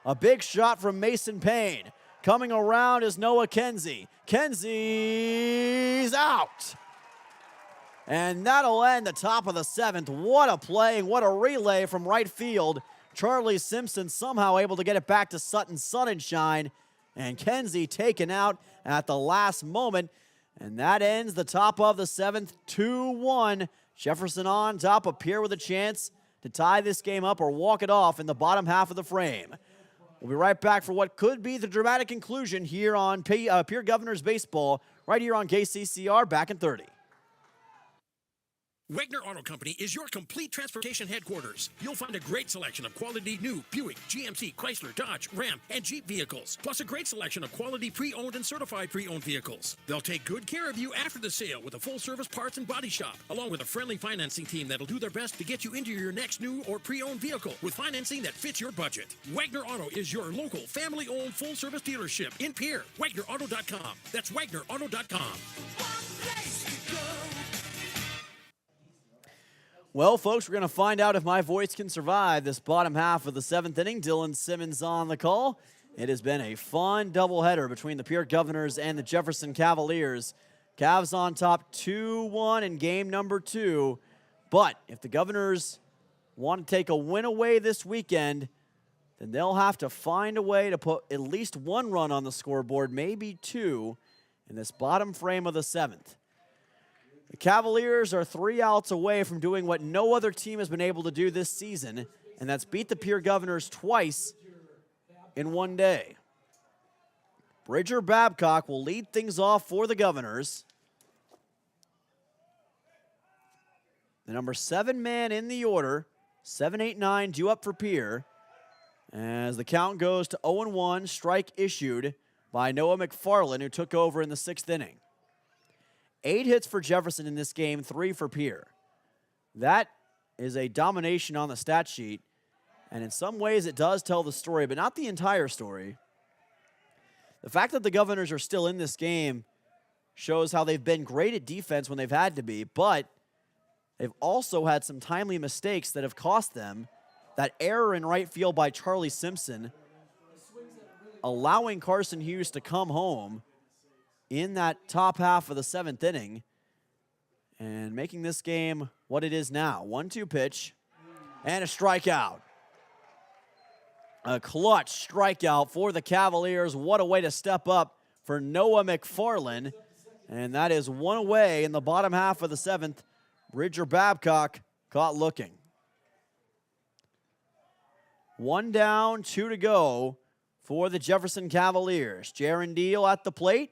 A big shot from Mason Payne. Coming around is Noah Kenzie. Kenzie's out. And that'll end the top of the seventh. What a play, what a relay from right field. Charlie Simpson somehow able to get it back to Sutton Sunshine. And Kenzie taken out at the last moment. And that ends the top of the seventh, 2-1. Jefferson on top of Pierre with a chance to tie this game up or walk it off in the bottom half of the frame. We'll be right back for what could be the dramatic conclusion here on Pierre Governors Baseball, right here on KCCR, back in 30. Wagner Auto Company is your complete transportation headquarters. You'll find a great selection of quality new Buick, GMC, Chrysler, Dodge, Ram, and Jeep vehicles, plus a great selection of quality pre-owned and certified pre-owned vehicles. They'll take good care of you after the sale with a full-service parts and body shop, along with a friendly financing team that'll do their best to get you into your next new or pre-owned vehicle with financing that fits your budget. Wagner Auto is your local, family-owned, full-service dealership in Pierre. WagnerAuto.com. That's WagnerAuto.com. Well, folks, we're going to find out if my voice can survive this bottom half of the seventh inning. Dylan Simmons on the call. It has been a fun doubleheader between the Pierre Governors and the Jefferson Cavaliers. Cavs on top 2-1 in game number 2. But if the Governors want to take a win away this weekend, then they'll have to find a way to put at least one run on the scoreboard, maybe two, in this bottom frame of the seventh. The Cavaliers are 3 outs away from doing what no other team has been able to do this season, and that's beat the Pierre Governors twice in one day. Bridger Babcock will lead things off for the Governors. The number 7 man in the order, 7-8-9 due up for Pierre, as the count goes to 0-1, strike issued by Noah McFarland, who took over in the 6th inning. 8 hits for Jefferson in this game, 3 for Pierre. That is a domination on the stat sheet, and in some ways it does tell the story, but not the entire story. The fact that the Governors are still in this game shows how they've been great at defense when they've had to be, but they've also had some timely mistakes that have cost them. That error in right field by Charlie Simpson, allowing Carson Hughes to come home in that top half of the 7th inning and making this game what it is now. 1-2 pitch and a strikeout. A clutch strikeout for the Cavaliers. What a way to step up for Noah McFarland. And that is one away in the bottom half of the 7th. Bridger Babcock caught looking. 1 down, 2 to go for the Jefferson Cavaliers. Jaron Deal at the plate.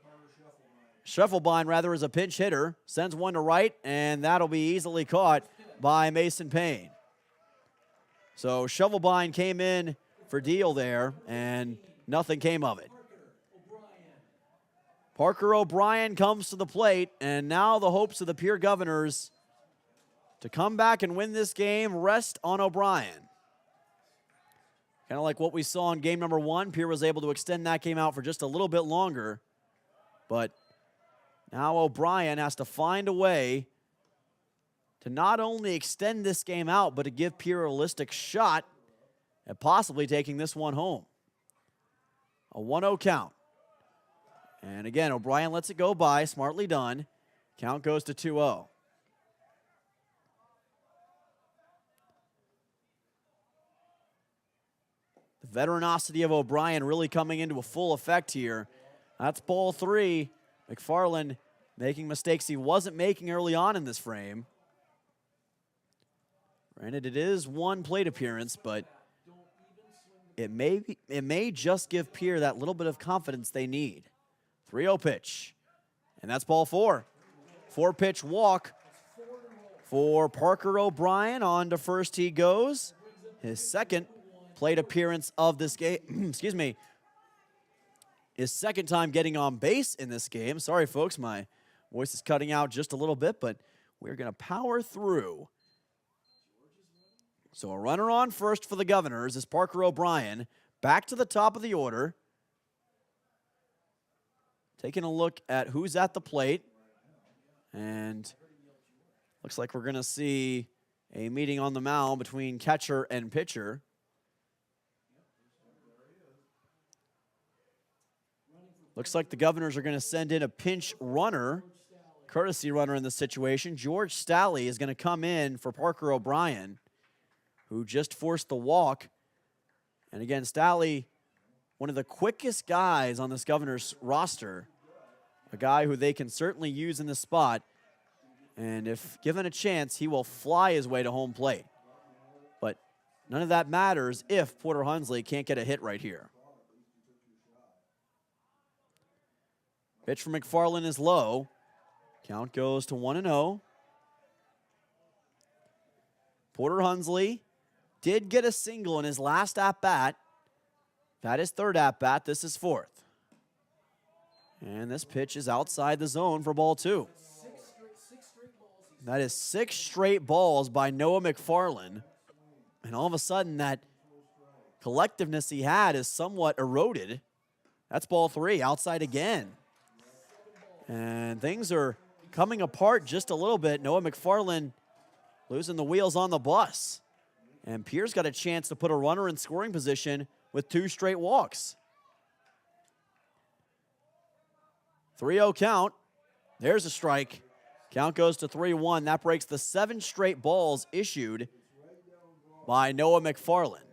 Scheffelbein, rather, is a pinch hitter. Sends one to right, and that'll be easily caught by Mason Payne. So Scheffelbein came in for Deal there, and nothing came of it. Parker O'Brien comes to the plate, and now the hopes of the Pierre Governors to come back and win this game rest on O'Brien. Kind of like what we saw in game number 1. Pierre was able to extend that game out for just a little bit longer, but now O'Brien has to find a way to not only extend this game out, but to give Pierre a realistic shot at possibly taking this one home. A 1-0 count. And again, O'Brien lets it go by, smartly done. Count goes to 2-0. The veteranosity of O'Brien really coming into a full effect here. That's ball 3. McFarland making mistakes he wasn't making early on in this frame. Granted, it is one plate appearance, but it may just give Pierre that little bit of confidence they need. 3-0 pitch. And that's ball 4. 4-pitch walk for Parker O'Brien. On to first he goes. His second plate appearance of this game. Excuse me. His second time getting on base in this game. Sorry, folks, my voice is cutting out just a little bit, but we're going to power through. So a runner on first for the Governors is Parker O'Brien. Back to the top of the order. Taking a look at who's at the plate. And looks like we're going to see a meeting on the mound between catcher and pitcher. Looks like the Governors are going to send in a pinch runner, courtesy runner in this situation. George Stalley is going to come in for Parker O'Brien, who just forced the walk. And again, Stalley, one of the quickest guys on this Governors roster, a guy who they can certainly use in this spot. And if given a chance, he will fly his way to home plate. But none of that matters if Porter Hunsley can't get a hit right here. Pitch from McFarland is low. Count goes to 1-0. Porter Hunsley did get a single in his last at-bat. That is third at-bat. This is fourth. And this pitch is outside the zone for ball 2. That is 6 straight balls by Noah McFarland. And all of a sudden, that collectiveness he had is somewhat eroded. That's ball 3, outside again. And things are coming apart just a little bit. Noah McFarland losing the wheels on the bus. And Pierre's got a chance to put a runner in scoring position with 2 straight walks. 3-0 count. There's a strike. Count goes to 3-1. That breaks the 7 straight balls issued by Noah McFarland.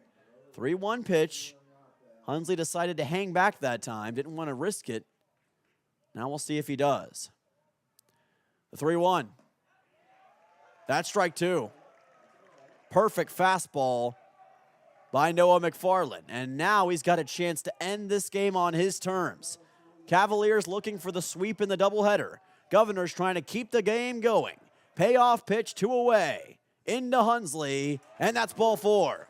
3-1 pitch. Hunsley decided to hang back that time. Didn't want to risk it. Now we'll see if he does. The 3-1. That's strike 2. Perfect fastball by Noah McFarland. And now he's got a chance to end this game on his terms. Cavaliers looking for the sweep in the doubleheader. Governors trying to keep the game going. Payoff pitch 2 away. Into Hunsley, and that's ball 4.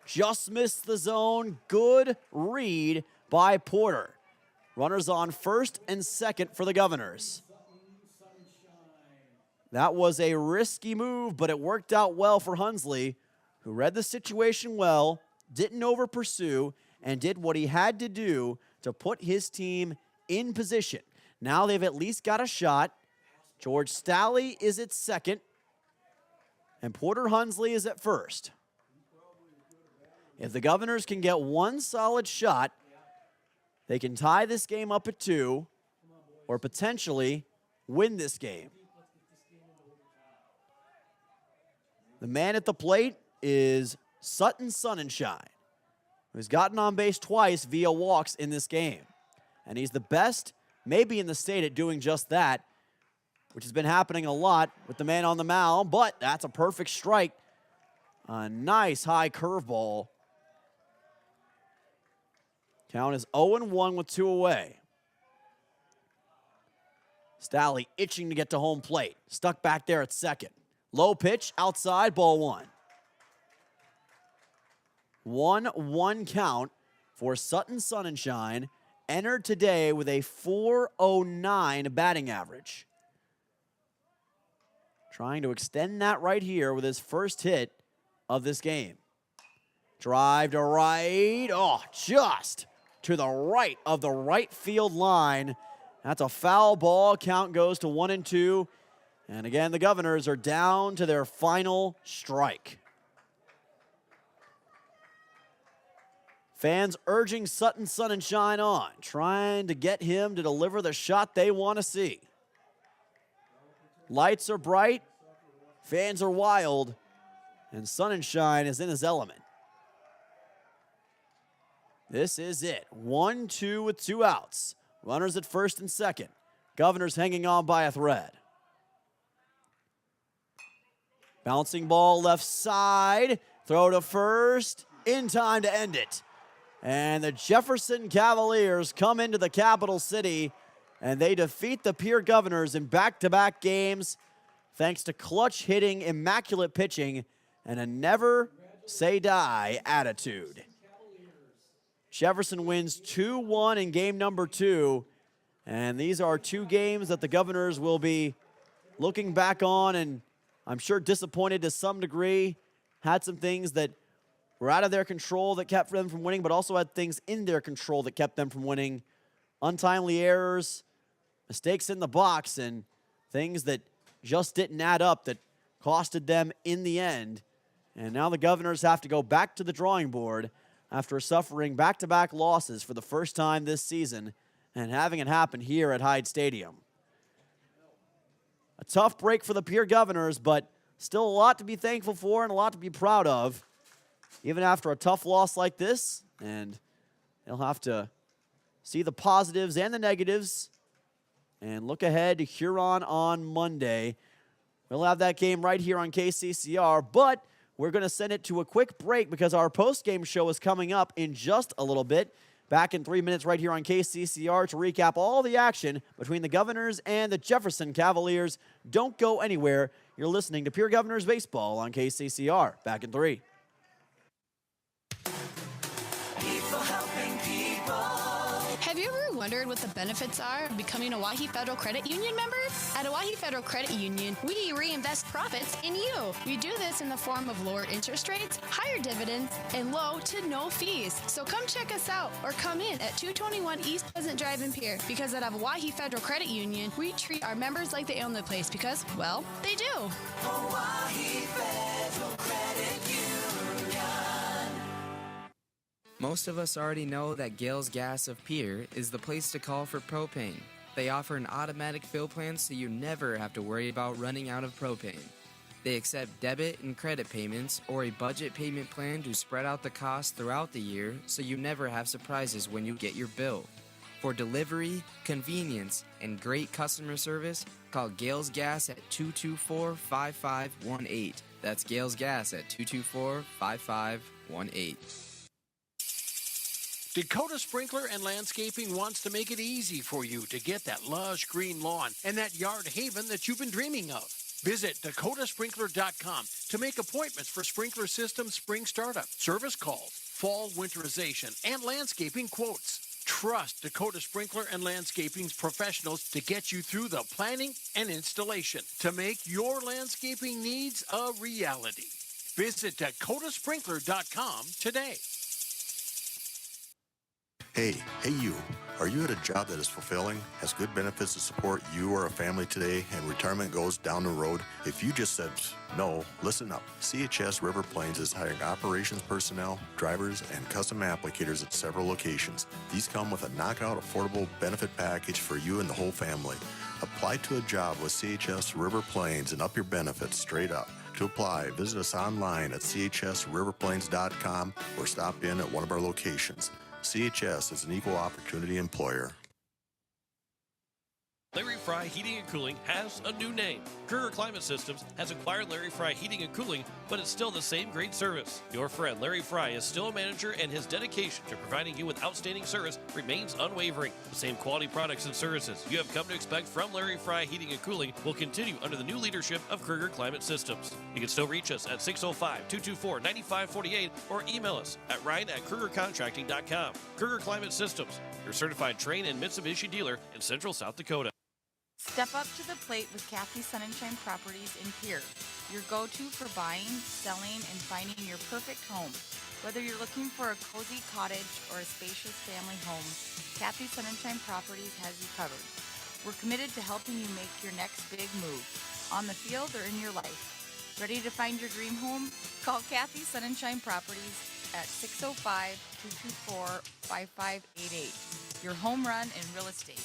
Just missed the zone. Good read by Porter. Runners on first and second for the Governors. That was a risky move, but it worked out well for Hunsley, who read the situation well, didn't over-pursue, and did what he had to do to put his team in position. Now they've at least got a shot. George Stalley is at second, and Porter Hunsley is at first. If the Governors can get one solid shot, they can tie this game up at 2 or potentially win this game. The man at the plate is Sutton Sonnenschein, who's gotten on base twice via walks in this game. And he's the best, maybe in the state, at doing just that, which has been happening a lot with the man on the mound, but that's a perfect strike. A nice high curveball. Count is 0-1 with 2 away. Stalley itching to get to home plate. Stuck back there at second. Low pitch, outside, ball 1. 1-1 count for Sutton Sonnenschein. Entered today with a .409 batting average. Trying to extend that right here with his first hit of this game. Drive to right. Oh, just to the right of the right field line. That's a foul ball. Count goes to 1-2. And again, the Governors are down to their final strike. Fans urging Sutton Sonnenschein on, trying to get him to deliver the shot they want to see. Lights are bright, fans are wild, and Sonnenschein is in his element. This is it. 1-2 with 2 outs. Runners at first and second. Governors hanging on by a thread. Bouncing ball left side. Throw to first. In time to end it. And the Jefferson Cavaliers come into the capital city, and they defeat the Pierre Governors in back-to-back games thanks to clutch hitting, immaculate pitching, and a never-say-die attitude. Jefferson wins 2-1 in game number 2, and these are 2 games that the Governors will be looking back on and I'm sure disappointed to some degree. Had some things that were out of their control that kept them from winning, but also had things in their control that kept them from winning. Untimely errors, mistakes in the box, and things that just didn't add up that costed them in the end. And now the Governors have to go back to the drawing board after suffering back-to-back losses for the first time this season and having it happen here at Hyde Stadium. A tough break for the Pierre Governors, but still a lot to be thankful for and a lot to be proud of, even after a tough loss like this. And they'll have to see the positives and the negatives and look ahead to Huron on Monday. We'll have that game right here on KCCR, but we're going to send it to a quick break because our post-game show is coming up in just a little bit. Back in 3 minutes right here on KCCR to recap all the action between the Governors and the Jefferson Cavaliers. Don't go anywhere. You're listening to Pierre Governors Baseball on KCCR. Back in 3. Have you ever wondered what the benefits are of becoming a Owyhee Federal Credit Union member? At Owyhee Federal Credit Union, we reinvest profits in you. We do this in the form of lower interest rates, higher dividends, and low to no fees. So come check us out or come in at 221 East Pleasant Drive in Pierre, because at Owyhee Federal Credit Union, we treat our members like they own the place because, well, they do. Owyhee Federal Credit Union. Most of us already know that Gales Gas of Pierre is the place to call for propane. They offer an automatic fill plan so you never have to worry about running out of propane. They accept debit and credit payments or a budget payment plan to spread out the cost throughout the year so you never have surprises when you get your bill. For delivery, convenience, and great customer service, call Gales Gas at 224-5518. That's Gales Gas at 224-5518. Dakota Sprinkler and Landscaping wants to make it easy for you to get that lush green lawn and that yard haven that you've been dreaming of. Visit dakotasprinkler.com to make appointments for sprinkler system spring startup, service calls, fall winterization, and landscaping quotes. Trust Dakota Sprinkler and Landscaping's professionals to get you through the planning and installation to make your landscaping needs a reality. Visit dakotasprinkler.com today. Hey you. Are you at a job that is fulfilling, has good benefits to support you or a family today, and retirement goes down the road? If you just said no, listen up. CHS River Plains is hiring operations personnel, drivers, and custom applicators at several locations. These come with a knockout affordable benefit package for you and the whole family. Apply to a job with CHS River Plains and up your benefits straight up. To apply, visit us online at chsriverplains.com or stop in at one of our locations. CHS is an equal opportunity employer. Larry Fry Heating and Cooling has a new name. Kruger Climate Systems has acquired Larry Fry Heating and Cooling, but it's still the same great service. Your friend Larry Fry is still a manager, and his dedication to providing you with outstanding service remains unwavering. The same quality products and services you have come to expect from Larry Fry Heating and Cooling will continue under the new leadership of Kruger Climate Systems. You can still reach us at 605-224-9548 or email us at ryan@krugercontracting.com. Kruger Climate Systems, your certified Trane and Mitsubishi dealer in Central South Dakota. Step up to the plate with Kathy Sunshine Properties in Pierre, your go-to for buying, selling, and finding your perfect home. Whether you're looking for a cozy cottage or a spacious family home, Kathy Sunshine Properties has you covered. We're committed to helping you make your next big move, on the field or in your life. Ready to find your dream home? Call Kathy Sunshine Properties at 605-224-5588. Your home run in real estate.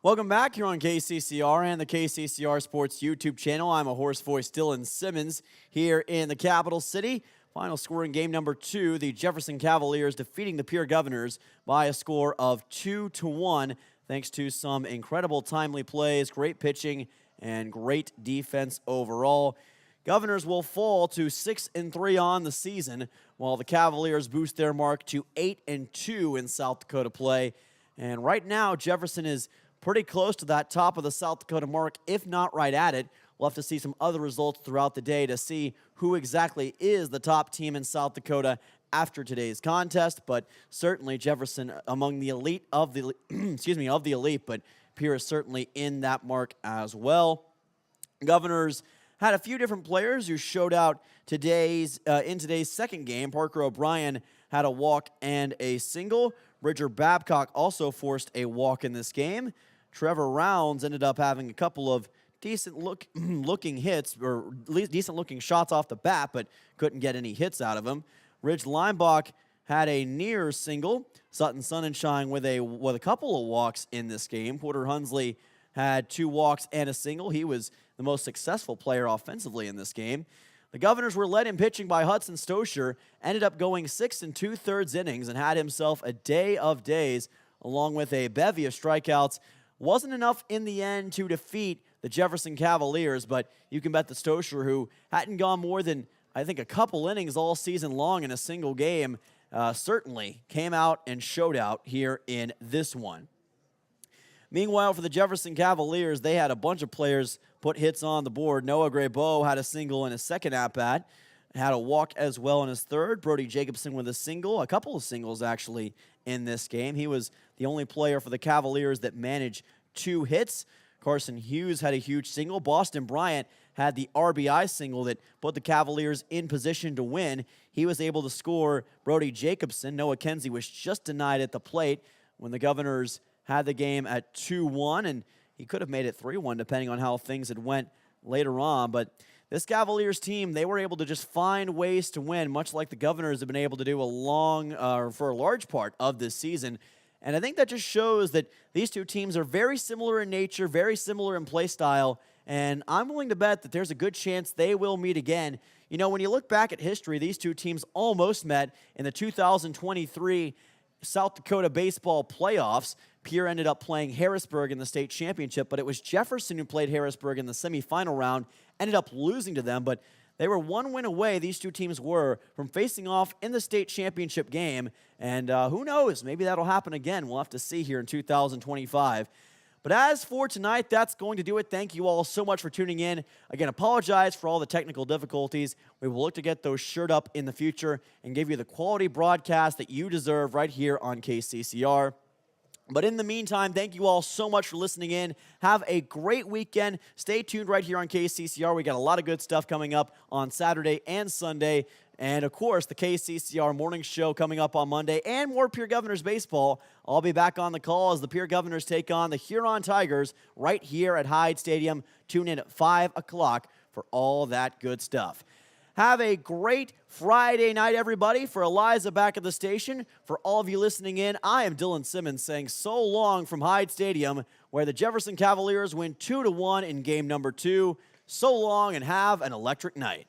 Welcome back here on KCCR and the KCCR Sports YouTube channel. I'm a hoarse voice, Dylan Simmons, here in the capital city. Final score in game number 2, the Jefferson Cavaliers defeating the Pierre Governors by a score of 2-1, thanks to some incredible timely plays, great pitching, and great defense overall. Governors will fall to 6-3 on the season, while the Cavaliers boost their mark to 8-2 in South Dakota play. And right now, Jefferson is pretty close to that top of the South Dakota mark, if not right at it. We'll have to see some other results throughout the day to see who exactly is the top team in South Dakota after today's contest, but certainly Jefferson among the elite of the of the elite, but Pierre is certainly in that mark as well. Governors had a few different players who showed out in today's second game. Parker O'Brien had a walk and a single. Bridger Babcock also forced a walk in this game. Trevor Rounds ended up having a couple of decent-looking hits, or at least decent-looking shots off the bat, but couldn't get any hits out of him. Ridge Limbach had a near single. Sutton Sonnenschein with a couple of walks in this game. Porter Hunsley had 2 walks and a single. He was the most successful player offensively in this game. The Governors were led in pitching by Hudson Stosher, ended up going 6 2/3 innings and had himself a day of days along with a bevy of strikeouts. Wasn't enough in the end to defeat the Jefferson Cavaliers, but you can bet the Stosher, who hadn't gone more than, I think, a couple innings all season long in a single game, certainly came out and showed out here in this one. Meanwhile, for the Jefferson Cavaliers, they had a bunch of players put hits on the board. Noah Graybeau had a single in his second at-bat, had a walk as well in his third. Brody Jacobson with a single, a couple of singles actually in this game. He was the only player for the Cavaliers that managed 2 hits. Carson Hughes had a huge single. Boston Bryant had the RBI single that put the Cavaliers in position to win. He was able to score Brody Jacobson. Noah Kenzie was just denied at the plate when the Governors had the game at 2-1, and he could have made it 3-1 depending on how things had went later on. But this Cavaliers team, they were able to just find ways to win, much like the Governors have been able to do for a large part of this season. And I think that just shows that these two teams are very similar in nature, very similar in play style, and I'm willing to bet that there's a good chance they will meet again. You know, when you look back at history, these two teams almost met in the 2023 South Dakota baseball playoffs. Pierre ended up playing Harrisburg in the state championship, but it was Jefferson who played Harrisburg in the semifinal round, ended up losing to them, but they were 1 win away, these two teams were, from facing off in the state championship game, and who knows, maybe that'll happen again. We'll have to see here in 2025. But as for tonight, that's going to do it. Thank you all so much for tuning in. Again, apologize for all the technical difficulties. We will look to get those shored up in the future and give you the quality broadcast that you deserve right here on KCCR. But in the meantime, thank you all so much for listening in. Have a great weekend. Stay tuned right here on KCCR. We got a lot of good stuff coming up on Saturday and Sunday. And, of course, the KCCR morning show coming up on Monday and more Pierre Governors baseball. I'll be back on the call as the Pierre Governors take on the Huron Tigers right here at Hyde Stadium. Tune in at 5 o'clock for all that good stuff. Have a great Friday night, everybody. For Eliza back at the station, for all of you listening in, I am Dylan Simmons saying so long from Hyde Stadium, where the Jefferson Cavaliers win 2-1 in game number 2. So long and have an electric night.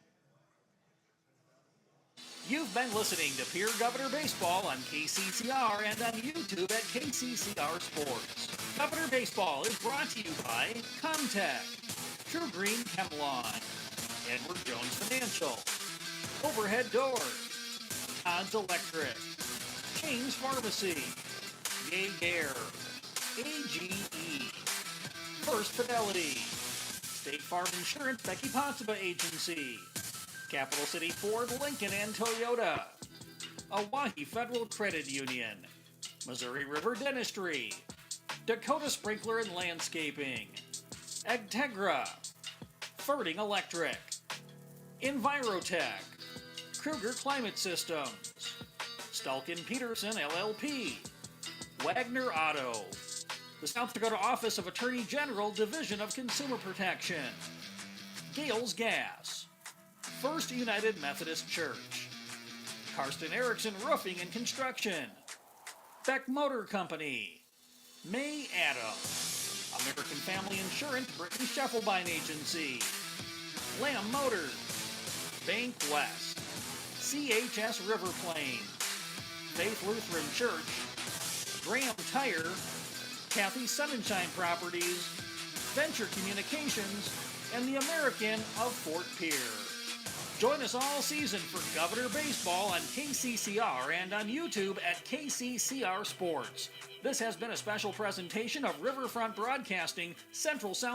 You've been listening to Pierre Governor Baseball on KCCR and on YouTube at KCCR Sports. Governor Baseball is brought to you by Comtech, True Green Chemlon, Edward Jones Financial, Overhead Doors, Todd's Electric, James Pharmacy, Yay Air, AGE, First Fidelity, State Farm Insurance Becky Possiba Agency, Capital City Ford, Lincoln, and Toyota, Owyhee Federal Credit Union, Missouri River Dentistry, Dakota Sprinkler and Landscaping, Agtegra, Ferding Electric, Envirotech, Kruger Climate Systems, Stalkin Peterson LLP, Wagner Auto, the South Dakota Office of Attorney General, Division of Consumer Protection, Gales Gas, First United Methodist Church, Karsten Erickson Roofing and Construction, Beck Motor Company, May Adams, American Family Insurance, Brittany Scheffelbein Agency, Lamb Motors, Bank West, CHS River Plains, Faith Lutheran Church, Graham Tire, Kathy Sonnenschein Properties, Venture Communications, and the American of Fort Pierre. Join us all season for Governor Baseball on KCCR and on YouTube at KCCR Sports. This has been a special presentation of Riverfront Broadcasting, Central South